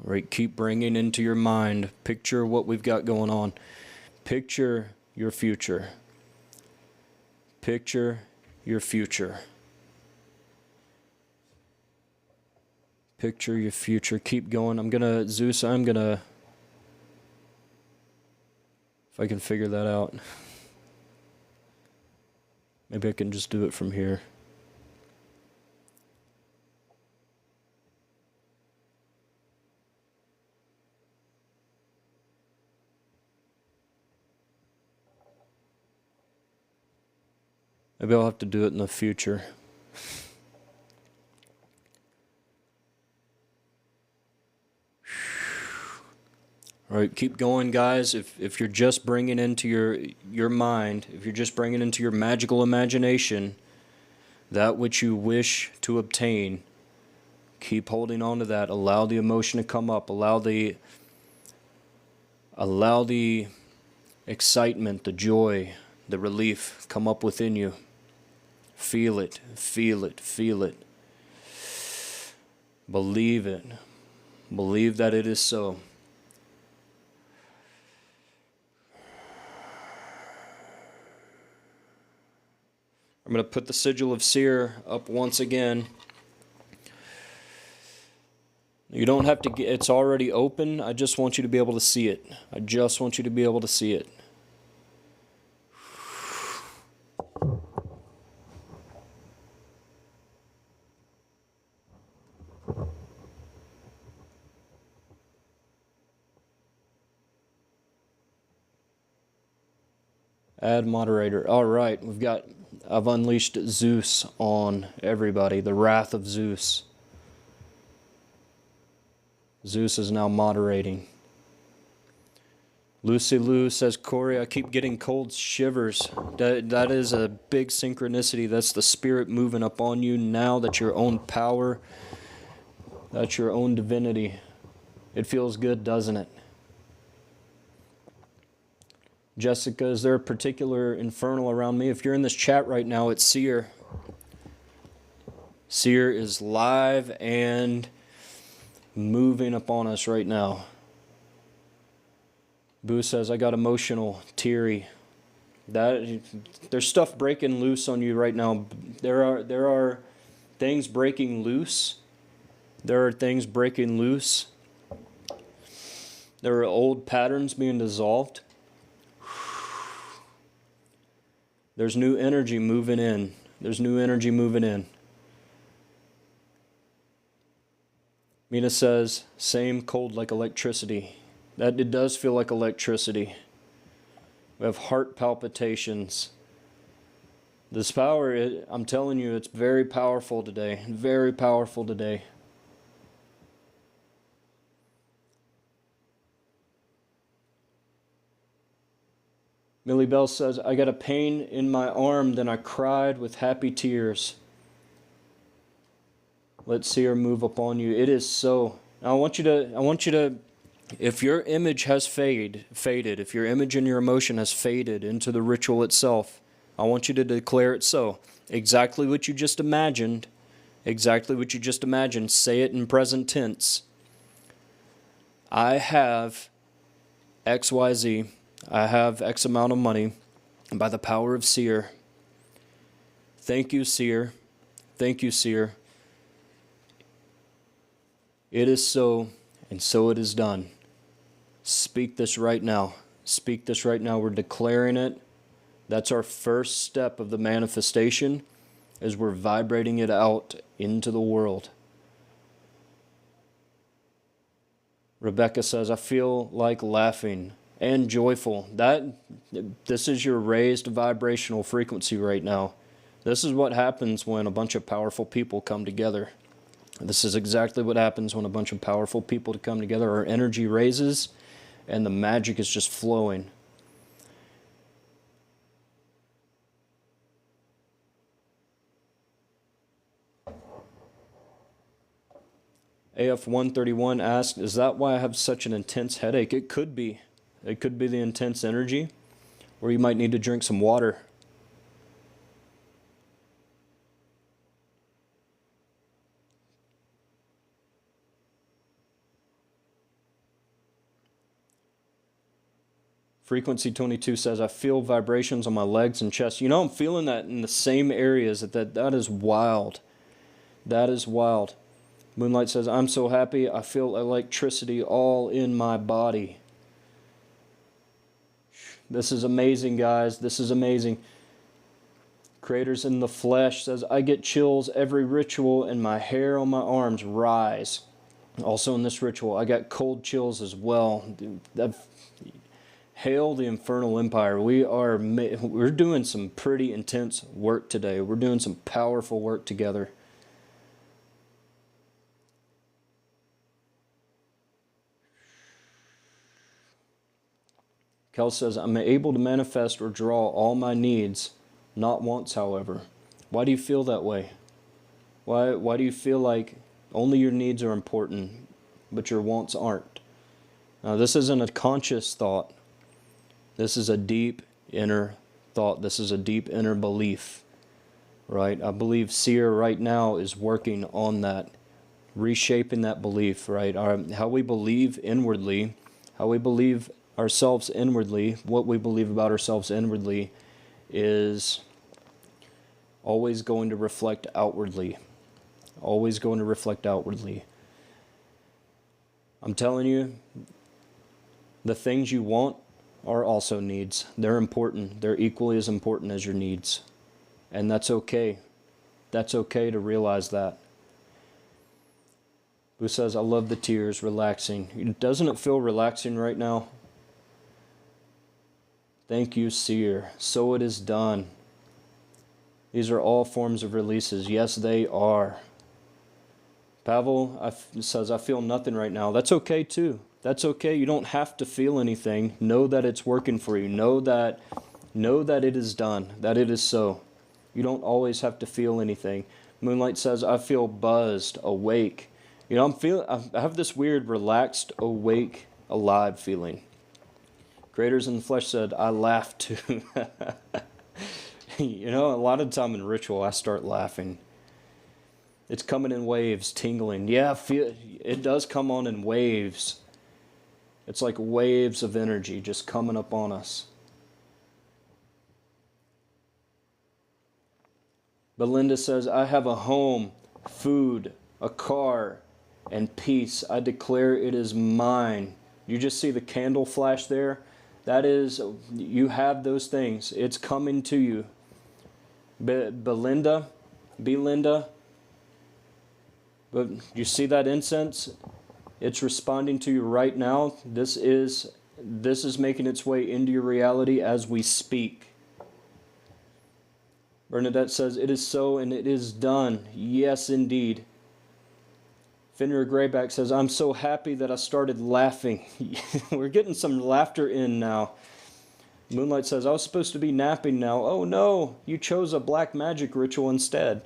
All right, keep bringing into your mind. Picture what we've got going on. Picture your future. Picture your future. Picture your future. Keep going. Zeus, if I can figure that out. Maybe I can just do it from here. Maybe I'll have to do it in the future. All right, keep going, guys. If you're just bringing into your mind, if you're just bringing into your magical imagination that which you wish to obtain, keep holding on to that. Allow the emotion to come up. Allow the excitement, the joy, the relief come up within you. Feel it, feel it, feel it. Believe it. Believe that it is so. I'm going to put the sigil of seer up once again. You don't have to get, it's already open. I just want you to be able to see it. I just want you to be able to see it. Add moderator. All right, I've unleashed Zeus on everybody. The wrath of Zeus. Zeus is now moderating. Lucy Lou says, Corey, I keep getting cold shivers. That is a big synchronicity. That's the spirit moving up on you now. That's your own power. That's your own divinity. It feels good, doesn't it? Jessica, is there a particular infernal around me? If you're in this chat right now, it's Seer. Seer is live and moving upon us right now. Boo says, I got emotional, teary. There's stuff breaking loose on you right now. There are things breaking loose. There are things breaking loose. There are old patterns being dissolved. There's new energy moving in. There's new energy moving in. Mina says, same cold like electricity. That it does feel like electricity. We have heart palpitations. This power, I'm telling you, it's very powerful today. Very powerful today. Millie Bell says, I got a pain in my arm, then I cried with happy tears. Let's see her move upon you. It is so. Now I want you to, if your image has faded, if your image and your emotion has faded into the ritual itself, I want you to declare it so. Exactly what you just imagined. Exactly what you just imagined. Say it in present tense. I have XYZ. I have X amount of money by the power of Seer. Thank you, Seer. Thank you, Seer. It is so, and so it is done. Speak this right now. Speak this right now. We're declaring it. That's our first step of the manifestation, as we're vibrating it out into the world. Rebecca says, I feel like laughing and joyful. This is your raised vibrational frequency right now. This is what happens when a bunch of powerful people come together. This is exactly what happens when a bunch of powerful people come together. Our energy raises and the magic is just flowing. AF131 asked, is that why I have such an intense headache? It could be. It could be the intense energy, or you might need to drink some water. Frequency 22 says, I feel vibrations on my legs and chest. You know, I'm feeling that in the same areas. That is wild. That is wild. Moonlight says, I'm so happy. I feel electricity all in my body. This is amazing, guys. This is amazing. Creators in the Flesh says, I get chills every ritual and my hair on my arms rise. Also in this ritual, I got cold chills as well. Hail the Infernal Empire. We're doing some pretty intense work today. We're doing some powerful work together. Kel says, I'm able to manifest or draw all my needs, not wants, however. Why do you feel that way? Why do you feel like only your needs are important, but your wants aren't? Now, this isn't a conscious thought. This is a deep inner thought. This is a deep inner belief, right? I believe Seer right now is working on that, reshaping that belief, right? How we believe inwardly, how we believe ourselves inwardly, what we believe about ourselves inwardly is always going to reflect outwardly. Always going to reflect outwardly. I'm telling you, the things you want are also needs. They're important. They're equally as important as your needs. And that's okay. That's okay to realize that. Who says, I love the tears, relaxing. Doesn't it feel relaxing right now? Thank you, Seer. So it is done. These are all forms of releases. Yes, they are. Pavel says, I feel nothing right now. That's okay too. That's okay. You don't have to feel anything. Know that it's working for you. Know that it is done, that it is so. You don't always have to feel anything. Moonlight says, I feel buzzed, awake. You know, I have this weird relaxed, awake, alive feeling. Creators in the Flesh said, I laugh too. You know, a lot of the time in ritual, I start laughing. It's coming in waves, tingling. Yeah, it does come on in waves. It's like waves of energy just coming up on us. Belinda says, I have a home, food, a car, and peace. I declare it is mine. You just see the candle flash there? That is, you have those things. It's coming to you. Belinda, but you see that incense? It's responding to you right now. This is making its way into your reality as we speak. Bernadette says, it is so and it is done. Yes, indeed. Fenrir Grayback says, I'm so happy that I started laughing. We're getting some laughter in now. Moonlight says, I was supposed to be napping now. Oh no, you chose a black magic ritual instead.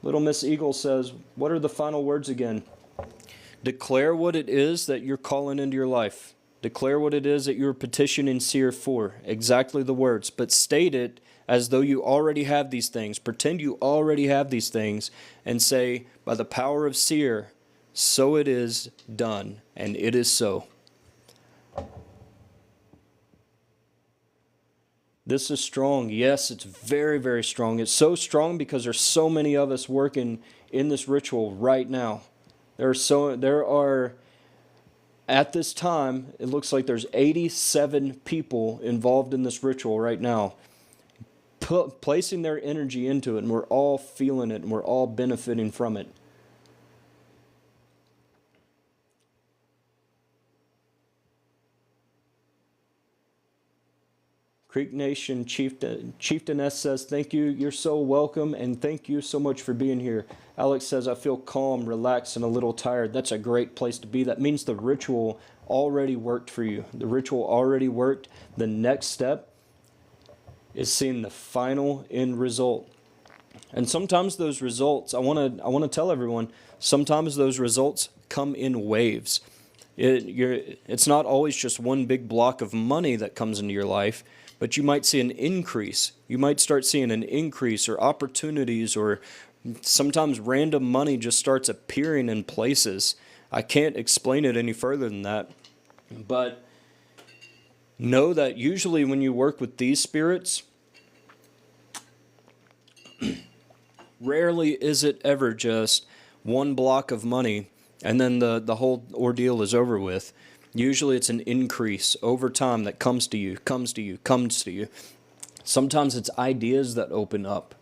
Little Miss Eagle says, what are the final words again? Declare what it is that you're calling into your life. Declare what it is that you're petitioning Seer for. Exactly the words. But state it as though you already have these things. Pretend you already have these things and say, by the power of Seer, so it is done, and it is so. This is strong. Yes, it's very, very strong. It's so strong because there's so many of us working in this ritual right now. There are, at this time, it looks like there's 87 people involved in this ritual right now, placing their energy into it, and we're all feeling it, and we're all benefiting from it. Creek Nation Chieftainess says, thank you, you're so welcome, and thank you so much for being here. Alex says, I feel calm, relaxed, and a little tired. That's a great place to be. That means the ritual already worked for you. The ritual already worked. The next step is seeing the final end result. And sometimes those results, I want to tell everyone, sometimes those results come in waves. It's not always just one big block of money that comes into your life, but you might see an increase. You might start seeing an increase or opportunities, or sometimes random money just starts appearing in places. I can't explain it any further than that. But know that usually when you work with these spirits, rarely is it ever just one block of money and then the whole ordeal is over with. Usually it's an increase over time that comes to you. Sometimes it's ideas that open up.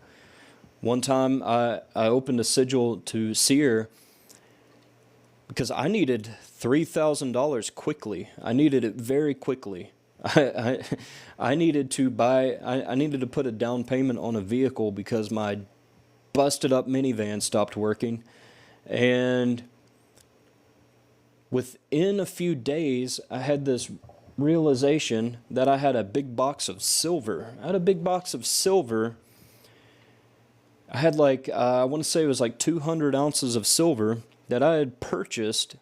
One time I opened a sigil to Seer because I needed $3,000 quickly. I needed it very quickly. I needed to put a down payment on a vehicle because my busted up minivan stopped working. And within a few days, I had this realization that I had a big box of silver. I had like, I want to say it was like 200 ounces of silver that I had purchased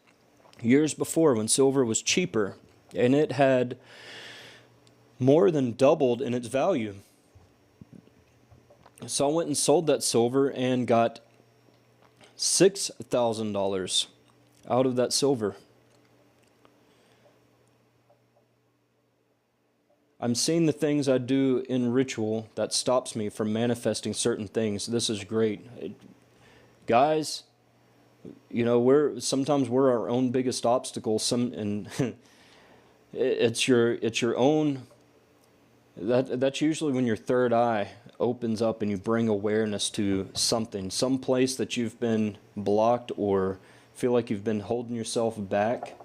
years before when silver was cheaper. And it had more than doubled in its value. So I went and sold that silver and got $6,000 out of that silver. I'm seeing the things I do in ritual that stops me from manifesting certain things. This is great. Guys, you know, sometimes we're our own biggest obstacle. And it's your own. That's usually when your third eye opens up and you bring awareness to something, some place that you've been blocked or feel like you've been holding yourself back.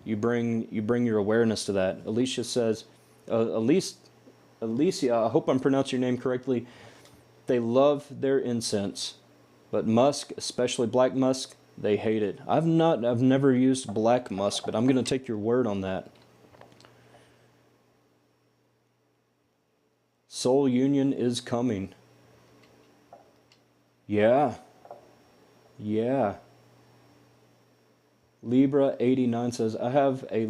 You bring your awareness to that. Alicia says, Alicia, I hope I'm pronouncing your name correctly. They love their incense, but musk, especially black musk, they hate it. I've never used black musk, but I'm going to take your word on that. Soul union is coming. Yeah. Yeah. Libra 89 says, I have a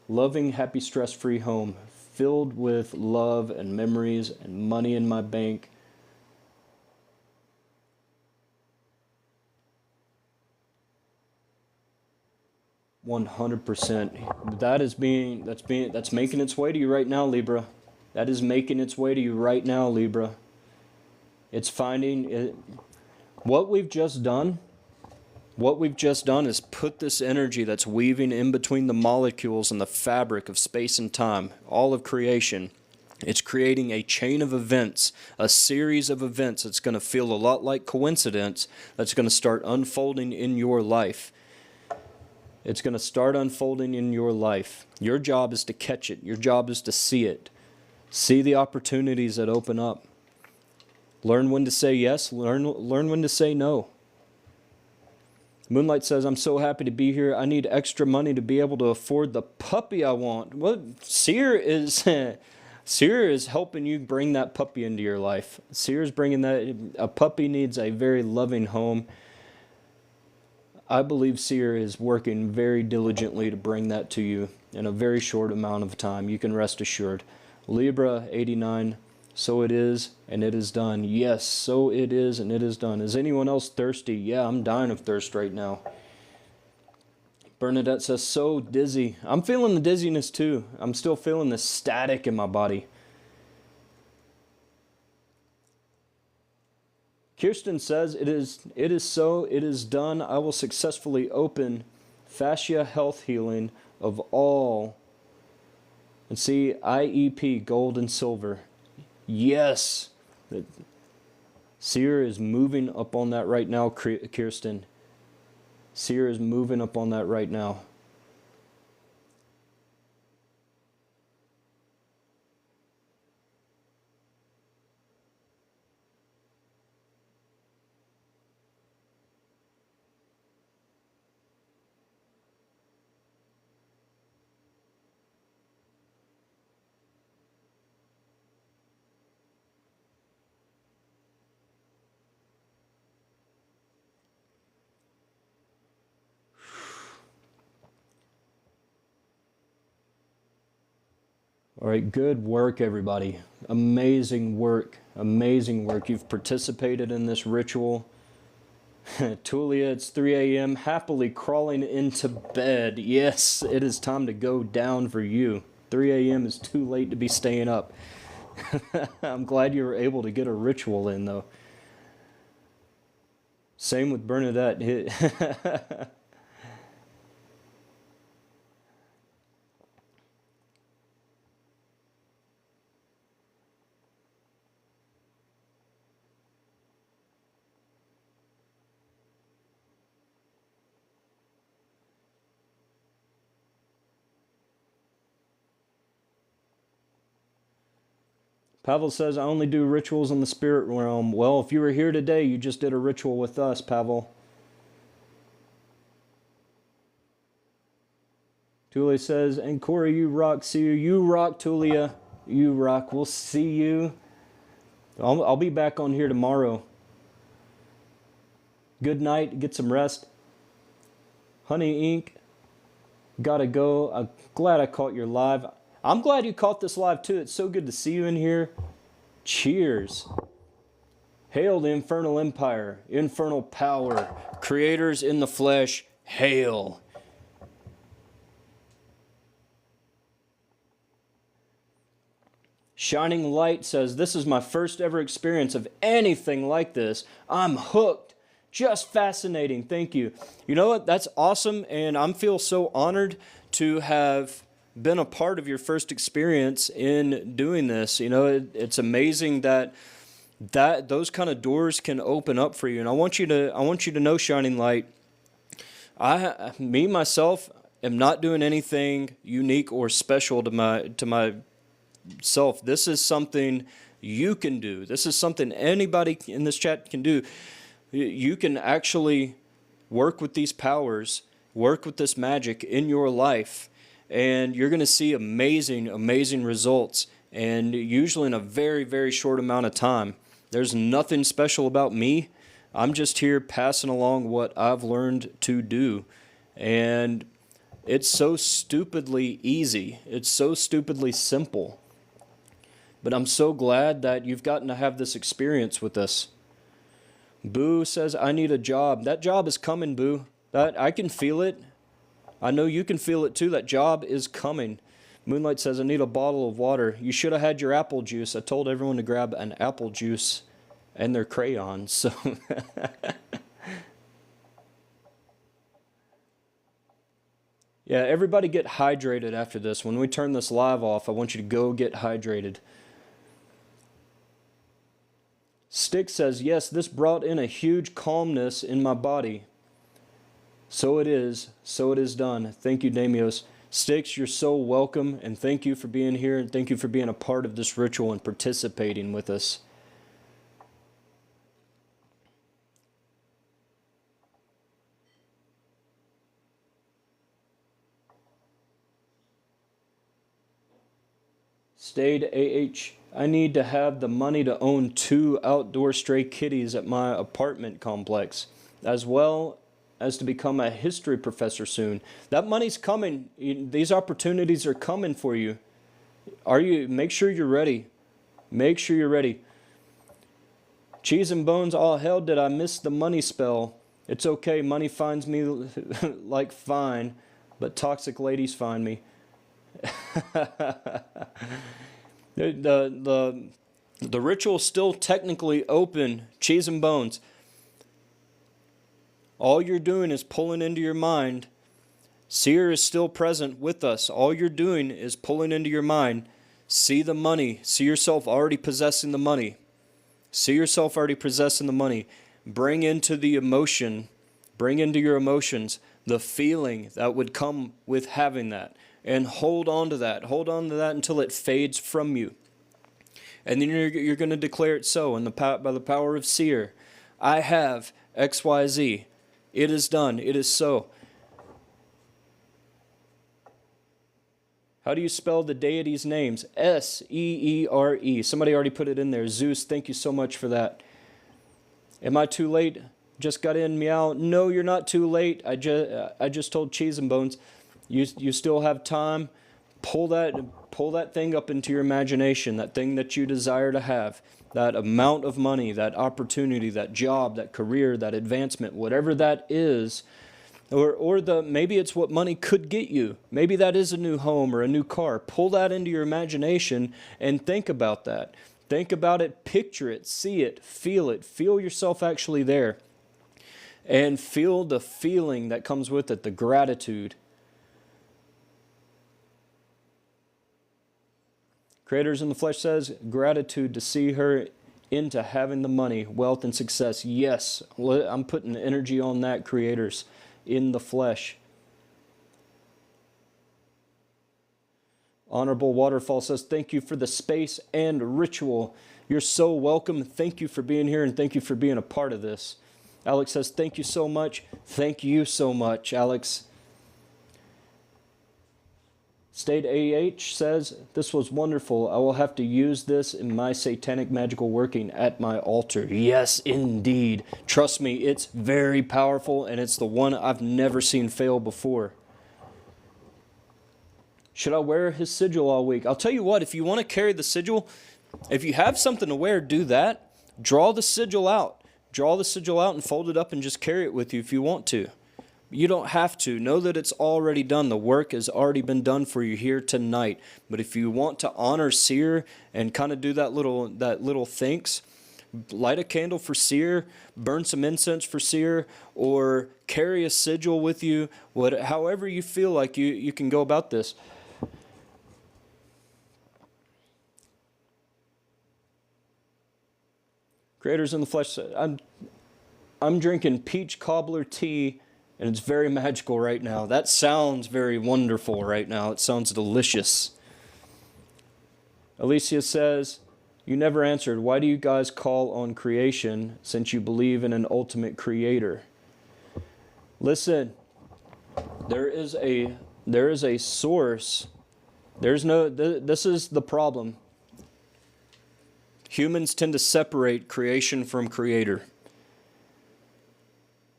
loving, happy, stress-free home filled with love and memories and money in my bank. $100%. That's making its way to you right now, Libra. That is making its way to you right now, Libra. It's finding it. What we've just done is put this energy that's weaving in between the molecules and the fabric of space and time, all of creation. It's creating a chain of events, a series of events that's going to feel a lot like coincidence, that's going to start unfolding in your life. It's going to start unfolding in your life. Your job is to catch it. Your job is to see it. See the opportunities that open up. Learn when to say yes. Learn when to say no. Moonlight says, I'm so happy to be here. I need extra money to be able to afford the puppy I want. Well, Seer is helping you bring that puppy into your life. Seer is bringing that. A puppy needs a very loving home. I believe Seer is working very diligently to bring that to you in a very short amount of time. You can rest assured. Libra 89, so it is, and it is done. Yes, so it is, and it is done. Is anyone else thirsty? Yeah, I'm dying of thirst right now. Bernadette says, so dizzy. I'm feeling the dizziness too. I'm still feeling the static in my body. Kirsten says, it is so, it is done. I will successfully open fascia health healing of all. And see, IEP, gold and silver. Yes. Seer is moving up on that right now, Kirsten. Seer is moving up on that right now. All right, good work, everybody. Amazing work. Amazing work. You've participated in this ritual. Tulia, it's 3 a.m. Happily crawling into bed. Yes, it is time to go down for you. 3 a.m. is too late to be staying up. I'm glad you were able to get a ritual in, though. Same with Bernadette. Pavel says, I only do rituals in the spirit realm. Well, if you were here today, you just did a ritual with us, Pavel. Tulia says, and Corey, you rock. See you. You rock, Tulia. You rock. We'll see you. I'll be back on here tomorrow. Good night. Get some rest. Honey Inc. Gotta go. I'm glad I caught your live. I'm glad you caught this live too. It's so good to see you in here. Cheers. Hail the Infernal Empire, infernal power, creators in the flesh, hail. Shining Light says, this is my first ever experience of anything like this. I'm hooked. Just fascinating. Thank you. You know what? That's awesome, and I feel so honored to have been a part of your first experience in doing this. You know, it's amazing that those kind of doors can open up for you. And I want you to know, Shining Light, myself am not doing anything unique or special to my self. This is something you can do. This is something anybody in this chat can do. You can actually work with these powers, work with this magic in your life, and you're going to see amazing, amazing results, and usually in a very, very short amount of time. There's nothing special about me. I'm just here passing along what I've learned to do, and it's so stupidly easy. It's so stupidly simple. But I'm so glad that you've gotten to have this experience with us. Boo says, I need a job. That job is coming, Boo. I can feel it. I know you can feel it too. That job is coming. Moonlight says, I need a bottle of water. You should have had your apple juice. I told everyone to grab an apple juice and their crayons. So yeah, everybody get hydrated after this. When we turn this live off, I want you to go get hydrated. Stick says, yes, this brought in a huge calmness in my body. So it is done. Thank you, Damios. Sticks, you're so welcome, and thank you for being here, and thank you for being a part of this ritual and participating with us. Stayed AH. I need to have the money to own 2 outdoor stray kitties at my apartment complex, as well as to become a history professor soon. That money's coming. These opportunities are coming for you. Make sure you're ready. Make sure you're ready. Cheese and bones, all hell, did I miss the money spell? It's okay, money finds me like fine, but toxic ladies find me. The ritual's still technically open, cheese and bones. All you're doing is pulling into your mind. Seer is still present with us. All you're doing is pulling into your mind. See the money. See yourself already possessing the money. See yourself already possessing the money. Bring into the emotion, bring into your emotions the feeling that would come with having that. And hold on to that. Hold on to that until it fades from you. And then you're going to declare it so by the power of Seer. I have XYZ. It is done. It is so. How do you spell the deity's names? S-E-E-R-E. Somebody already put it in there. Zeus, thank you so much for that. Am I too late? Just got in, meow. No, you're not too late. I just told Cheese and Bones. You still have time. Pull that thing up into your imagination, that thing that you desire to have, that amount of money, that opportunity, that job, that career, that advancement, whatever that is, or maybe it's what money could get you. Maybe that is a new home or a new car. Pull that into your imagination and think about that. Think about it, picture it, see it, feel yourself actually there, and feel the feeling that comes with it, the gratitude. Creators in the Flesh says, gratitude to see her into having the money, wealth, and success. Yes, I'm putting energy on that, Creators in the Flesh. Honorable Waterfall says, thank you for the space and ritual. You're so welcome. Thank you for being here, and thank you for being a part of this. Alex says, thank you so much. Thank you so much, Alex. State AH says, this was wonderful. I will have to use this in my satanic magical working at my altar. Yes, indeed. Trust me, it's very powerful, and it's the one I've never seen fail before. Should I wear his sigil all week? I'll tell you what, if you want to carry the sigil, if you have something to wear, do that. Draw the sigil out. Draw the sigil out and fold it up and just carry it with you if you want to. You don't have to. Know that it's already done. The work has already been done for you here tonight. But if you want to honor Seer and kind of do that little thanks, light a candle for Seer, burn some incense for Seer, or carry a sigil with you. However you feel like you can go about this. Creators in the Flesh, I'm drinking peach cobbler tea, and it's very magical right now. That sounds very wonderful right now. It sounds delicious. Alicia says, you never answered. Why do you guys call on creation since you believe in an ultimate creator? Listen, there is a source. This is the problem. Humans tend to separate creation from creator.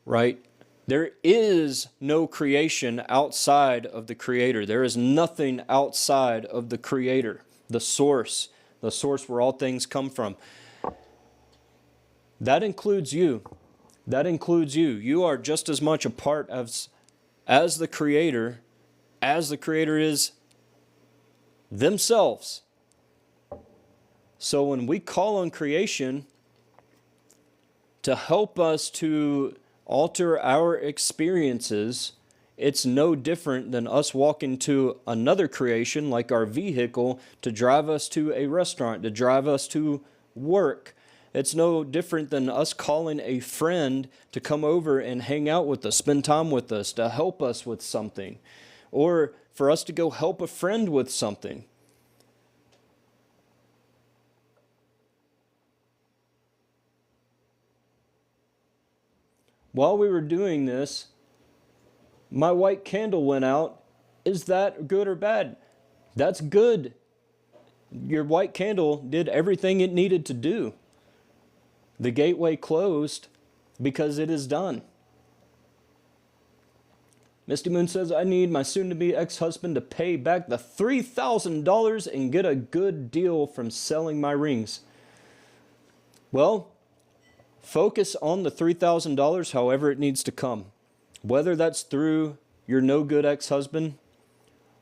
Right? There is no creation outside of the creator. There is nothing outside of the creator, the source where all things come from. That includes you. That includes you. You are just as much a part as the creator is themselves. So when we call on creation to help us to alter our experiences, it's no different than us walking to another creation like our vehicle to drive us to a restaurant, to drive us to work. It's no different than us calling a friend to come over and hang out with us, spend time with us, to help us with something, or for us to go help a friend with something. While we were doing this, my white candle went out. Is that good or bad? That's good. Your white candle did everything it needed to do. The gateway closed because it is done. Misty Moon says, I need my soon-to-be ex-husband to pay back the $3,000 and get a good deal from selling my rings. Well, focus on the $3,000 however it needs to come. Whether that's through your no-good ex-husband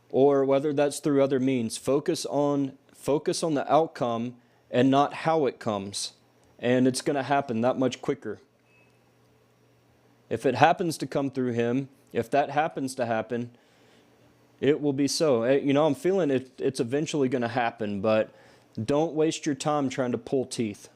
or whether that's through other means. Focus on the outcome and not how it comes. And it's going to happen that much quicker. If it happens to come through him, if that happens to happen, it will be so. I'm feeling it's eventually going to happen, but don't waste your time trying to pull teeth.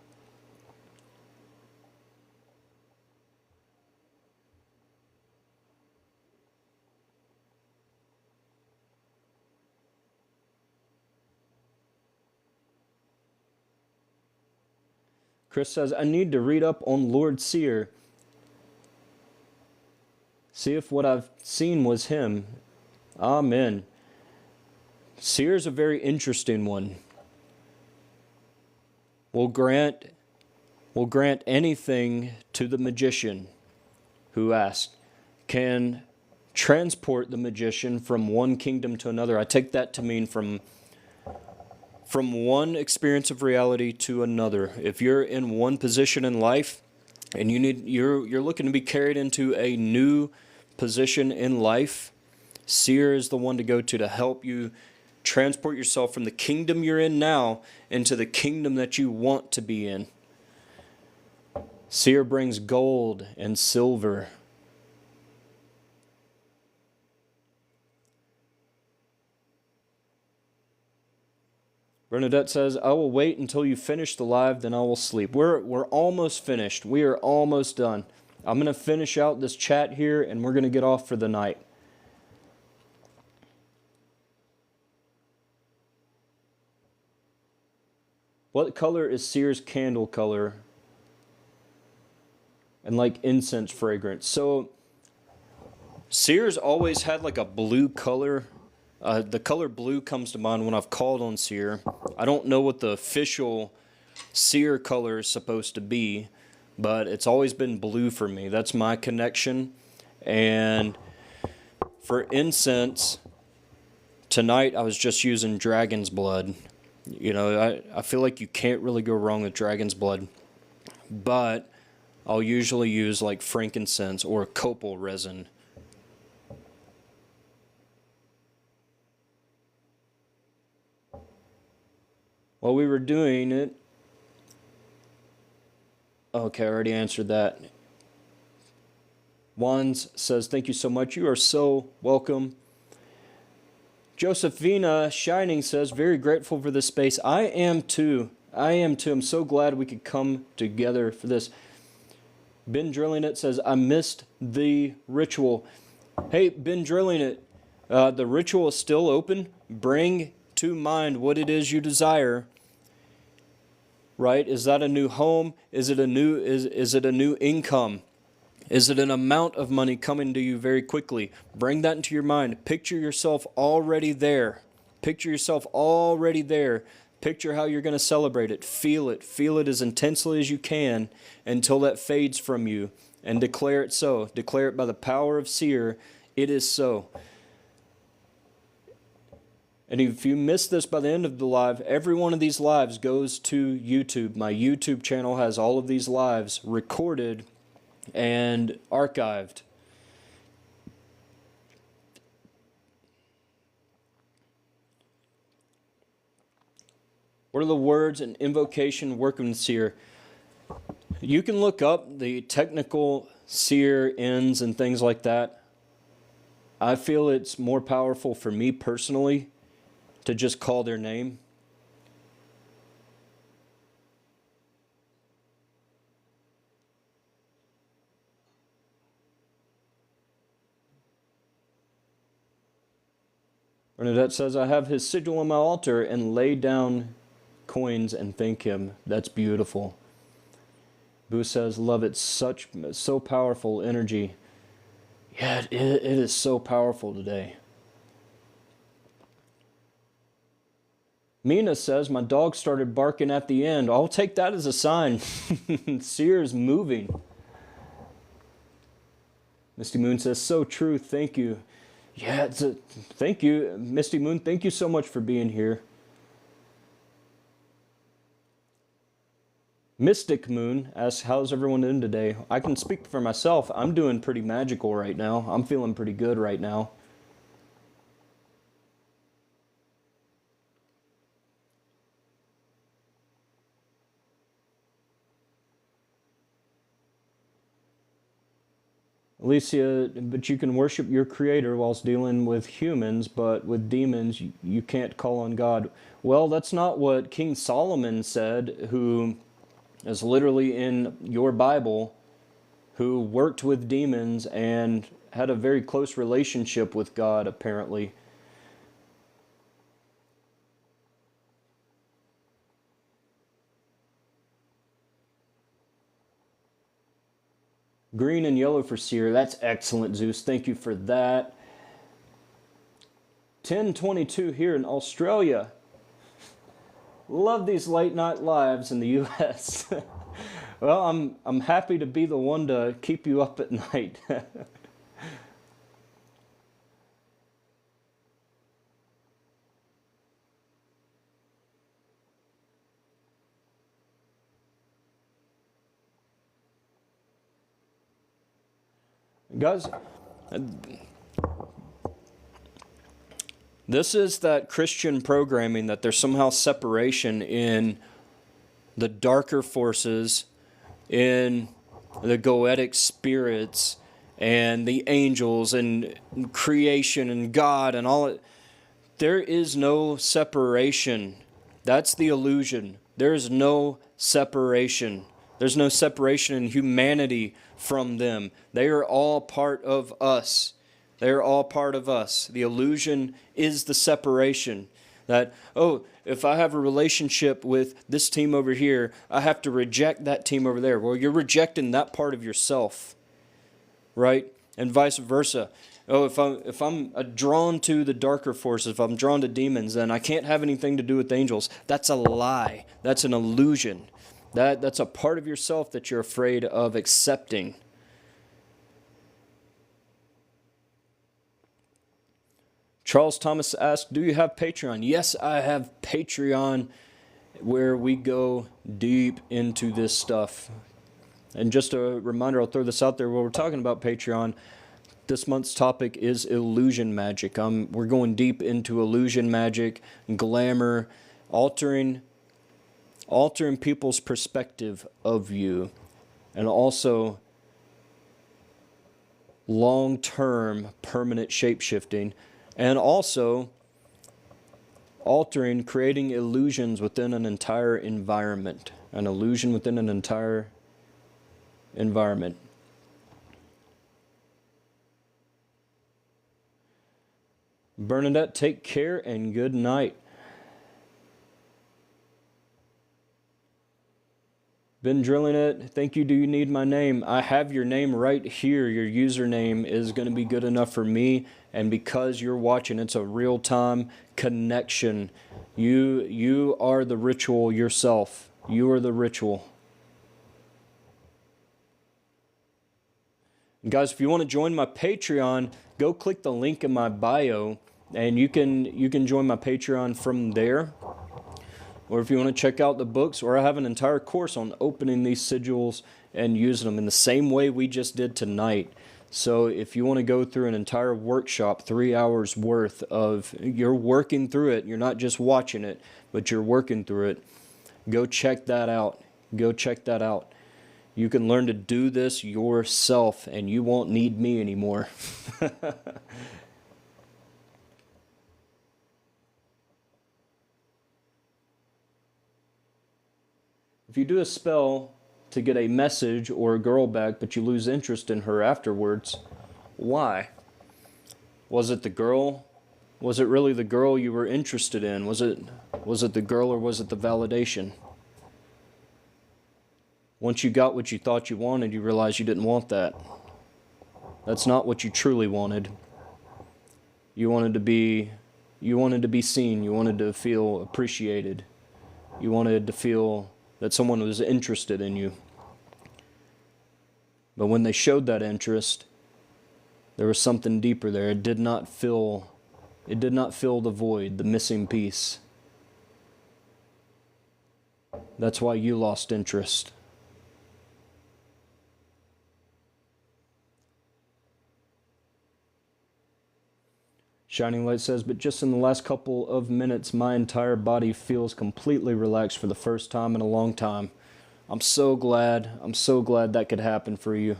Chris says, I need to read up on Lord Seer. See if what I've seen was him. Amen. Seer's a very interesting one. Will grant anything to the magician who asked, can transport the magician from one kingdom to another. I take that to mean from one experience of reality to another. If you're in one position in life and you're looking to be carried into a new position in life, Seer is the one to go to help you transport yourself from the kingdom you're in now into the kingdom that you want to be in. Seer brings gold and silver. Bernadette says, I will wait until you finish the live, then I will sleep. We're almost finished. We are almost done. I'm going to finish out this chat here, and we're going to get off for the night. What color is Seer's candle color? And like incense fragrance. So Seer's always had like a blue color. The color blue comes to mind when I've called on Seer. I don't know what the official Seer color is supposed to be, but it's always been blue for me. That's my connection. And for incense, tonight I was just using dragon's blood. I feel like you can't really go wrong with dragon's blood, but I'll usually use like frankincense or copal resin. While we were doing it, okay, I already answered that. Wands says, thank you so much. You are so welcome. Josephina Shining says, very grateful for this space. I am too. I'm so glad we could come together for this. Ben Drilling It says, I missed the ritual. Hey, Ben Drilling It, the ritual is still open. Bring to mind what it is you desire. Right? Is that a new home? Is it a new income? Is it an amount of money coming to you very quickly? Bring that into your mind. Picture yourself already there. Picture yourself already there. Picture how you're going to celebrate it. Feel it. Feel it as intensely as you can until that fades from you. And declare it so. Declare it by the power of seer. It is so. And if you miss this by the end of the live, every one of these lives goes to YouTube. My YouTube channel has all of these lives recorded and archived. What are the words and invocation working seer? You can look up the technical seer ends and things like that. I feel it's more powerful for me personally to just call their name. Bernadette says, I have his sigil on my altar and lay down coins and thank him. That's beautiful. Boo says, love it. So powerful energy. Yeah, it is so powerful today. Mina says, my dog started barking at the end. I'll take that as a sign. Seer's moving. Misty Moon says, so true. Thank you. Yeah, thank you. Misty Moon, thank you so much for being here. Mystic Moon asks, how's everyone doing today? I can speak for myself. I'm doing pretty magical right now. I'm feeling pretty good right now. Alicia, but you can worship your creator whilst dealing with humans, but with demons, you can't call on God. Well, that's not what King Solomon said, who is literally in your Bible, who worked with demons and had a very close relationship with God, apparently. Green and yellow for seer. That's excellent, Zeus. Thank you for that. 10:22 here in Australia. Love these late night lives in the U.S. Well, I'm happy to be the one to keep you up at night. Guys, this is that Christian programming that there's somehow separation in the darker forces, in the goetic spirits, and the angels, and creation, and God, and all it. There is no separation. That's the illusion. There is no separation. There's no separation in humanity from them. They are all part of us. They are all part of us. The illusion is the separation. That, oh, if I have a relationship with this team over here, I have to reject that team over there. Well, you're rejecting that part of yourself, right? And vice versa. Oh, if I'm drawn to the darker forces, if I'm drawn to demons, then I can't have anything to do with angels. That's a lie. That's an illusion. That's a part of yourself that you're afraid of accepting. Charles Thomas asked, do you have Patreon? Yes, I have Patreon, where we go deep into this stuff. And just a reminder, I'll throw this out there while we're talking about Patreon. This month's topic is illusion magic. We're going deep into illusion magic, glamour, altering people's perspective of you, and also long-term permanent shape-shifting, and also creating illusions within an entire environment, an illusion within an entire environment. Bernadette, take care and good night. Been drilling it. Thank you. Do you need my name? I have your name right here. Your username is going to be good enough for me. And because you're watching, it's a real-time connection. You are the ritual yourself. You are the ritual. And guys, if you want to join my Patreon, go click the link in my bio, and you can join my Patreon from there. Or if you want to check out the books, or I have an entire course on opening these sigils and using them in the same way we just did tonight. So if you want to go through an entire workshop, 3 hours worth of, you're working through it, you're not just watching it, but you're working through it, go check that out. Go check that out. You can learn to do this yourself, and you won't need me anymore. If you do a spell to get a message or a girl back, but you lose interest in her afterwards, why? Was it the girl? Was it really the girl you were interested in? Was it the girl, or was it the validation? Once you got what you thought you wanted, you realized you didn't want that. That's not what you truly wanted. You wanted to be seen. You wanted to feel appreciated. You wanted to feel that someone was interested in you. But when they showed that interest, there was something deeper there. It did not fill the void, the missing piece. That's why you lost interest. Shining Light says, but just in the last couple of minutes, my entire body feels completely relaxed for the first time in a long time. I'm so glad that could happen for you.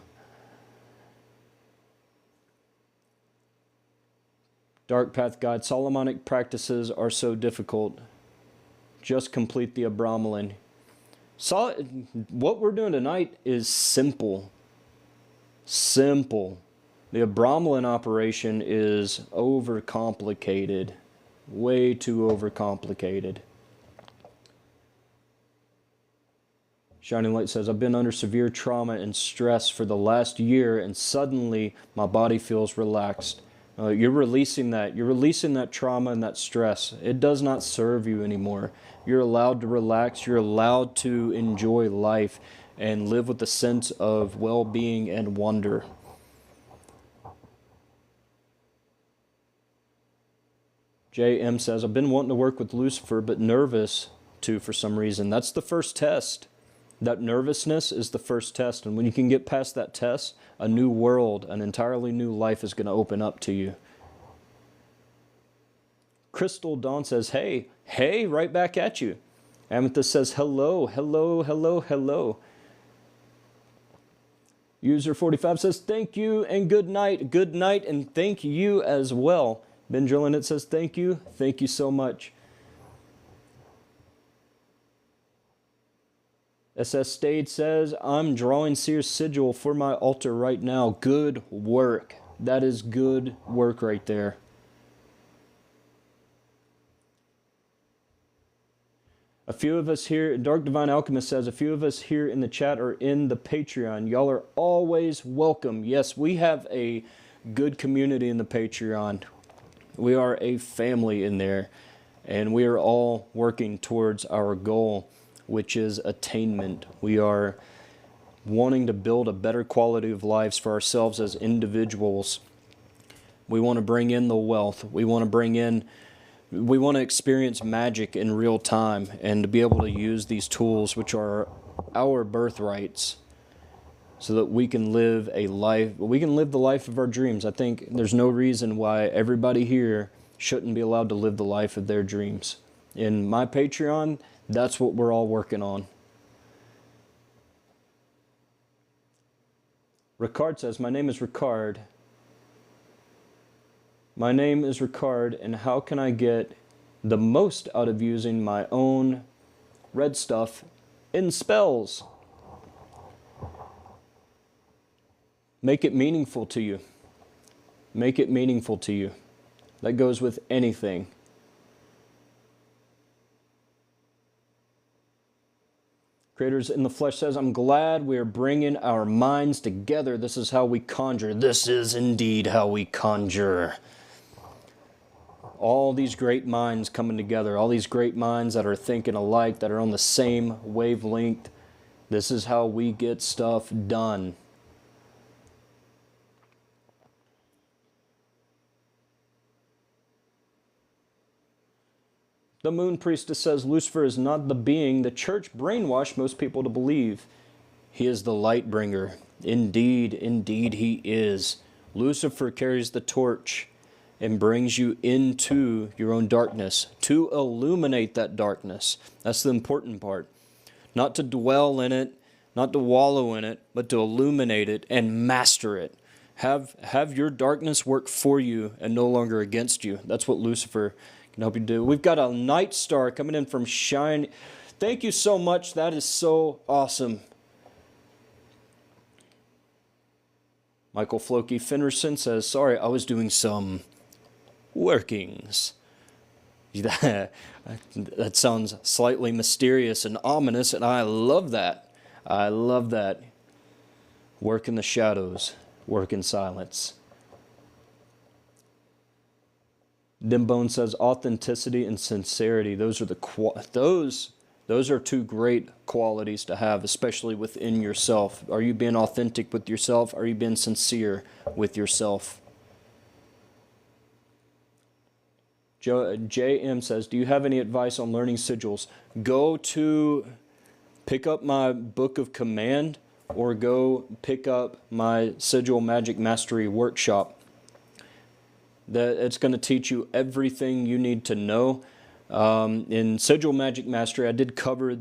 Dark Path Guide, Solomonic practices are so difficult. Just complete the Abramelin. What we're doing tonight is simple. Simple. The Abramelin operation is overcomplicated. Way too overcomplicated. Shining Light says, I've been under severe trauma and stress for the last year, and suddenly my body feels relaxed. You're releasing that. You're releasing that trauma and that stress. It does not serve you anymore. You're allowed to relax. You're allowed to enjoy life and live with a sense of well-being and wonder. J.M. says, I've been wanting to work with Lucifer, but nervous too for some reason. That's the first test. That nervousness is the first test. And when you can get past that test, a new world, an entirely new life is going to open up to you. Crystal Dawn says, hey, right back at you. Amethyst says, hello, hello, hello, hello. User 45 says, thank you and good night, and thank you as well. Ben Drilling it says, thank you so much. SS Stade says, I'm drawing Seer's Sigil for my altar right now. Good work. That is good work right there. A few of us here, Dark Divine Alchemist says, a few of us here in the chat are in the Patreon. Y'all are always welcome. Yes, we have a good community in the Patreon. We are a family in there, and we are all working towards our goal, which is attainment. We are wanting to build a better quality of lives for ourselves as individuals. We want to bring in the wealth. We want to experience magic in real time and to be able to use these tools, which are our birthrights, so that we can live the life of our dreams. I think there's no reason why everybody here shouldn't be allowed to live the life of their dreams. In my Patreon, that's what we're all working on. Ricard says, my name is Ricard. My name is Ricard, and how can I get the most out of using my own red stuff in spells? Make it meaningful to you. Make it meaningful to you. That goes with anything. Creators in the Flesh says, I'm glad we are bringing our minds together. This is how we conjure. This is indeed how we conjure. All these great minds coming together, all these great minds that are thinking alike, that are on the same wavelength. This is how we get stuff done. The Moon Priestess says, Lucifer is not the being the church brainwashed most people to believe. He is the light bringer. Indeed, indeed he is. Lucifer carries the torch and brings you into your own darkness to illuminate that darkness. That's the important part. Not to dwell in it, not to wallow in it, but to illuminate it and master it. Have your darkness work for you and no longer against you. That's what Lucifer can help you do. We've got a night star coming in from Shine. Thank you so much. That is so awesome. Michael Floki Finnerson says, sorry, I was doing some workings. That sounds slightly mysterious and ominous, and I love that. I love that. Work in the shadows, work in silence. Dimbone says authenticity and sincerity. Those are two great qualities to have, especially within yourself. Are you being authentic with yourself? Are you being sincere with yourself? JM says, do you have any advice on learning sigils? Pick up my Book of Command, or go pick up my Sigil Magic Mastery Workshop. It's going to teach you everything you need to know. In Sigil Magic Mastery, I did cover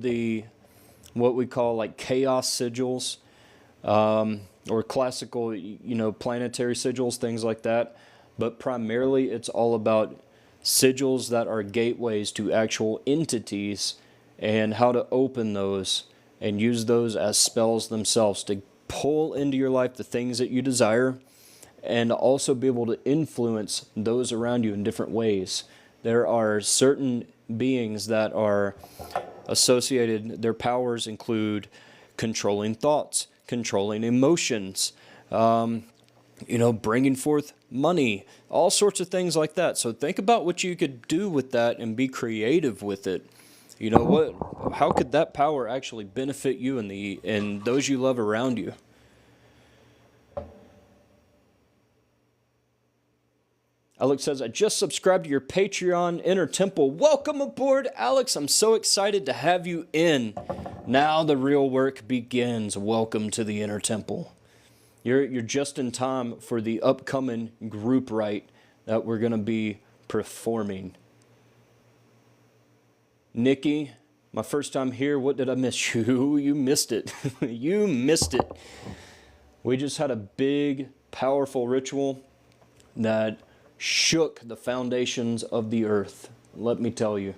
what we call like chaos sigils, or classical, planetary sigils, things like that. But primarily, it's all about sigils that are gateways to actual entities and how to open those and use those as spells themselves to pull into your life the things that you desire, and also be able to influence those around you in different ways. There are certain beings that are associated, their powers include controlling thoughts, controlling emotions, bringing forth money, all sorts of things like that. So think about what you could do with that and be creative with it. How could that power actually benefit you and those you love around you? Alex says, I just subscribed to your Patreon Inner Temple. Welcome aboard, Alex. I'm so excited to have you in. Now the real work begins. Welcome to the Inner Temple. You're just in time for the upcoming group rite that we're going to be performing. Nikki, my first time here, what did I miss? You missed it. You missed it. We just had a big, powerful ritual that shook the foundations of the earth. Let me tell you.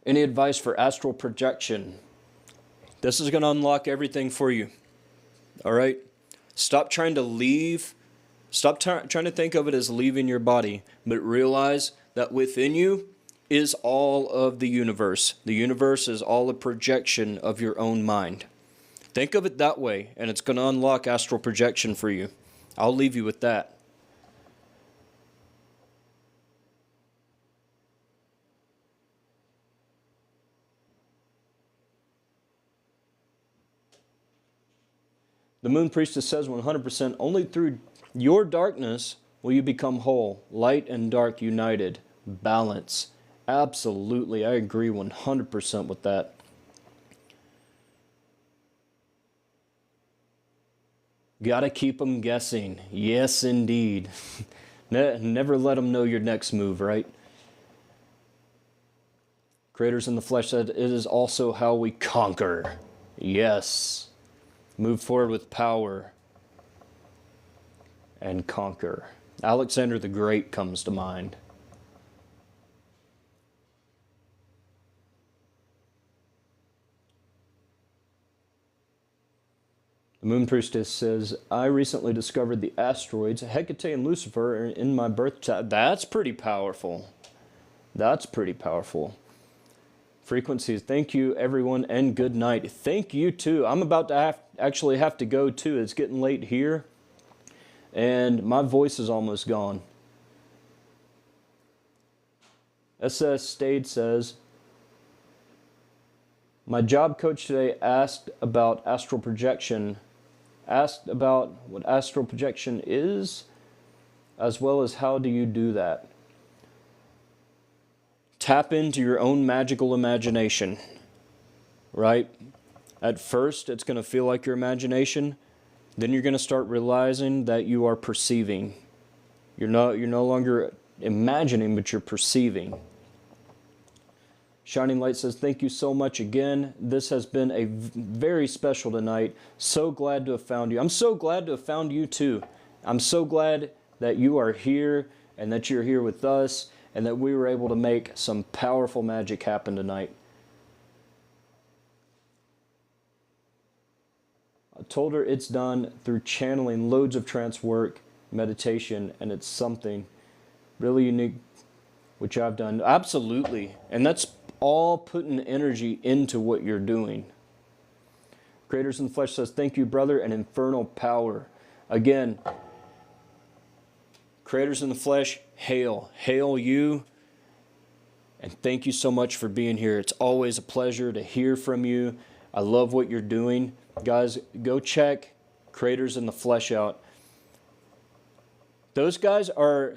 Any advice for astral projection? This is going to unlock everything for you. All right? Stop trying to leave. Stop trying to think of it as leaving your body, but realize that within you is all of the universe. The universe is all a projection of your own mind. Think of it that way, and it's going to unlock astral projection for you. I'll leave you with that. The Moon Priestess says 100%, only through your darkness will you become whole. Light and dark united. Balance. Absolutely, I agree 100% with that. Gotta keep them guessing. Yes, indeed. Never let them know your next move, right? Creators in the Flesh said, it is also how we conquer. Yes. Move forward with power and conquer. Alexander the Great comes to mind. The Moon Priestess says, I recently discovered the asteroids Hecate and Lucifer are in my birth chart. That's pretty powerful. That's pretty powerful. frequencies. Thank you, everyone, and good night. Thank you, too. I'm about to actually have to go, too. It's getting late here, and my voice is almost gone. SS Stade says, my job coach today asked about astral projection, asked about what astral projection is, as well as how do you do that. Tap into your own magical imagination, right? At first, it's going to feel like your imagination. Then you're going to start realizing that you are perceiving. You're no longer imagining, but you're perceiving. Shining Light says, thank you so much again. This has been a very special tonight. So glad to have found you. I'm so glad to have found you too. I'm so glad that you are here and that you're here with us and that we were able to make some powerful magic happen tonight. I told her it's done through channeling loads of trance work, meditation, and it's something really unique, which I've done. Absolutely. And that's all putting energy into what you're doing. Creators in the Flesh says, thank you, brother, and infernal power. Again, Creators in the Flesh, hail. Hail you. And thank you so much for being here. It's always a pleasure to hear from you. I love what you're doing. Guys, go check Creators in the Flesh out. Those guys are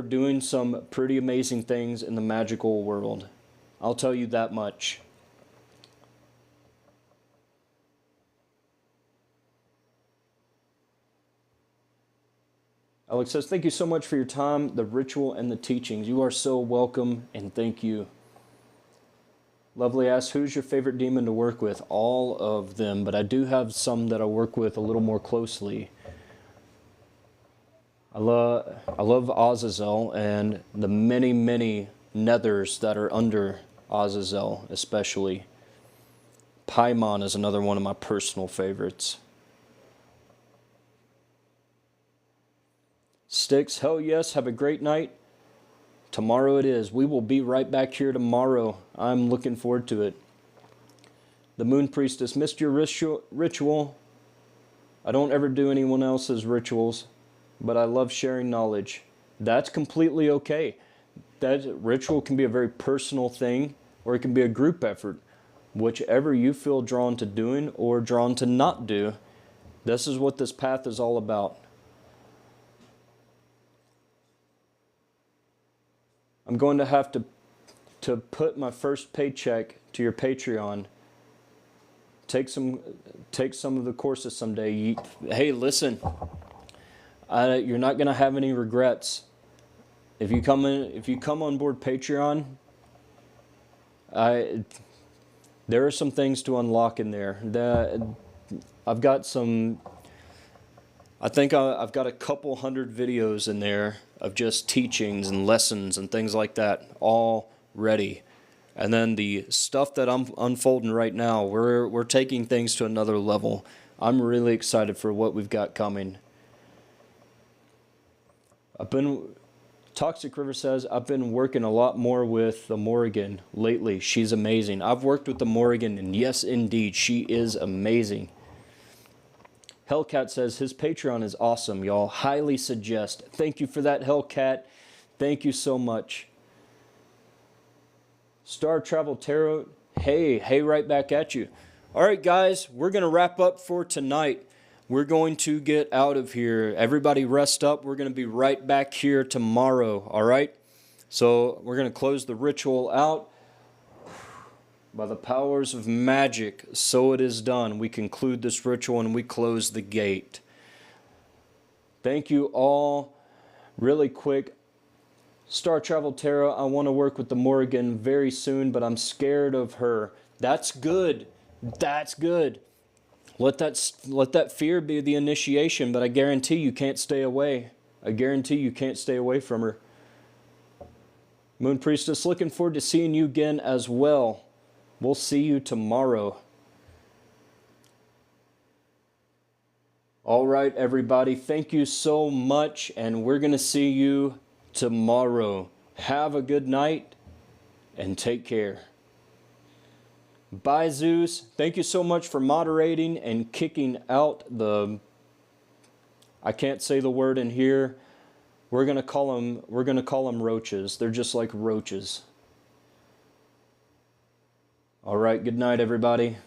doing some pretty amazing things in the magical world. I'll tell you that much. Alex says, thank you so much for your time, the ritual, and the teachings. You are so welcome, and thank you. Lovely asks, who's your favorite demon to work with? All of them, but I do have some that I work with a little more closely. I love Azazel and the many, many nethers that are under Azazel, especially. Paimon is another one of my personal favorites. Sticks, hell yes, have a great night. Tomorrow it is. We will be right back here tomorrow. I'm looking forward to it. The Moon Priestess, missed your ritual. I don't ever do anyone else's rituals, but I love sharing knowledge. That's completely okay. That ritual can be a very personal thing, or it can be a group effort. Whichever you feel drawn to doing or drawn to not do, this is what this path is all about. I'm going to have to put my first paycheck to your Patreon. Take some of the courses someday. Hey, listen, you're not going to have any regrets. If you come on board Patreon, there are some things to unlock in there. I've got a couple hundred videos in there of just teachings and lessons and things like that, all ready. And then the stuff that I'm unfolding right now, we're taking things to another level. I'm really excited for what we've got coming. Toxic River says, I've been working a lot more with the Morrigan lately. She's amazing. I've worked with the Morrigan, and yes, indeed, she is amazing. Hellcat says, his Patreon is awesome, y'all. Highly suggest. Thank you for that, Hellcat. Thank you so much. Star Travel Tarot, hey, right back at you. All right, guys, we're going to wrap up for tonight. We're going to get out of here. Everybody rest up. We're going to be right back here tomorrow, all right? So we're going to close the ritual out. By the powers of magic, so it is done. We conclude this ritual and we close the gate. Thank you all. Really quick, Star Travel Tarot, I want to work with the Morrigan very soon, but I'm scared of her. That's good. That's good. Let that fear be the initiation, but I guarantee you can't stay away. I guarantee you can't stay away from her. Moon Priestess, looking forward to seeing you again as well. We'll see you tomorrow. All right, everybody. Thank you so much, and we're going to see you tomorrow. Have a good night, and take care. Bye, Zeus. Thank you so much for moderating and kicking out the... I can't say the word in here. We're gonna call them roaches. They're just like roaches. All right, good night, everybody.